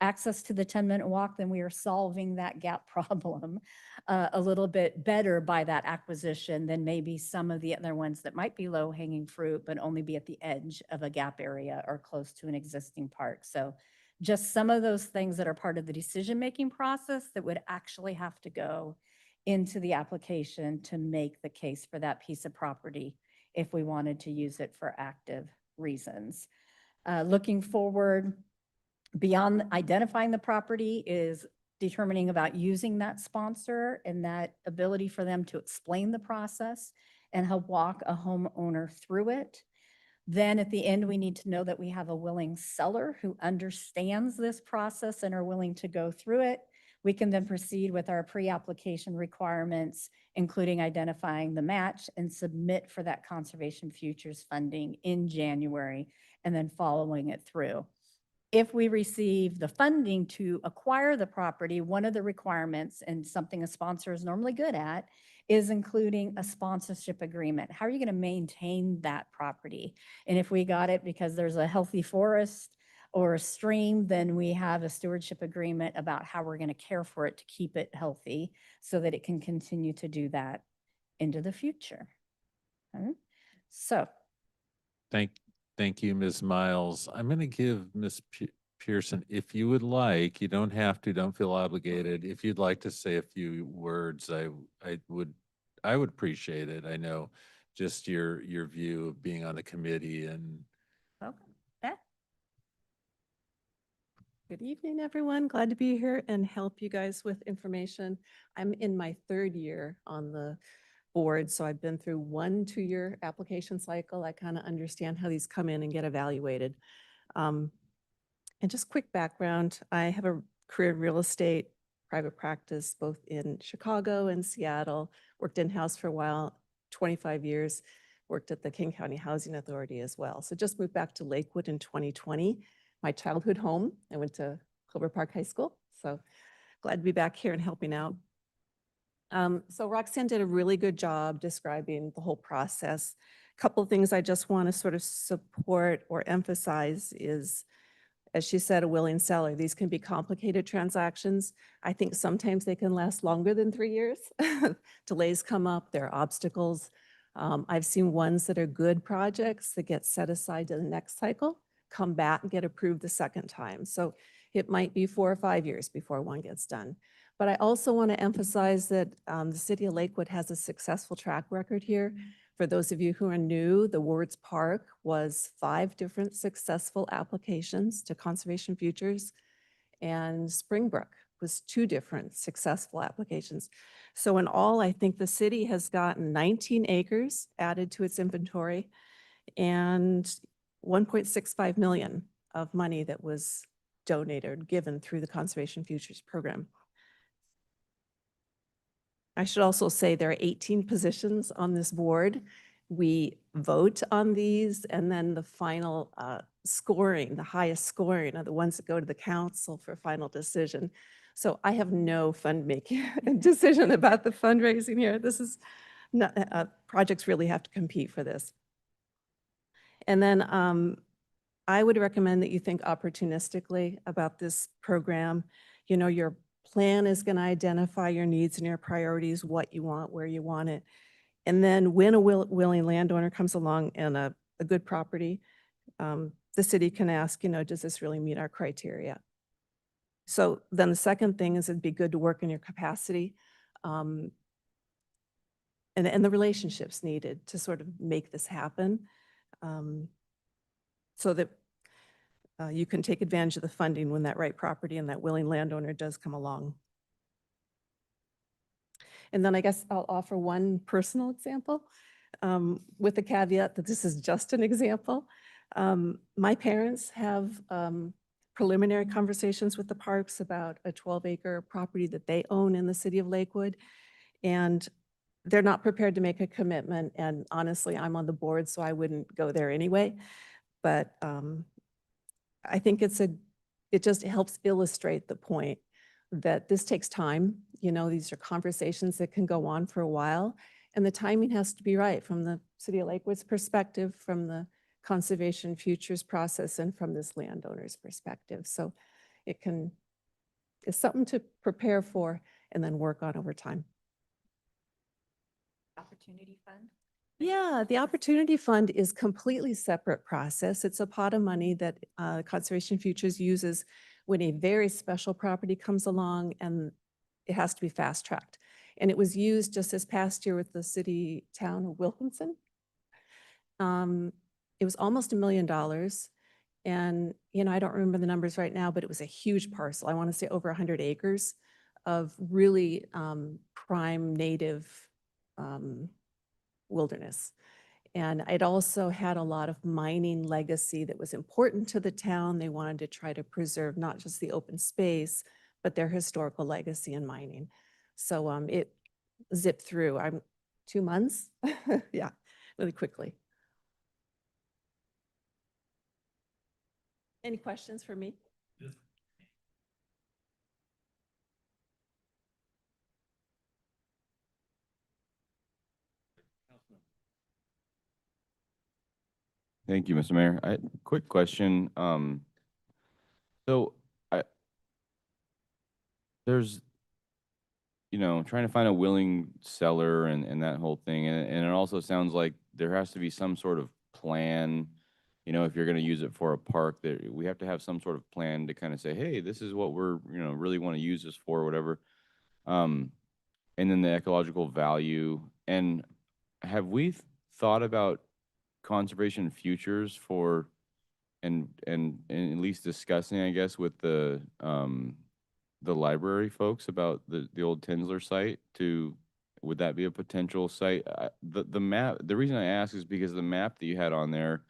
access to the 10-minute walk, then we are solving that gap problem a little bit better by that acquisition than maybe some of the other ones that might be low-hanging fruit, but only be at the edge of a gap area or close to an existing park. So just some of those things that are part of the decision-making process that would actually have to go into the application to make the case for that piece of property if we wanted to use it for active reasons. Looking forward, beyond identifying the property is determining about using that sponsor and that ability for them to explain the process and help walk a homeowner through it. Then at the end, we need to know that we have a willing seller who understands this process and are willing to go through it. We can then proceed with our pre-application requirements, including identifying the match, and submit for that conservation futures funding in January, and then following it through. If we receive the funding to acquire the property, one of the requirements, and something a sponsor is normally good at, is including a sponsorship agreement. How are you going to maintain that property? And if we got it because there's a healthy forest or a stream, then we have a stewardship agreement about how we're going to care for it to keep it healthy so that it can continue to do that into the future. Okay. So. Thank you, Ms. Miles. I'm going to give Ms. Pearson, if you would like, you don't have to, don't feel obligated. If you'd like to say a few words, I would appreciate it. I know just your view of being on the committee and. Okay. Good evening, everyone. Glad to be here and help you guys with information. I'm in my third year on the board, so I've been through 1 2-year application cycle. I kind of understand how these come in and get evaluated. And just quick background, I have a career in real estate, private practice, both in Chicago and Seattle, worked in-house for a while, 25 years, worked at the King County Housing Authority as well. So just moved back to Lakewood in 2020, my childhood home. I went to Clover Park High School, so glad to be back here and helping out. So Roxanne did a really good job describing the whole process. A couple of things I just want to sort of support or emphasize is, as she said, a willing seller. These can be complicated transactions. I think sometimes they can last longer than 3 years. Delays come up, there are obstacles. I've seen ones that are good projects that get set aside to the next cycle, come back and get approved the second time. So it might be 4 or 5 years before one gets done. But I also want to emphasize that the city of Lakewood has a successful track record here. For those of you who are new, the Wards Park was 5 different successful applications to Conservation Futures, and Springbrook was 2 different successful applications. So in all, I think the city has gotten 19 acres added to its inventory and 1.65 million of money that was donated, given through the Conservation Futures Program. I should also say there are 18 positions on this board. We vote on these, and then the final scoring, the highest scoring, are the ones that go to the council for final decision. So I have no fund-making decision about the fundraising here. This is not, projects really have to compete for this. And then I would recommend that you think opportunistically about this program. You know, your plan is going to identify your needs and your priorities, what you want, where you want it. And then when a willing landowner comes along and a good property, the city can ask, you know, does this really meet our criteria? So then the second thing is it'd be good to work in your capacity and the relationships needed to sort of make this happen, so that you can take advantage of the funding when that right property and that willing landowner does come along. And then I guess I'll offer one personal example, with the caveat that this is just an example. My parents have preliminary conversations with the parks about a 12-acre property that they own in the city of Lakewood. And they're not prepared to make a commitment. And honestly, I'm on the board, so I wouldn't go there anyway. But I think it just helps illustrate the point that this takes time. You know, these are conversations that can go on for a while, and the timing has to be right from the City of Lakewood's perspective, from the Conservation Futures process, and from this landowner's perspective. So it's something to prepare for and then work on over time. Opportunity Fund? Yeah, the Opportunity Fund is completely separate process. It's a pot of money that Conservation Futures uses when a very special property comes along and it has to be fast-tracked. And it was used just this past year with the city town of Wilkinson. It was almost $1 million. And, you know, I don't remember the numbers right now, but it was a huge parcel. I want to say over 100 acres of really prime native wilderness. And it also had a lot of mining legacy that was important to the town. They wanted to try to preserve not just the open space, but their historical legacy in mining. So it zipped through. 2 months, yeah, really quickly. Any questions for me? Thank you, Mr. Mayor. Quick question. So there's, you know, trying to find a willing seller and that whole thing. And it also sounds like there has to be some sort of plan, you know, if you're going to use it for a park, that we have to have some sort of plan to kind of say, hey, this is what we're, you know, really want to use this for, or whatever. And then the ecological value. And have we thought about Conservation Futures for, and at least discussing, I guess, with the library folks about the old Tinsler site? Would that be a potential site? The map, the reason I ask is because the map that you had on there,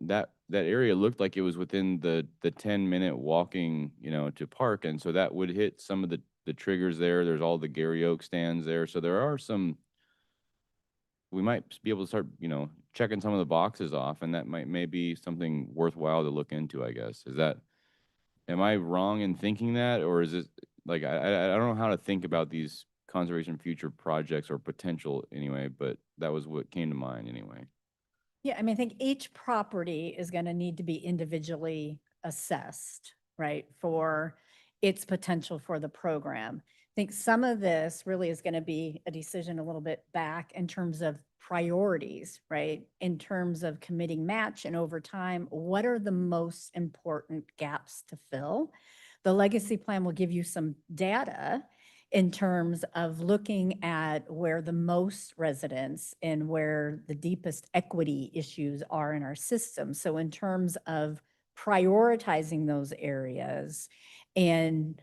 that area looked like it was within the 10-minute walking, you know, to park, and so that would hit some of the triggers there. There's all the Gary Oak stands there, so there are some. We might be able to start, you know, checking some of the boxes off, and that may be something worthwhile to look into, I guess. Am I wrong in thinking that, or is it like, I don't know how to think about these Conservation Future projects or potential anyway, but that was what came to mind anyway. Yeah, I mean, I think each property is going to need to be individually assessed, right, for its potential for the program. I think some of this really is going to be a decision a little bit back in terms of priorities, right? In terms of committing match and over time, what are the most important gaps to fill? The legacy plan will give you some data in terms of looking at where the most residents and where the deepest equity issues are in our system. So in terms of prioritizing those areas and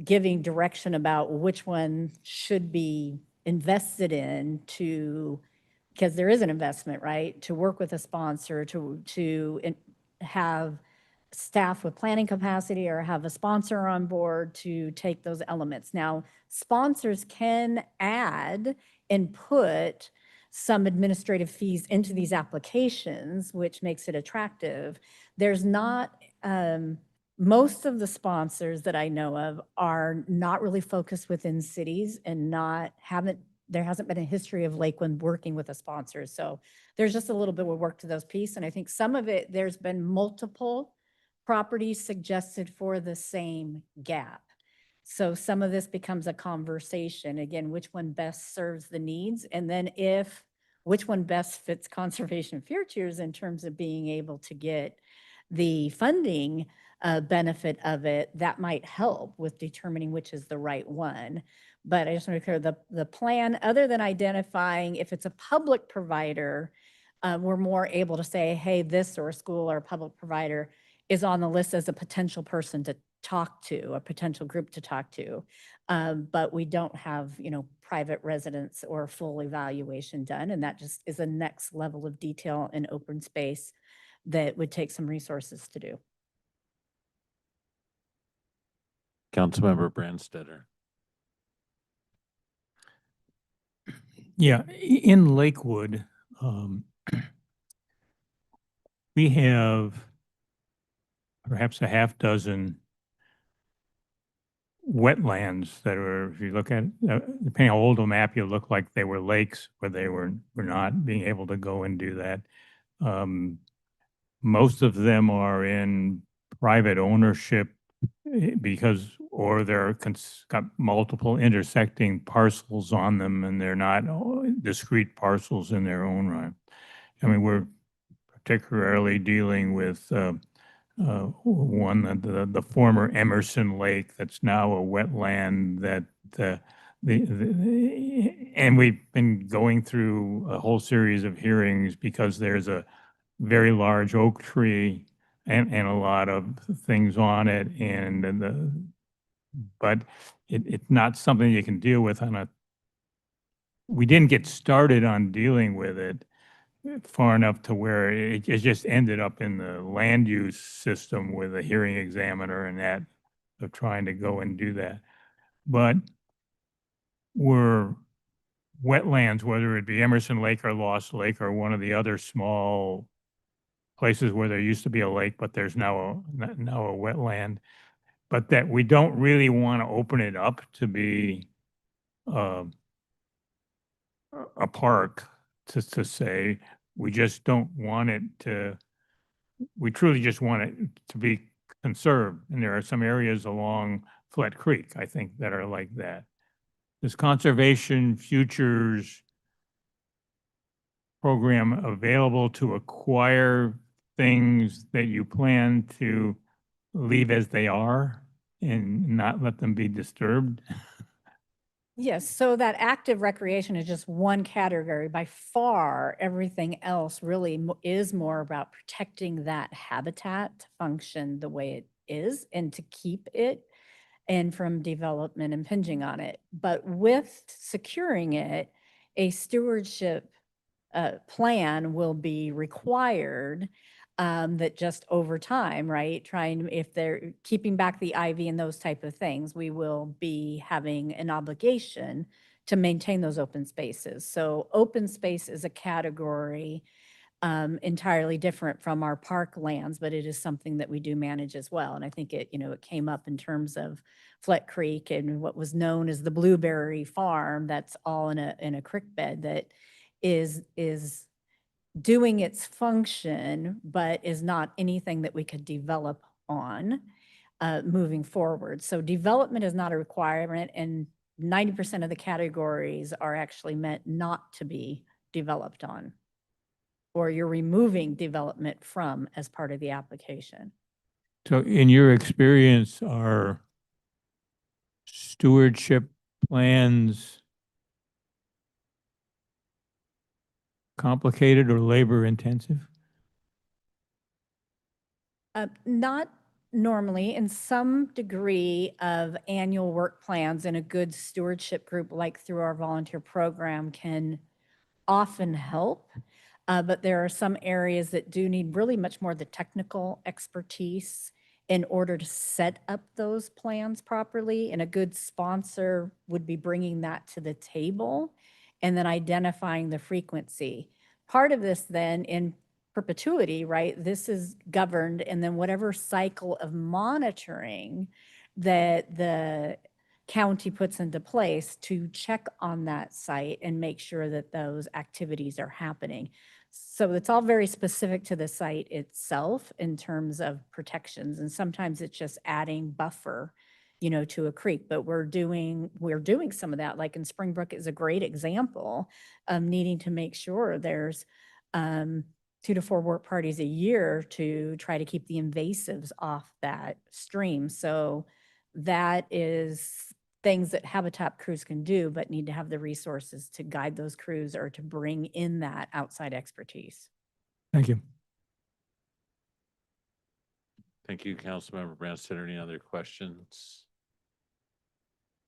giving direction about which one should be invested in to, because there is an investment, right? To work with a sponsor, to have staff with planning capacity or have a sponsor on board to take those elements. Now, sponsors can add and put some administrative fees into these applications, which makes it attractive. There's not, most of the sponsors that I know of are not really focused within cities and there hasn't been a history of Lakewood working with a sponsor. So there's just a little bit of work to those pieces. And I think some of it, there's been multiple properties suggested for the same gap. So some of this becomes a conversation, again, which one best serves the needs? And then which one best fits conservation futures in terms of being able to get the funding benefit of it, that might help with determining which is the right one. But I just want to be clear, the plan, other than identifying if it's a public provider, we're more able to say, hey, this or a school or a public provider is on the list as a potential person to talk to, a potential group to talk to. But we don't have, private residents or full evaluation done. And that just is a next level of detail in open space that would take some resources to do. Councilmember Brandstetter. Yeah, in Lakewood, we have perhaps a half dozen wetlands that are, if you look at, depending how old a map you look like, they were lakes, where they were not being able to go and do that. Most of them are in private ownership because, or they're got multiple intersecting parcels on them, and they're not discrete parcels in their own right. I mean, we're particularly dealing with one, the former Emerson Lake, that's now a wetland that and we've been going through a whole series of hearings because there's a very large oak tree and a lot of things on it, but it's not something you can deal with we didn't get started on dealing with it far enough to where it just ended up in the land use system with a hearing examiner and that, of trying to go and do that. But we're wetlands, whether it be Emerson Lake or Lost Lake or one of the other small places where there used to be a lake, but there's now a wetland, but that we don't really want to open it up to be a park, to say. We just don't want it to, we truly just want it to be conserved. And there are some areas along Flat Creek, I think, that are like that. This Conservation Futures program available to acquire things that you plan to leave as they are and not let them be disturbed? Yes, so that active recreation is just one category. By far, everything else really is more about protecting that habitat to function the way it is and to keep it and from development impinging on it. But with securing it, a stewardship plan will be required that just over time, right? If they're keeping back the ivy and those type of things, we will be having an obligation to maintain those open spaces. So open space is a category entirely different from our park lands, but it is something that we do manage as well. And I think it came up in terms of Flat Creek and what was known as the Blueberry Farm. That's all in a creek bed that is doing its function, but is not anything that we could develop on moving forward. So development is not a requirement, and 90% of the categories are actually meant not to be developed on, or you're removing development from as part of the application. So in your experience, are stewardship plans complicated or labor intensive? Not normally. In some degree of annual work plans and a good stewardship group like through our volunteer program can often help. But there are some areas that do need really much more the technical expertise in order to set up those plans properly. And a good sponsor would be bringing that to the table and then identifying the frequency. Part of this then in perpetuity, right? This is governed, and then whatever cycle of monitoring that the county puts into place to check on that site and make sure that those activities are happening. So it's all very specific to the site itself in terms of protections. And sometimes it's just adding buffer, to a creek, but we're doing some of that. Like in Springbrook is a great example of needing to make sure there's 2 to 4 work parties a year to try to keep the invasives off that stream. So that is things that habitat crews can do, but need to have the resources to guide those crews or to bring in that outside expertise. Thank you. Thank you, Councilmember Branstad. Any other questions?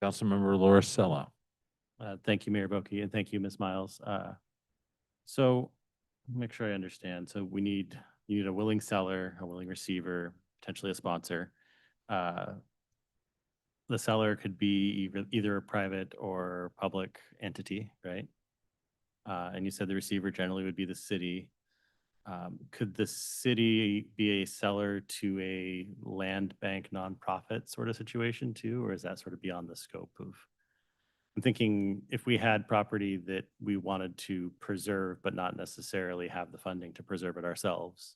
Councilmember Laura Sella. Thank you, Mayor Boki, and thank you, Ms. Miles. So make sure I understand. So you need a willing seller, a willing receiver, potentially a sponsor. The seller could be either a private or public entity, right? And you said the receiver generally would be the city. Could the city be a seller to a land bank nonprofit sort of situation too, or is that sort of beyond the scope of? I'm thinking if we had property that we wanted to preserve, but not necessarily have the funding to preserve it ourselves.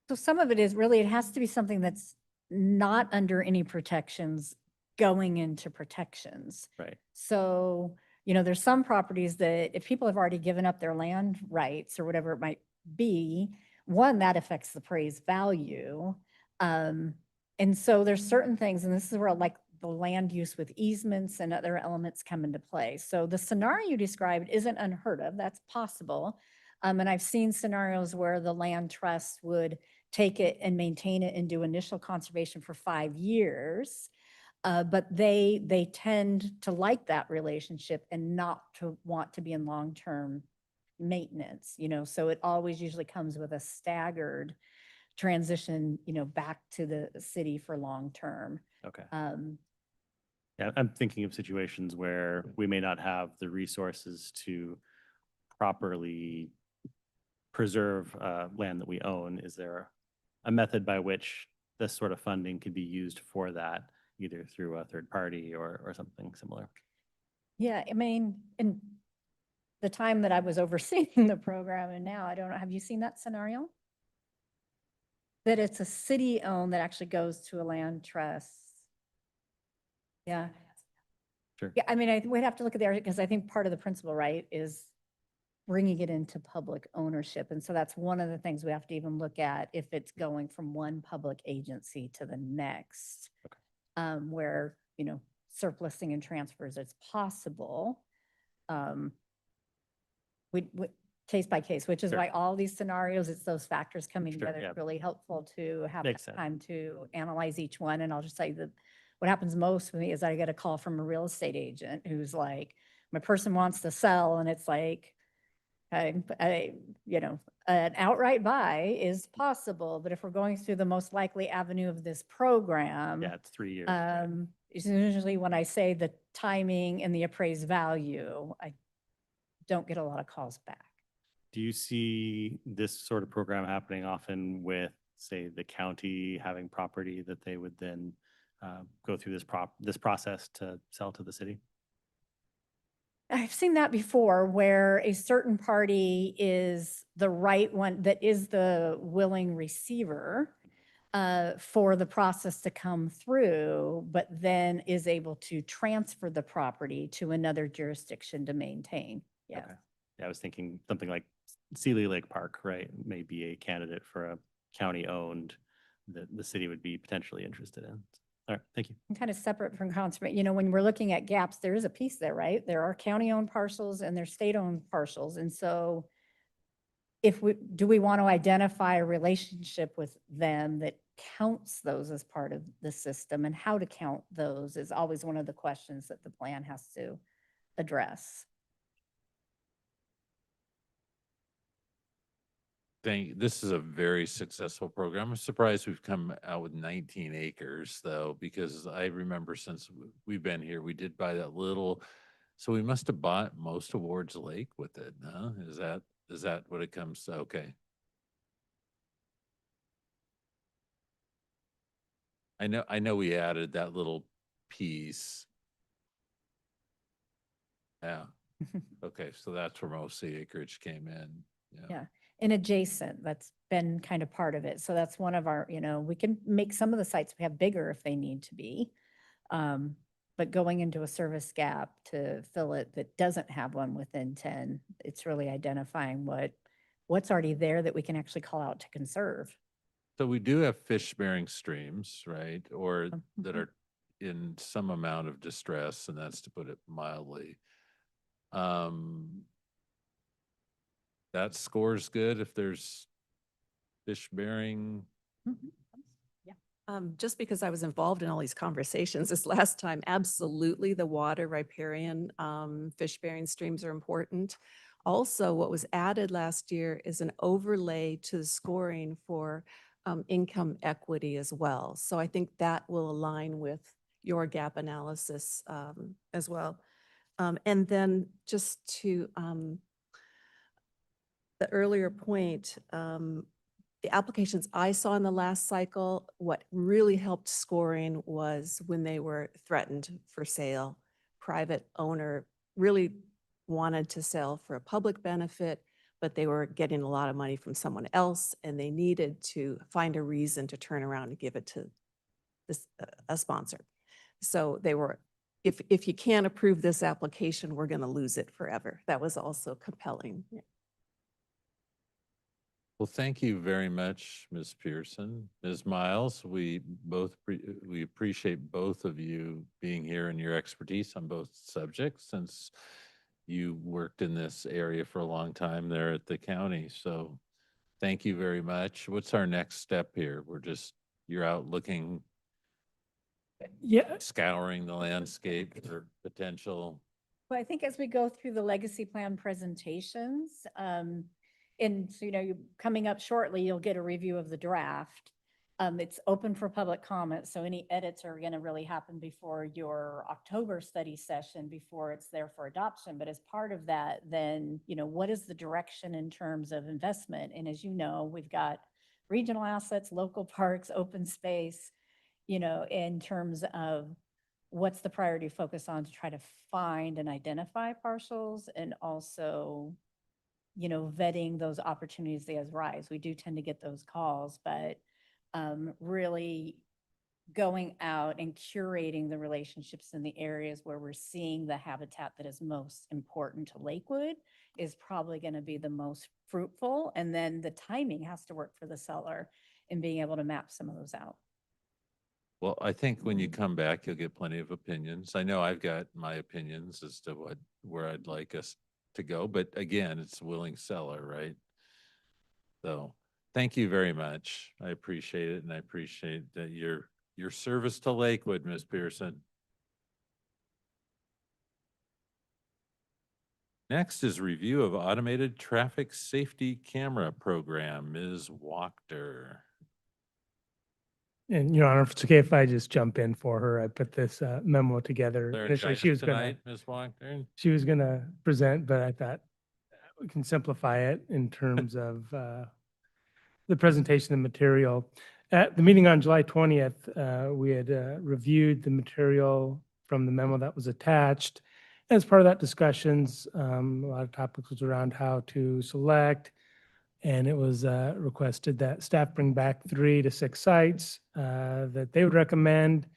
So some of it is really, it has to be something that's not under any protections going into protections. Right. So, there's some properties that if people have already given up their land rights or whatever it might be, one, that affects the appraised value. And so there's certain things, and this is where like the land use with easements and other elements come into play. So the scenario you described isn't unheard of, that's possible. And I've seen scenarios where the land trust would take it and maintain it and do initial conservation for 5 years. But they tend to like that relationship and not to want to be in long-term maintenance, so it always usually comes with a staggered transition, back to the city for long-term. Okay. Yeah, I'm thinking of situations where we may not have the resources to properly preserve land that we own. Is there a method by which this sort of funding could be used for that, either through a third party or something similar? Yeah, I mean, in the time that I was overseeing the program, and now I don't know, have you seen that scenario? That it's a city owned that actually goes to a land trust. Yeah. Sure. Yeah, I mean, we'd have to look at there because I think part of the principle, right, is bringing it into public ownership. And so that's one of the things we have to even look at if it's going from one public agency to the next, where, surplusing and transfers is possible. We case by case, which is Sure. why all these scenarios, it's those factors coming Sure, together. yeah. It's really helpful to have Makes that sense. time to analyze each one. And I'll just tell you that what happens most with me is I get a call from a real estate agent who's like, my person wants to sell, and it's like, an outright buy is possible, but if we're going through the most likely avenue of this program, Yeah, it's 3 years. right? it's usually when I say the timing and the appraised value, I don't get a lot of calls back. Do you see this sort of program happening often with, say, the county having property that they would then go through this process to sell to the city? I've seen that before where a certain party is the right one, that is the willing receiver for the process to come through, but then is able to transfer the property to another jurisdiction to maintain. Yeah. Okay. Yeah, I was thinking something like Sealy Lake Park, right? May be a candidate for a county-owned that the city would be potentially interested in. All right, thank you. Kind of separate from conservation, you know, when we're looking at gaps, there is a piece there, right? There are county-owned parcels and there's state-owned parcels. And so do we want to identify a relationship with them that counts those as part of the system? And how to count those is always one of the questions that the plan has to address. This is a very successful program. I'm surprised we've come out with 19 acres though, because I remember since we've been here, we did buy that little, so we must have bought most of Ward's Lake with it, huh? Is that what it comes to? Okay. I know we added that little piece. Yeah. Okay, so that's where most of the acreage came in. Yeah. And adjacent, that's been kind of part of it. So that's one of our, you know, we can make some of the sites we have bigger if they need to be. But going into a service gap to fill it that doesn't have one within 10, it's really identifying what's already there that we can actually call out to conserve. So we do have fish-bearing streams, right? Or that are in some amount of distress, and that's to put it mildly. That scores good if there's fish-bearing. Just because I was involved in all these conversations this last time, absolutely the water riparian fish-bearing streams are important. Also, what was added last year is an overlay to the scoring for income equity as well. So I think that will align with your gap analysis as well. And then just to the earlier point, the applications I saw in the last cycle, what really helped scoring was when they were threatened for sale. Private owner really wanted to sell for a public benefit, but they were getting a lot of money from someone else and they needed to find a reason to turn around and give it to this, a sponsor. So they were, if you can't approve this application, we're going to lose it forever. That was also compelling. Yeah. Well, thank you very much, Ms. Pearson. Ms. Miles, we appreciate both of you being here and your expertise on both subjects since you worked in this area for a long time there at the county. So thank you very much. What's our next step here? You're out looking, scouring the landscape for potential. Well, I think as we go through the legacy plan presentations, and so, you know, coming up shortly, you'll get a review of the draft. It's open for public comment, so any edits are going to really happen before your October study session, before it's there for adoption. But as part of that, then, you know, what is the direction in terms of investment? And as you know, we've got regional assets, local parks, open space, you know, in terms of what's the priority focus on to try to find and identify parcels, and also, you know, vetting those opportunities as rise. We do tend to get those calls, but really going out and curating the relationships in the areas where we're seeing the habitat that is most important to Lakewood is probably going to be the most fruitful. And then the timing has to work for the seller in being able to map some of those out. Well, I think when you come back, you'll get plenty of opinions. I know I've got my opinions as to where I'd like us to go, but again, it's a willing seller, right? So thank you very much. I appreciate it, and I appreciate that your service to Lakewood, Ms. Pearson. Next is review of automated traffic safety camera program. Ms. Wachter. And Your Honor, if it's okay if I just jump in for her, I put this memo together. There Initially, she was gonna, Ms. Wachter. she was gonna present, but I thought we can simplify it in terms of the presentation of material. At the meeting on July 20th, we had reviewed the material from the memo that was attached. As part of that discussions, a lot of topics was around how to select, and it was requested that staff bring back 3 to 6 sites that they would recommend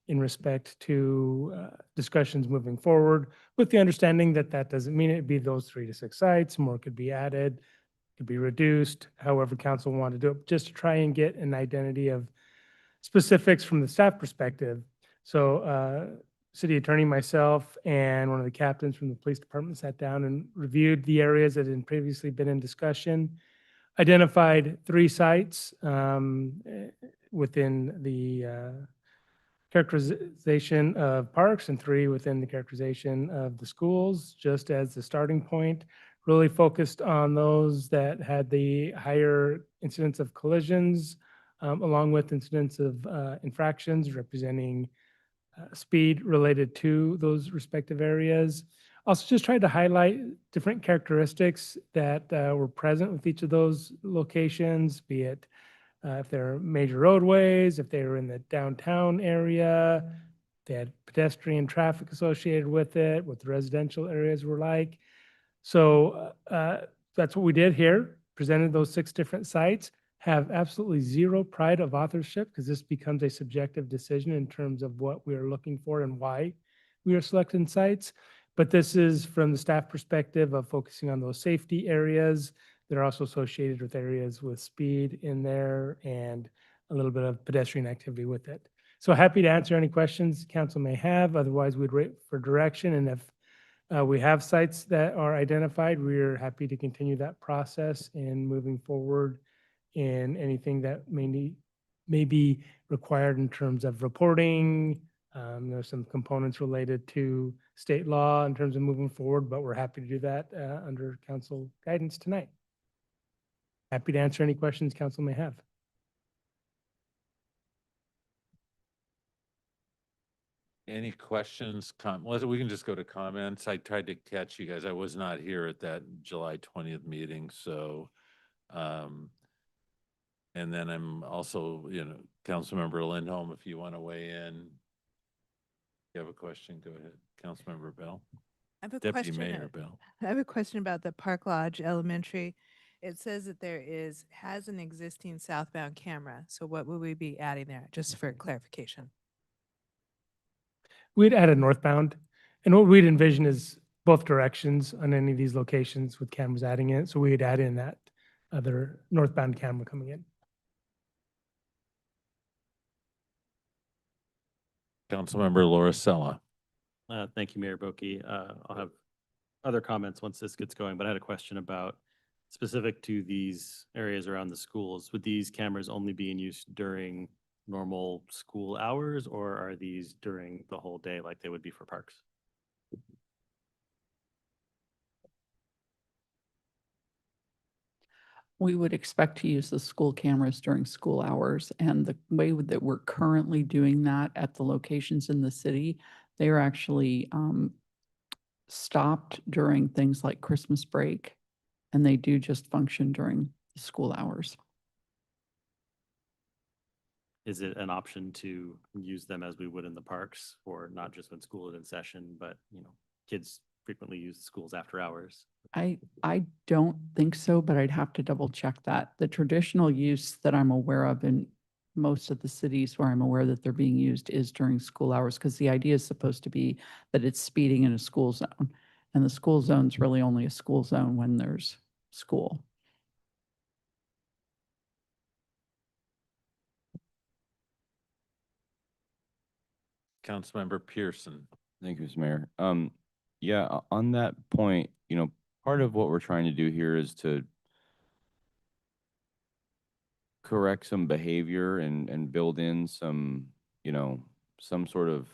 in respect to discussions moving forward, with the understanding that that doesn't mean it'd be those 3 to 6 sites. More could be added, could be reduced, however council wanted to do it, just to try and get an identity of specifics from the staff perspective. So city attorney, myself, and one of the captains from the police department sat down and reviewed the areas that had previously been in discussion, identified 3 sites within the characterization of parks and 3 within the characterization of the schools, just as the starting point. Really focused on those that had the higher incidence of collisions, along with incidents of infractions representing speed related to those respective areas. Also just tried to highlight different characteristics that were present with each of those locations, be it if they're major roadways, if they were in the downtown area, they had pedestrian traffic associated with it, what the residential areas were like. So that's what we did here, presented those 6 different sites, have absolutely zero pride of authorship because this becomes a subjective decision in terms of what we are looking for and why we are selecting sites. But this is from the staff perspective of focusing on those safety areas that are also associated with areas with speed in there and a little bit of pedestrian activity with it. So happy to answer any questions council may have. Otherwise, we'd wait for direction. And if we have sites that are identified, we're happy to continue that process in moving forward in anything that may be required in terms of reporting. There's some components related to state law in terms of moving forward, but we're happy to do that under council guidance tonight. Happy to answer any questions council may have. Any questions? We can just go to comments. I tried to catch you guys. I was not here at that July 20th meeting, so and then I'm also, Councilmember Lindholm, if you want to weigh in. If you have a question, go ahead. Councilmember Bell. I have a Deputy question. Mayor Bell. I have a question about the Park Lodge Elementary. It says that has an existing southbound camera. So what would we be adding there, just for clarification? We'd add a northbound, and what we'd envision is both directions on any of these locations with cameras adding it. So we'd add in that other northbound camera coming in. Councilmember Laura Sella. Thank you, Mayor Boki. I'll have other comments once this gets going, but I had a question about specific to these areas around the schools. Would these cameras only be in use during normal school hours, or are these during the whole day like they would be for parks? We would expect to use the school cameras during school hours, and the way that we're currently doing that at the locations in the city, they are actually stopped during things like Christmas break, and they do just function during the school hours. Is it an option to use them as we would in the parks, or not just when school is in session, but kids frequently use the schools after hours? I don't think so, but I'd have to double check that. The traditional use that I'm aware of in most of the cities where I'm aware that they're being used is during school hours, because the idea is supposed to be that it's speeding in a school zone. And the school zone's really only a school zone when there's school. Councilmember Pearson. Thank you, Mr. Mayor. Yeah, on that point, part of what we're trying to do here is to correct some behavior and build in some, some sort of,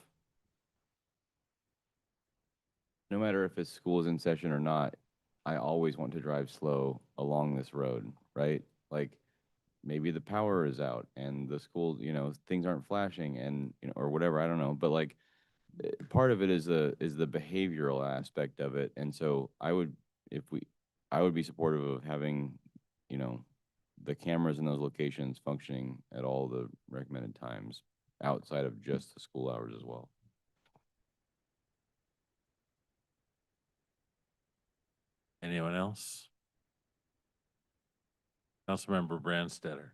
no matter if it's school is in session or not, I always want to drive slow along this road, right? Like maybe the power is out and the school, things aren't flashing and, or whatever, I don't know. But like part of it is the behavioral aspect of it. And so I would be supportive of having, the cameras in those locations functioning at all the recommended times outside of just the school hours as well. Anyone else? Councilmember Brandstetter.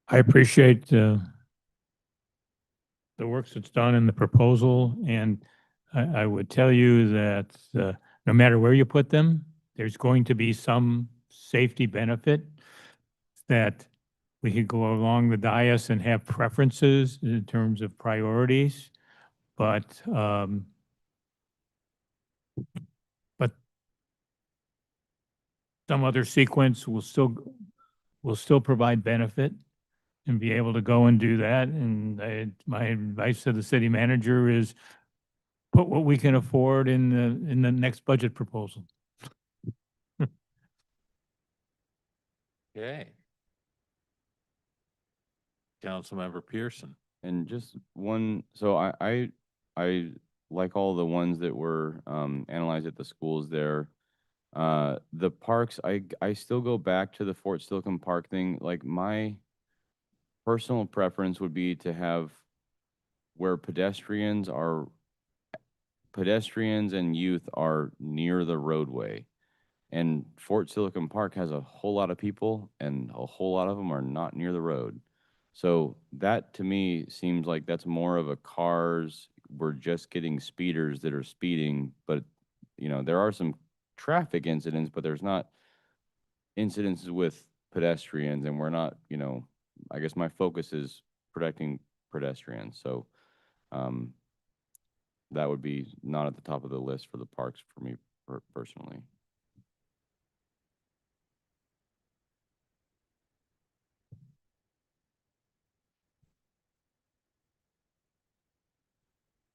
I appreciate the work that's done in the proposal, and I would tell you that no matter where you put them, there's going to be some safety benefit. that we could go along the dais and have preferences in terms of priorities, but some other sequence will still provide benefit and be able to go and do that. And my advice to the city manager is put what we can afford in the next budget proposal. Okay. Councilmember Pearson. And just one, so I like all the ones that were analyzed at the schools there. The parks, I still go back to the Fort Silicon Park thing. Like, my personal preference would be to have where pedestrians and youth are near the roadway. And Fort Silicon Park has a whole lot of people, and a whole lot of them are not near the road. So that, to me, seems like that's more of a cars, we're just getting speeders that are speeding, but, you know, there are some traffic incidents, but there's not incidences with pedestrians, and we're not, you know, I guess my focus is protecting pedestrians. So that would be not at the top of the list for the parks for me personally.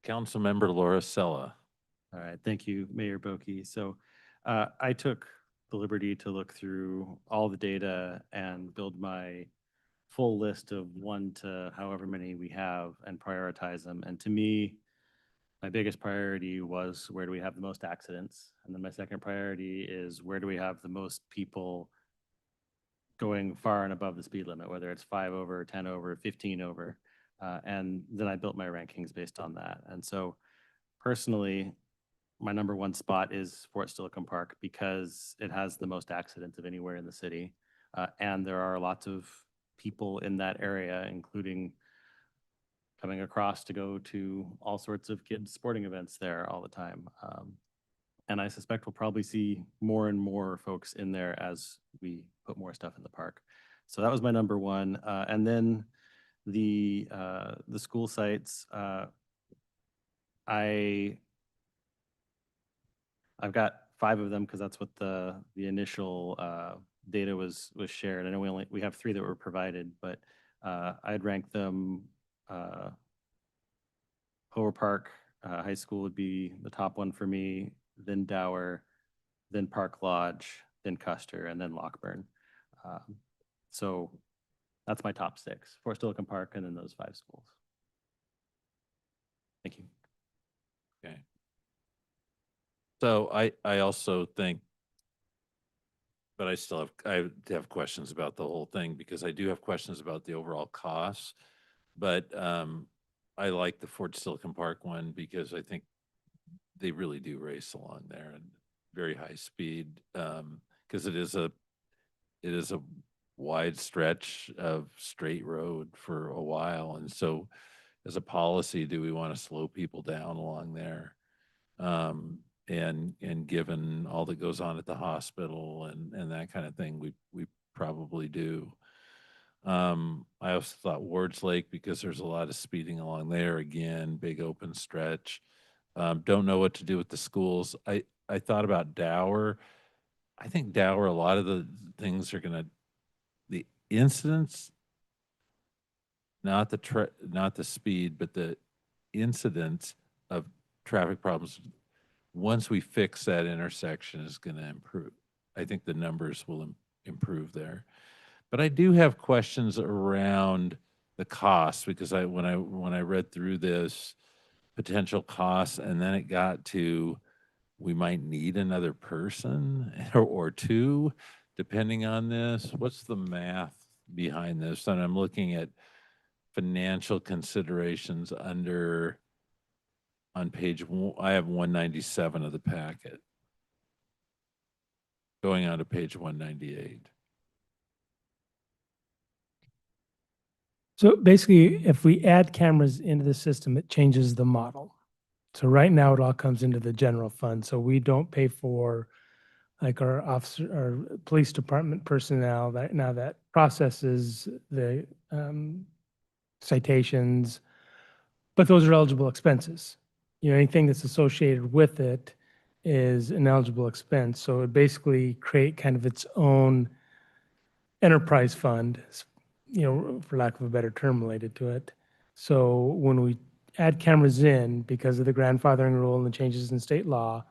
Councilmember Laura Sella. All right, thank you, Mayor Boki. So I took the liberty to look through all the data and build my full list of 1 to however many we have and prioritize them. And to me, my biggest priority was, where do we have the most accidents? And then my second priority is, where do we have the most people going far and above the speed limit, whether it's 5 over, 10 over, 15 over. And then I built my rankings based on that. And so personally, my number 1 spot is Fort Silicon Park, because it has the most accidents of anywhere in the city. And there are lots of people in that area, including coming across to go to all sorts of kids' sporting events there all the time. And I suspect we'll probably see more and more folks in there as we put more stuff in the park. So that was my number 1. And then the school sites, I've got 5 of them because that's what the initial data was shared. I know we have 3 that were provided, but I'd rank them. Hoover Park High School would be the top one for me, then Dower, then Park Lodge, then Custer, and then Lockburn. So that's my top 6, Fort Silicon Park, and then those 5 schools. Thank you. Okay. So I also think, but I have questions about the whole thing, because I do have questions about the overall costs. But I like the Fort Silicon Park one, because I think they really do race along there and very high speed, because it is a wide stretch of straight road for a while. And so as a policy, do we want to slow people down along there? And given all that goes on at the hospital and that kind of thing, we probably do. I also thought Wards Lake, because there's a lot of speeding along there, again, big open stretch. Don't know what to do with the schools. I thought about Dower. I think Dower, a lot of the things are the incidents, not the speed, but the incidents of traffic problems, once we fix that intersection, is going to improve. I think the numbers will improve there. But I do have questions around the cost, because when I read through this potential costs, and then it got to, we might need another person or 2, depending on this. What's the math behind this? And I'm looking at financial considerations on page 1. I have 197 of the packet, going on to page 198. So basically, if we add cameras into the system, it changes the model. So right now, it all comes into the general fund. So we don't pay for, like, our police department personnel. Now that processes the citations, but those are eligible expenses. You know, anything that's associated with it is an eligible expense. So it basically create kind of its own enterprise fund, you know, for lack of a better term related to it. So when we add cameras in, because of the grandfathering rule and the changes in state law,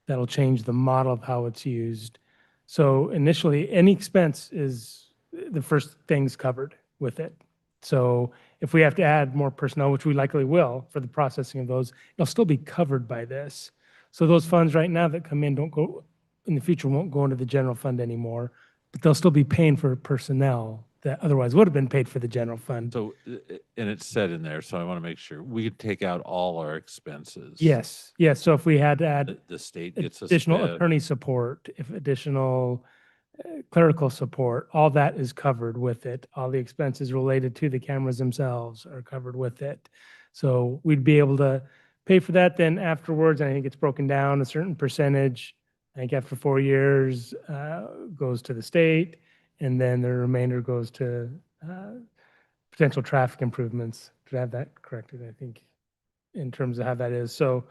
that'll change the model of how it's used. So initially, any expense is the first thing's covered with it. So if we have to add more personnel, which we likely will for the processing of those, it'll still be covered by this. So those funds right now that come in don't go, in the future won't go into the general fund anymore, but they'll still be paying for personnel that otherwise would have been paid for the general fund. So, and it's said in there, so I want to make sure, we could take out all our expenses. Yes, yes. So if we had to add The state gets a additional split. attorney support, if additional clerical support, all that is covered with it. All the expenses related to the cameras themselves are covered with it. So we'd be able to pay for that then afterwards. I think it's broken down a certain percentage. I think after 4 years goes to the state, and then the remainder goes to potential traffic improvements. Did I have that corrected? I think in terms of how that is. So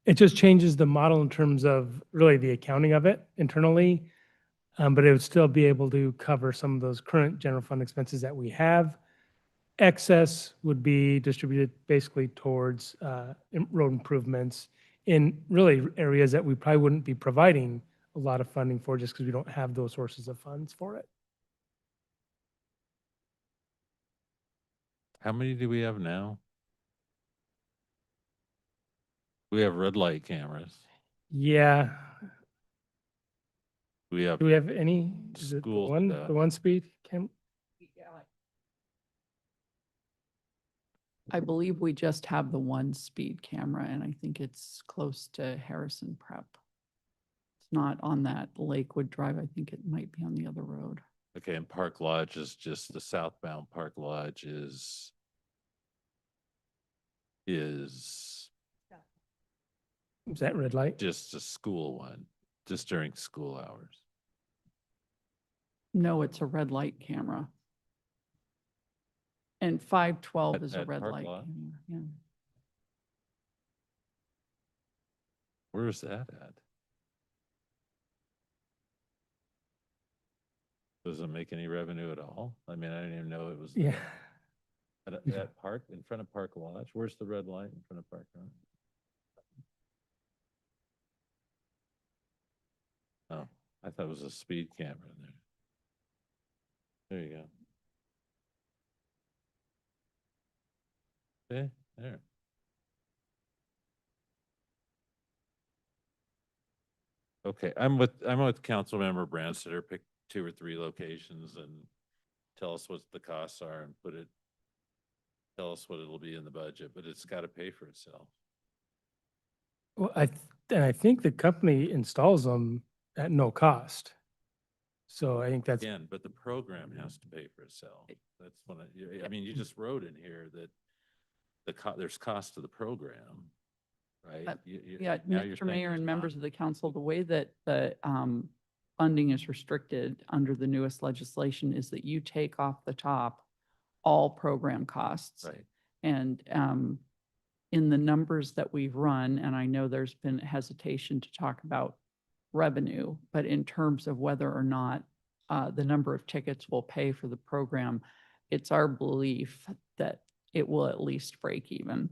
it just changes the model in terms of really the accounting of it internally. But it would still be able to cover some of those current general fund expenses that we have. Excess would be distributed basically towards road improvements in really areas that we probably wouldn't be providing a lot of funding for just because we don't have those sources of funds for it. How many do we have now? We have red light cameras. Yeah. We have Do we have any? Is it school the stuff. one speed cam? I believe we just have the one speed camera, and I think it's close to Harrison Prep. It's not on that Lakewood Drive. I think it might be on the other road. Okay, and Park Lodge is just the southbound Park Lodge is Is that red light? just a school one, just during school hours. No, it's a red light camera. And 512 is a At red Park light Lodge? camera, yeah. Where is that at? Does it make any revenue at all? I mean, I didn't even know it was Yeah. there. At Park, in front of Park Lodge? Where's the red light in front of Park Lodge? Oh, I thought it was a speed camera in there. There you go. Okay, there. Okay, I'm with Councilmember Branstetter. Pick 2 or 3 locations and tell us what the costs are and tell us what it'll be in the budget, but it's got to pay for itself. Well, I think the company installs them at no cost. So I think that's, Again, but the program has to pay for itself. That's what I mean, you just wrote in here that there's cost to the program, right? Yeah, Now you're Mr. saying Mayor there's and not. members of the council, the way that the funding is restricted under the newest legislation is that you take off the top all program costs. Right. And in the numbers that we've run, and I know there's been hesitation to talk about revenue, but in terms of whether or not the number of tickets will pay for the program, it's our belief that it will at least break even.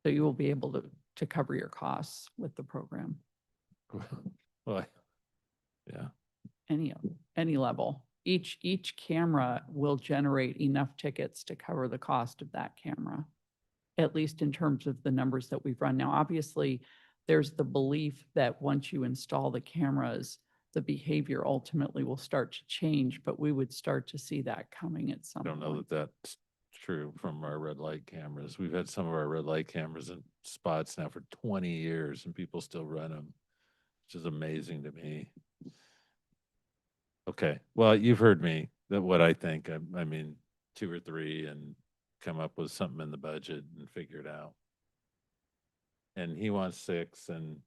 So you will be able to cover your costs with the program, Well, yeah. any level. Each camera will generate enough tickets to cover the cost of that camera, at least in terms of the numbers that we've run. Now, obviously, there's the belief that once you install the cameras, the behavior ultimately will start to change, but we would start to see that coming at some I don't know point. that that's true from our red light cameras. We've had some of our red light cameras in spots now for 20 years and people still run them, which is amazing to me. Okay, well, you've heard me, that what I think. I mean, 2 or 3 and come up with something in the budget and figure it out. And he wants 6 and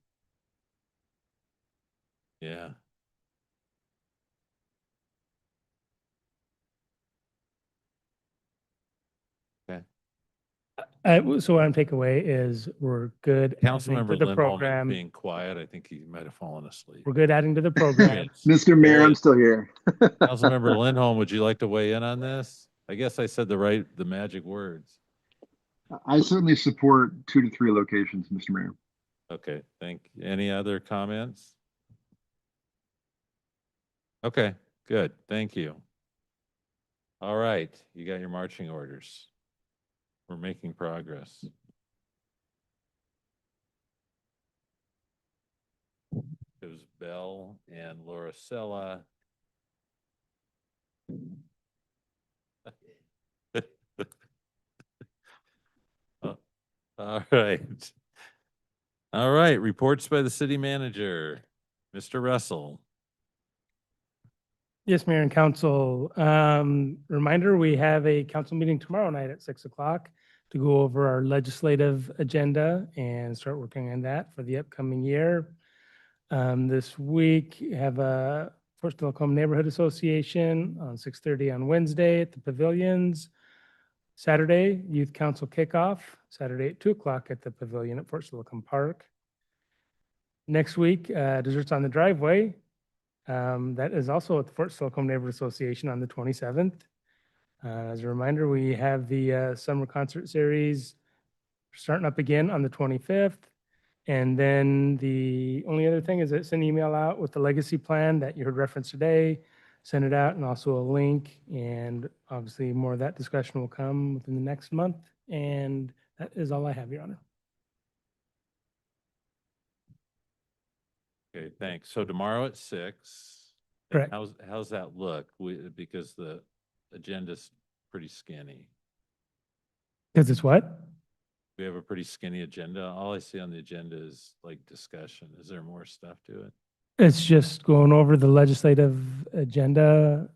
yeah. So what I'm taking away is we're good adding to Councilmember the Lindholm is program. being quiet. I think he might have fallen asleep. We're good adding to the program. Yes. Mr. Mayor, I'm Great. still here. Councilmember Lindholm, would you like to weigh in on this? I guess I said the magic words. I certainly support 2 to 3 locations, Mr. Mayor. Okay, any other comments? Okay, good, thank you. All right, you got your marching orders. We're making progress. It was Bell and Laura Sella. All right. All right, reports by the city manager, Mr. Russell. Yes, Mayor and Council. Reminder, we have a council meeting tomorrow night at 6 o'clock to go over our legislative agenda and start working on that for the upcoming year. This week, we have a Fort Steilacoom Neighborhood Association on 6:30 on Wednesday at the pavilions. Saturday, Youth Council kickoff, Saturday at 2 o'clock at the pavilion at Fort Steilacoom Park. Next week, Desserts on the Driveway. That is also at the Fort Steilacoom Neighborhood Association on the 27th. As a reminder, we have the summer concert series starting up again on the 25th. And then the only other thing is that send an email out with the legacy plan that you heard referenced today. Send it out and also a link. And obviously more of that discussion will come within the next month. And that is all I have, Your Honor. Okay, thanks. So tomorrow at 6. Correct. How's that look? Because the agenda's pretty skinny. Because it's what? We have a pretty skinny agenda. All I see on the agenda is like discussion. Is there more stuff to it? It's just going over the legislative agenda,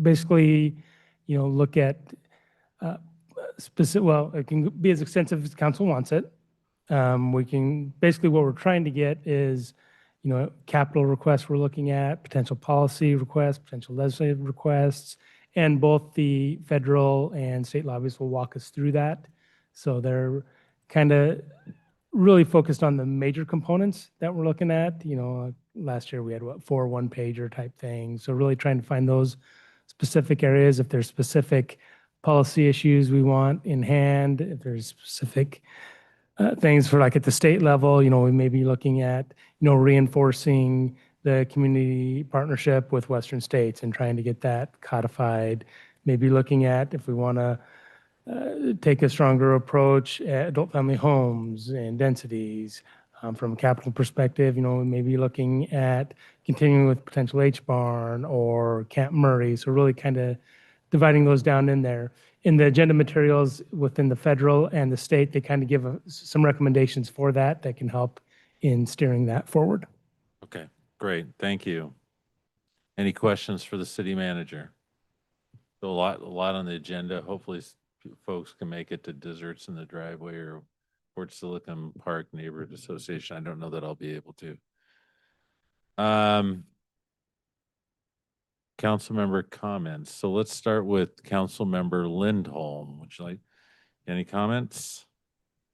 basically, look at specific, well, it can be as extensive as council wants it. We can, basically what we're trying to get is, capital requests we're looking at, potential policy requests, potential legislative requests, and both the federal and state lobbyists will walk us through that. So they're kind of really focused on the major components that we're looking at. Last year we had 4 one-pager type things. So really trying to find those specific areas. If there's specific policy issues we want in hand, if there's specific things for like at the state level, we may be looking at, reinforcing the community partnership with Western states and trying to get that codified. Maybe looking at if we want to take a stronger approach at adult family homes and densities. From a capital perspective, we may be looking at continuing with potential H-Barn or Camp Murray. So really kind of dividing those down in there. In the agenda materials within the federal and the state, they kind of give some recommendations for that can help in steering that forward. Okay, great. Thank you. Any questions for the city manager? So a lot on the agenda. Hopefully folks can make it to Desserts in the Driveway or Fort Steilacoom Park Neighborhood Association. I don't know that I'll be able to. Council member comments. So let's start with Council member Lindholm. Would you like any comments?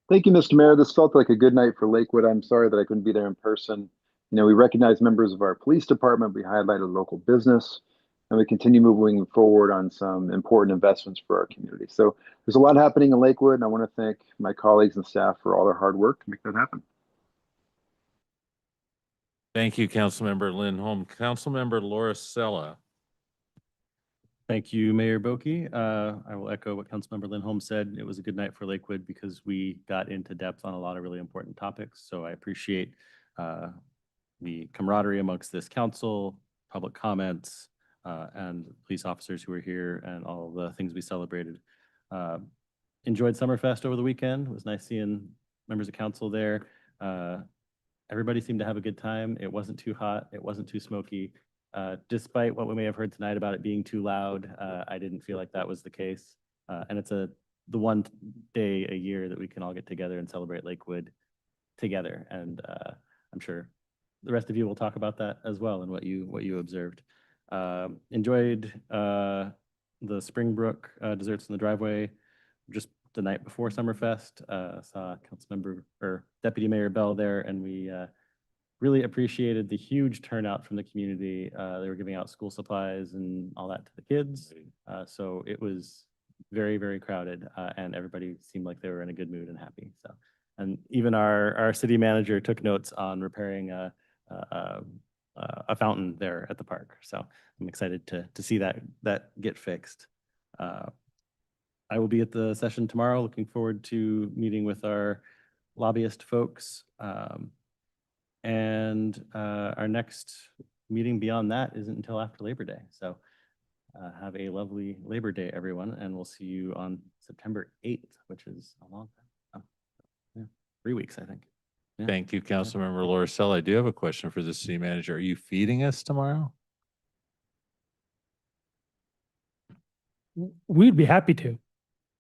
Thank you, Mr. Mayor. This felt like a good night for Lakewood. I'm sorry that I couldn't be there in person. We recognize members of our police department. We highlighted local business, and we continue moving forward on some important investments for our community. So there's a lot happening in Lakewood, and I want to thank my colleagues and staff for all their hard work to make that happen. Thank you, Councilmember Lindholm. Councilmember Laura Sella. Thank you, Mayor Boki. I will echo what Councilmember Lindholm said. It was a good night for Lakewood because we got into depth on a lot of really important topics. So I appreciate the camaraderie amongst this council, public comments, and police officers who were here and all the things we celebrated. Enjoyed Summerfest over the weekend. It was nice seeing members of council there. Everybody seemed to have a good time. It wasn't too hot. It wasn't too smoky. Despite what we may have heard tonight about it being too loud, I didn't feel like that was the case. And it's the one day a year that we can all get together and celebrate Lakewood together. And I'm sure the rest of you will talk about that as well and what you observed. Enjoyed the Springbrook Desserts in the Driveway. Just the night before Summerfest. Saw Councilmember or Deputy Mayor Bell there, and we really appreciated the huge turnout from the community. They were giving out school supplies and all that to the kids. So it was very, very crowded, and everybody seemed like they were in a good mood and happy. So, and even our city manager took notes on repairing a fountain there at the park. So I'm excited to see that get fixed. I will be at the session tomorrow. Looking forward to meeting with our lobbyist folks. And our next meeting beyond that isn't until after Labor Day. So have a lovely Labor Day, everyone, and we'll see you on September 8th, which is a long time. 3 weeks, I think. Yeah. Thank you, Councilmember Lorcel. I do have a question for the city manager. Are you feeding us tomorrow? We'd be happy to.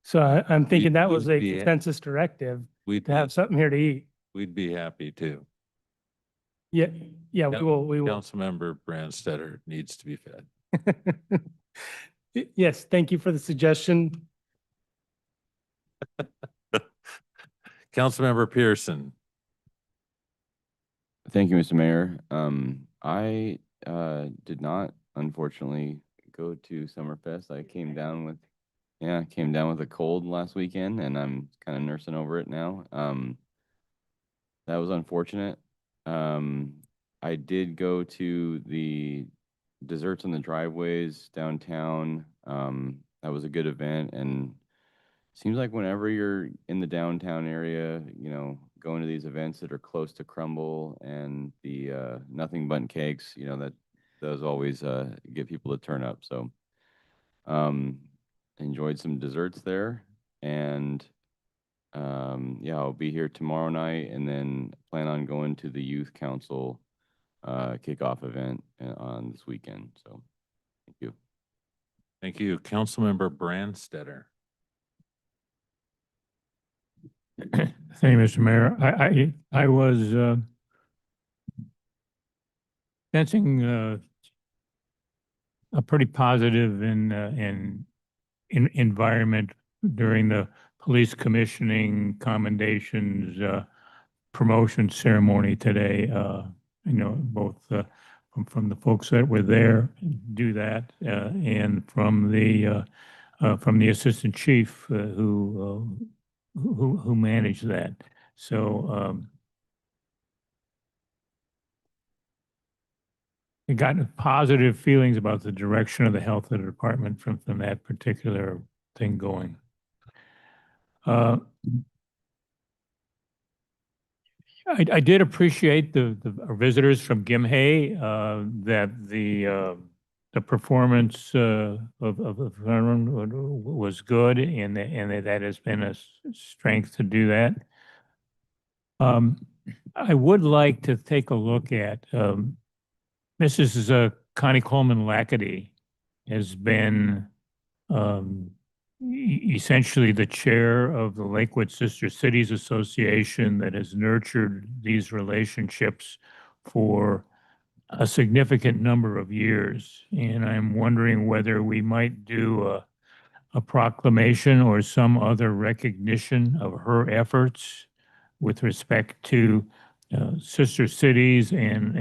So I'm thinking that was a we'd be- consensus directive We'd to have something here to eat. We'd be happy to. Yeah, yeah, we will. Councilmember Brandstetter needs to be fed. Yes, thank you for the suggestion. Councilmember Pearson. Thank you, Mr. Mayor. I did not, unfortunately, go to Summerfest. I came down with a cold last weekend, and I'm kind of nursing over it now. That was unfortunate. I did go to the Desserts on the Driveways downtown. That was a good event, and seems like whenever you're in the downtown area, going to these events that are close to Crumble and the Nothing Bundt Cakes, that those always get people to turn up. So enjoyed some desserts there, and yeah, I'll be here tomorrow night, and then plan on going to the Youth Council kickoff event on this weekend. So thank you. Thank you. Councilmember Brandstetter. Thank you, Mr. Mayor. I was sensing a pretty positive environment during the police commissioning commendations promotion ceremony today. Both from the folks that were there do that, and from the assistant chief who managed that. So I got positive feelings about the direction of the health of the department from that particular thing going. I did appreciate the visitors from Gimhe, that the performance of Vernon was good, and that has been a strength to do that. I would like to take a look at Mrs. Connie Coleman Lackady has been essentially the chair of the Lakewood Sister Cities Association that has nurtured these relationships for a significant number of years. And I'm wondering whether we might do a proclamation or some other recognition of her efforts with respect to sister cities and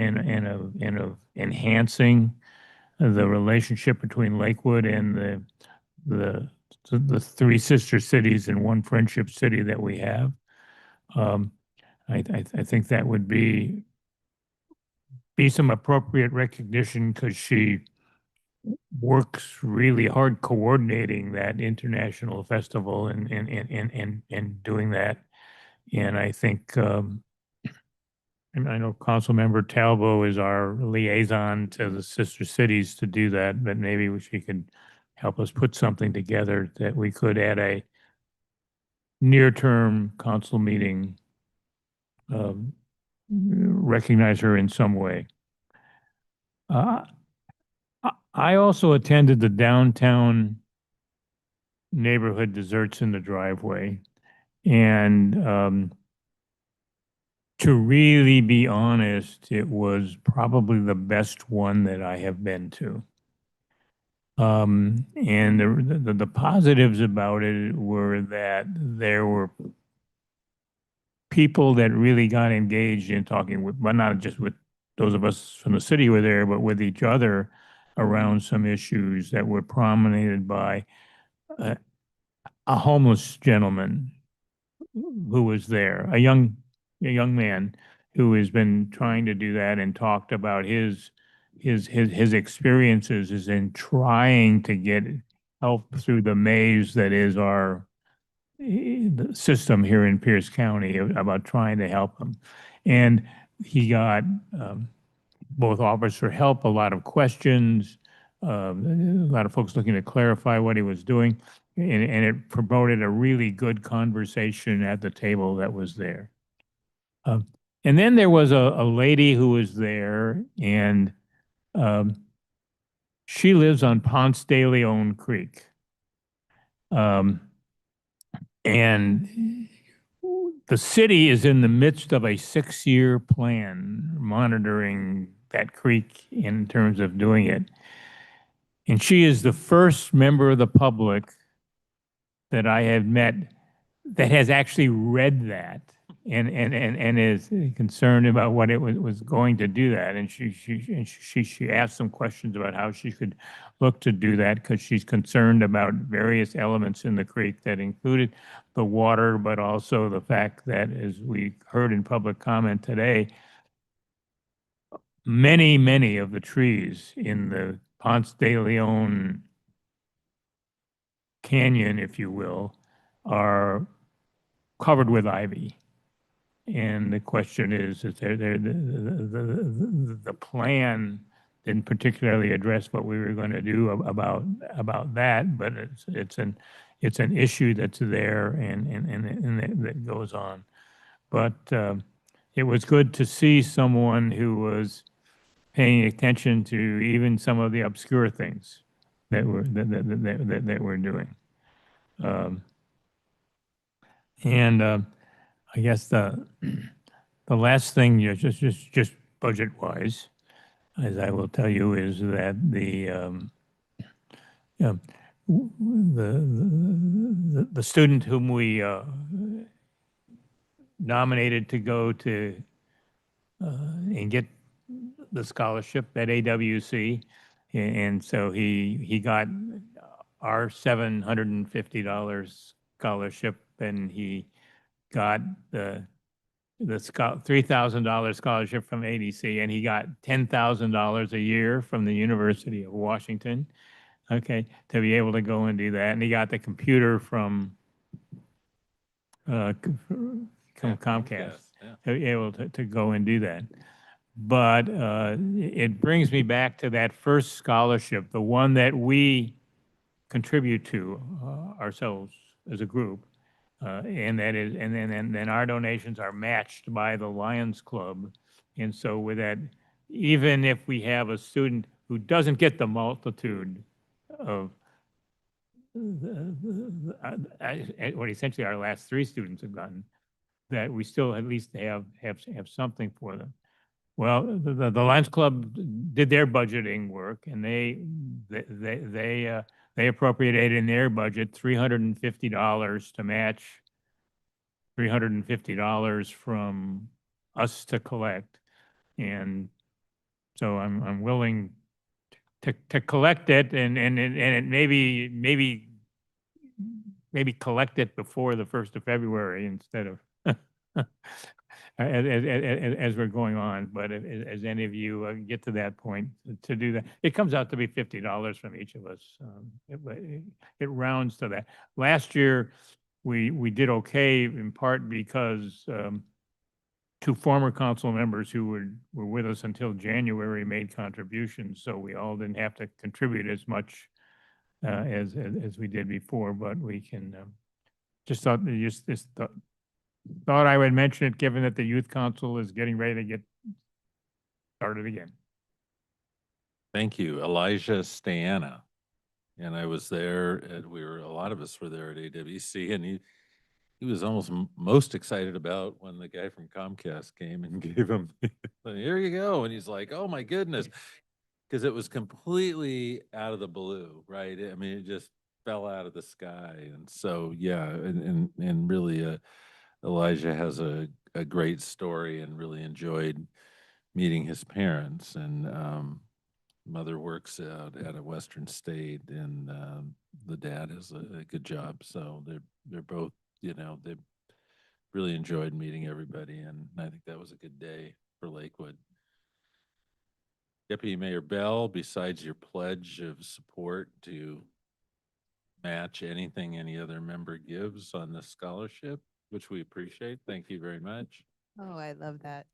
of enhancing the relationship between Lakewood and the three sister cities and one friendship city that we have. I think that would be some appropriate recognition, because she works really hard coordinating that international festival and doing that. And I think, and I know Councilmember Talbot is our liaison to the sister cities to do that, but maybe she could help us put something together that we could at a near-term council meeting recognize her in some way. I also attended the downtown neighborhood Desserts in the Driveway, and to really be honest, it was probably the best one that I have been to. And the positives about it were that there were people that really got engaged in talking with, well, not just with those of us from the city who were there, but with each other around some issues that were prominated by a homeless gentleman who was there, a young man who has been trying to do that and talked about his experiences is in trying to get help through the maze that is our the system here in Pierce County about trying to help him. And he got both offers for help, a lot of questions, a lot of folks looking to clarify what he was doing, and it promoted a really good conversation at the table that was there. And then there was a lady who was there, and she lives on Ponce de Leon Creek. And the city is in the midst of a 6-year plan monitoring that creek in terms of doing it. And she is the first member of the public that I have met that has actually read that and is concerned about what it was going to do that. And she asked some questions about how she could look to do that because she's concerned about various elements in the creek that included the water, but also the fact that, as we heard in public comment today, many of the trees in the Ponce de Leon Canyon, if you will, are covered with ivy. And the question is the plan didn't particularly address what we were going to do about that, but it's an issue that's there and that goes on. But it was good to see someone who was paying attention to even some of the obscure things that we're doing. I guess the last thing, just budget wise, as I will tell you, is that the student whom we nominated to go to and get the scholarship at AWC, and so he got our $750 scholarship, and he got the $3,000 scholarship from ADC, and he got $10,000 a year from the University of Washington, okay, to be able to go and do that. And he got the computer from Comcast, to be able to go and do that. But it brings me back to that first scholarship, the one that we contribute to ourselves as a group. And that is, and then our donations are matched by the Lions Club. And so with that, even if we have a student who doesn't get the multitude of what essentially our last 3 students have gotten, that we still at least have something for them. Well, the Lions Club did their budgeting work, and they appropriated in their budget $350 to match $350 from us to collect. And so I'm willing to collect it and maybe collect it before the 1st of February instead of as we're going on. But as any of you get to that point to do that, it comes out to be $50 from each of us. It rounds to that. Last year, we did okay in part because 2 former council members who were with us until January made contributions, so we all didn't have to contribute as much as we did before. But we can thought I would mention it, given that the youth council is getting ready to get started again. Thank you, Elijah Stayana. And I was there, and a lot of us were there at AWC, and he was almost most excited about when the guy from Comcast came and gave him, here you go. And he's like, oh my goodness. because it was completely out of the blue, right? I mean, it just fell out of the sky. And so, yeah, and really, Elijah has a great story and really enjoyed meeting his parents. And mother works out at a Western state, and the dad has a good job. So they're both, they really enjoyed meeting everybody, and I think that was a good day for Lakewood. Deputy Mayor Bell, besides your pledge of support to match anything any other member gives on this scholarship, which we appreciate, thank you very much. Oh, I love that.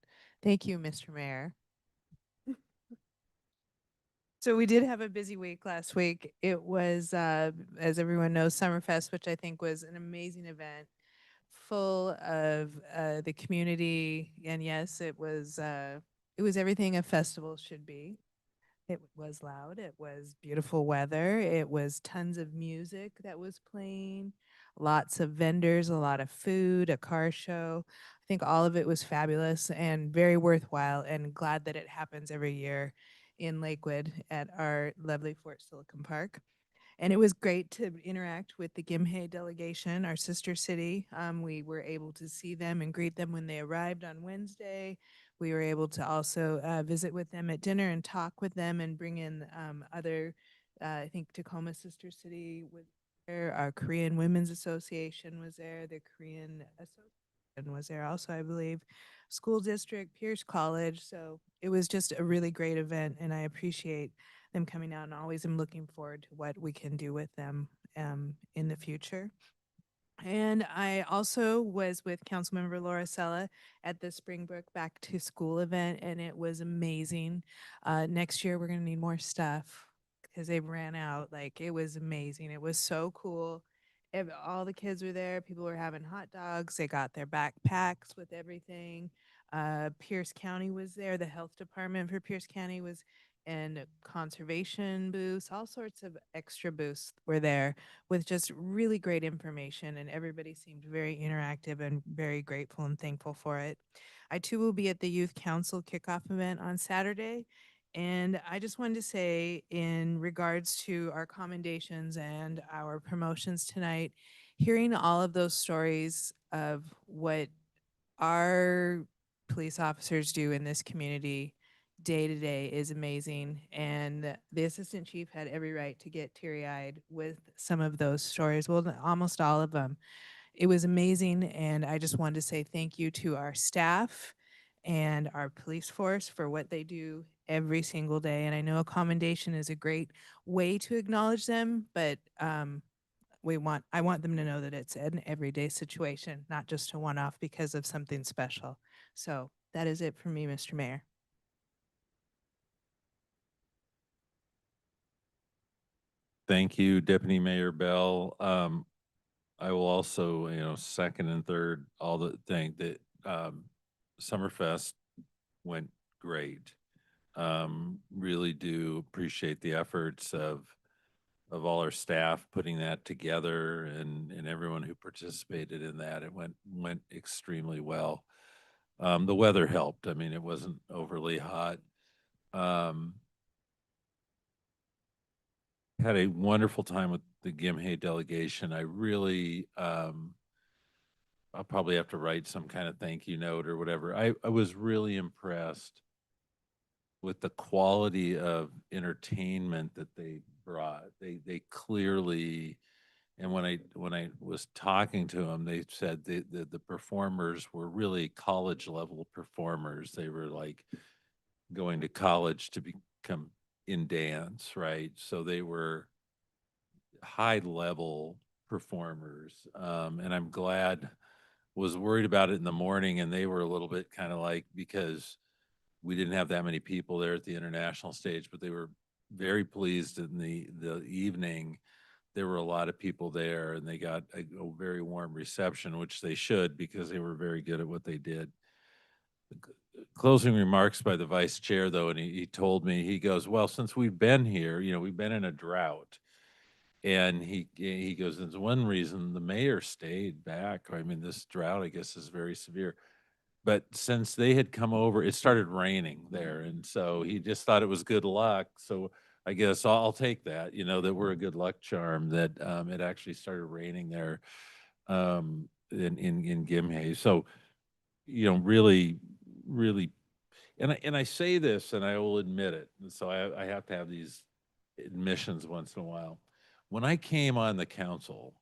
Thank you, Mr. Mayor. So we did have a busy week last week. It was, as everyone knows, Summerfest, which I think was an amazing event, full of the community. And yes, it was everything a festival should be. It was loud. It was beautiful weather. It was tons of music that was playing, lots of vendors, a lot of food, a car show. I think all of it was fabulous and very worthwhile, and glad that it happens every year in Lakewood at our lovely Fort Silicon Park. And it was great to interact with the Gimhe delegation, our sister city. We were able to see them and greet them when they arrived on Wednesday. We were able to also visit with them at dinner and talk with them and bring in other, I think Tacoma Sister City was there, our Korean Women's Association was there, the Korean Association was there also, I believe, school district, Pierce College. So it was just a really great event, and I appreciate them coming out, and always am looking forward to what we can do with them in the future. And I also was with Councilmember Laura Sella at the Springbrook Back to School event, and it was amazing. Next year, we're going to need more stuff because they ran out. Like, it was amazing. It was so cool. All the kids were there. People were having hot dogs. They got their backpacks with everything. Pierce County was there. The health department for Pierce County was, and conservation booths, all sorts of extra booths were there with just really great information, and everybody seemed very interactive and very grateful and thankful for it. I too will be at the Youth Council kickoff event on Saturday, and I just wanted to say, in regards to our commendations and our promotions tonight, hearing all of those stories of what our police officers do in this community day to day is amazing. And the assistant chief had every right to get teary-eyed with some of those stories. Well, almost all of them. It was amazing. And I just wanted to say thank you to our staff and our police force for what they do every single day. And I know a commendation is a great way to acknowledge them, but I want them to know that it's an everyday situation, not just a one-off because of something special. So that is it for me, Mr. Mayor. Thank you, Deputy Mayor Bell. I will also, second and third, all the thing that Summerfest went great. Really do appreciate the efforts of all our staff putting that together, and everyone who participated in that. It went extremely well. The weather helped. I mean, it wasn't overly hot. Had a wonderful time with the Gimhe delegation. I really, I'll probably have to write some kind of thank you note or whatever. I was really impressed with the quality of entertainment that they brought. They clearly, and when I was talking to them, they said the performers were really college level performers. They were like going to college to become in dance, right? So they were high level performers. And I'm glad, was worried about it in the morning, and they were a little bit kind of like, because we didn't have that many people there at the international stage, but they were very pleased in the evening. There were a lot of people there, and they got a very warm reception, which they should, because they were very good at what they did. Closing remarks by the vice chair, though, and he told me, he goes, well, since we've been here, we've been in a drought. And he goes, there's one reason the mayor stayed back. I mean, this drought, I guess, is very severe. but since they had come over, it started raining there. And so he just thought it was good luck. So I guess I'll take that, that we're a good luck charm, that it actually started raining there in Gimhe. So, really, really, and I say this and I will admit it. And so I have to have these admissions once in a while. When I came on the council,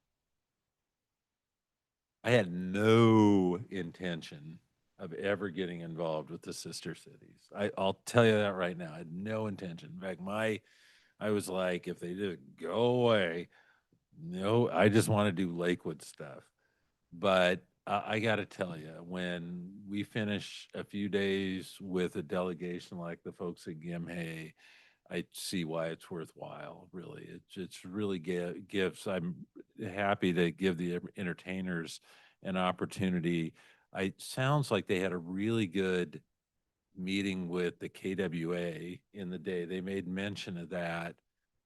I had no intention of ever getting involved with the sister cities. I'll tell you that right now. I had no intention. In fact, I was like, if they did go away, no, I just want to do Lakewood stuff. But I got to tell you, when we finish a few days with a delegation like the folks at Gimhe, I see why it's worthwhile, really. It's really gives, I'm happy to give the entertainers an opportunity. Sounds like they had a really good meeting with the KWA in the day. They made mention of that.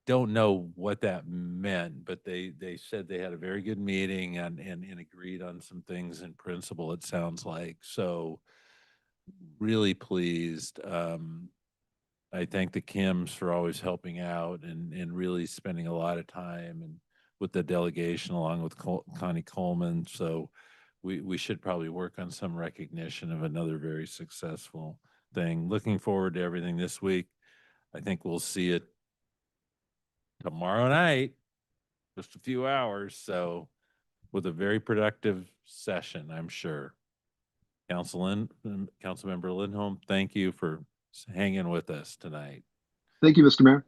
Don't know what that meant, but they said they had a very good meeting and agreed on some things in principle, it sounds like. So really pleased. I thank the Kims for always helping out and really spending a lot of time and with the delegation along with Connie Coleman. So we should probably work on some recognition of another very successful thing. Looking forward to everything this week. I think we'll see it tomorrow night, just a few hours. So with a very productive session, I'm sure. Councilmember Lindholm, thank you for hanging with us tonight. Thank you, Mr. Mayor.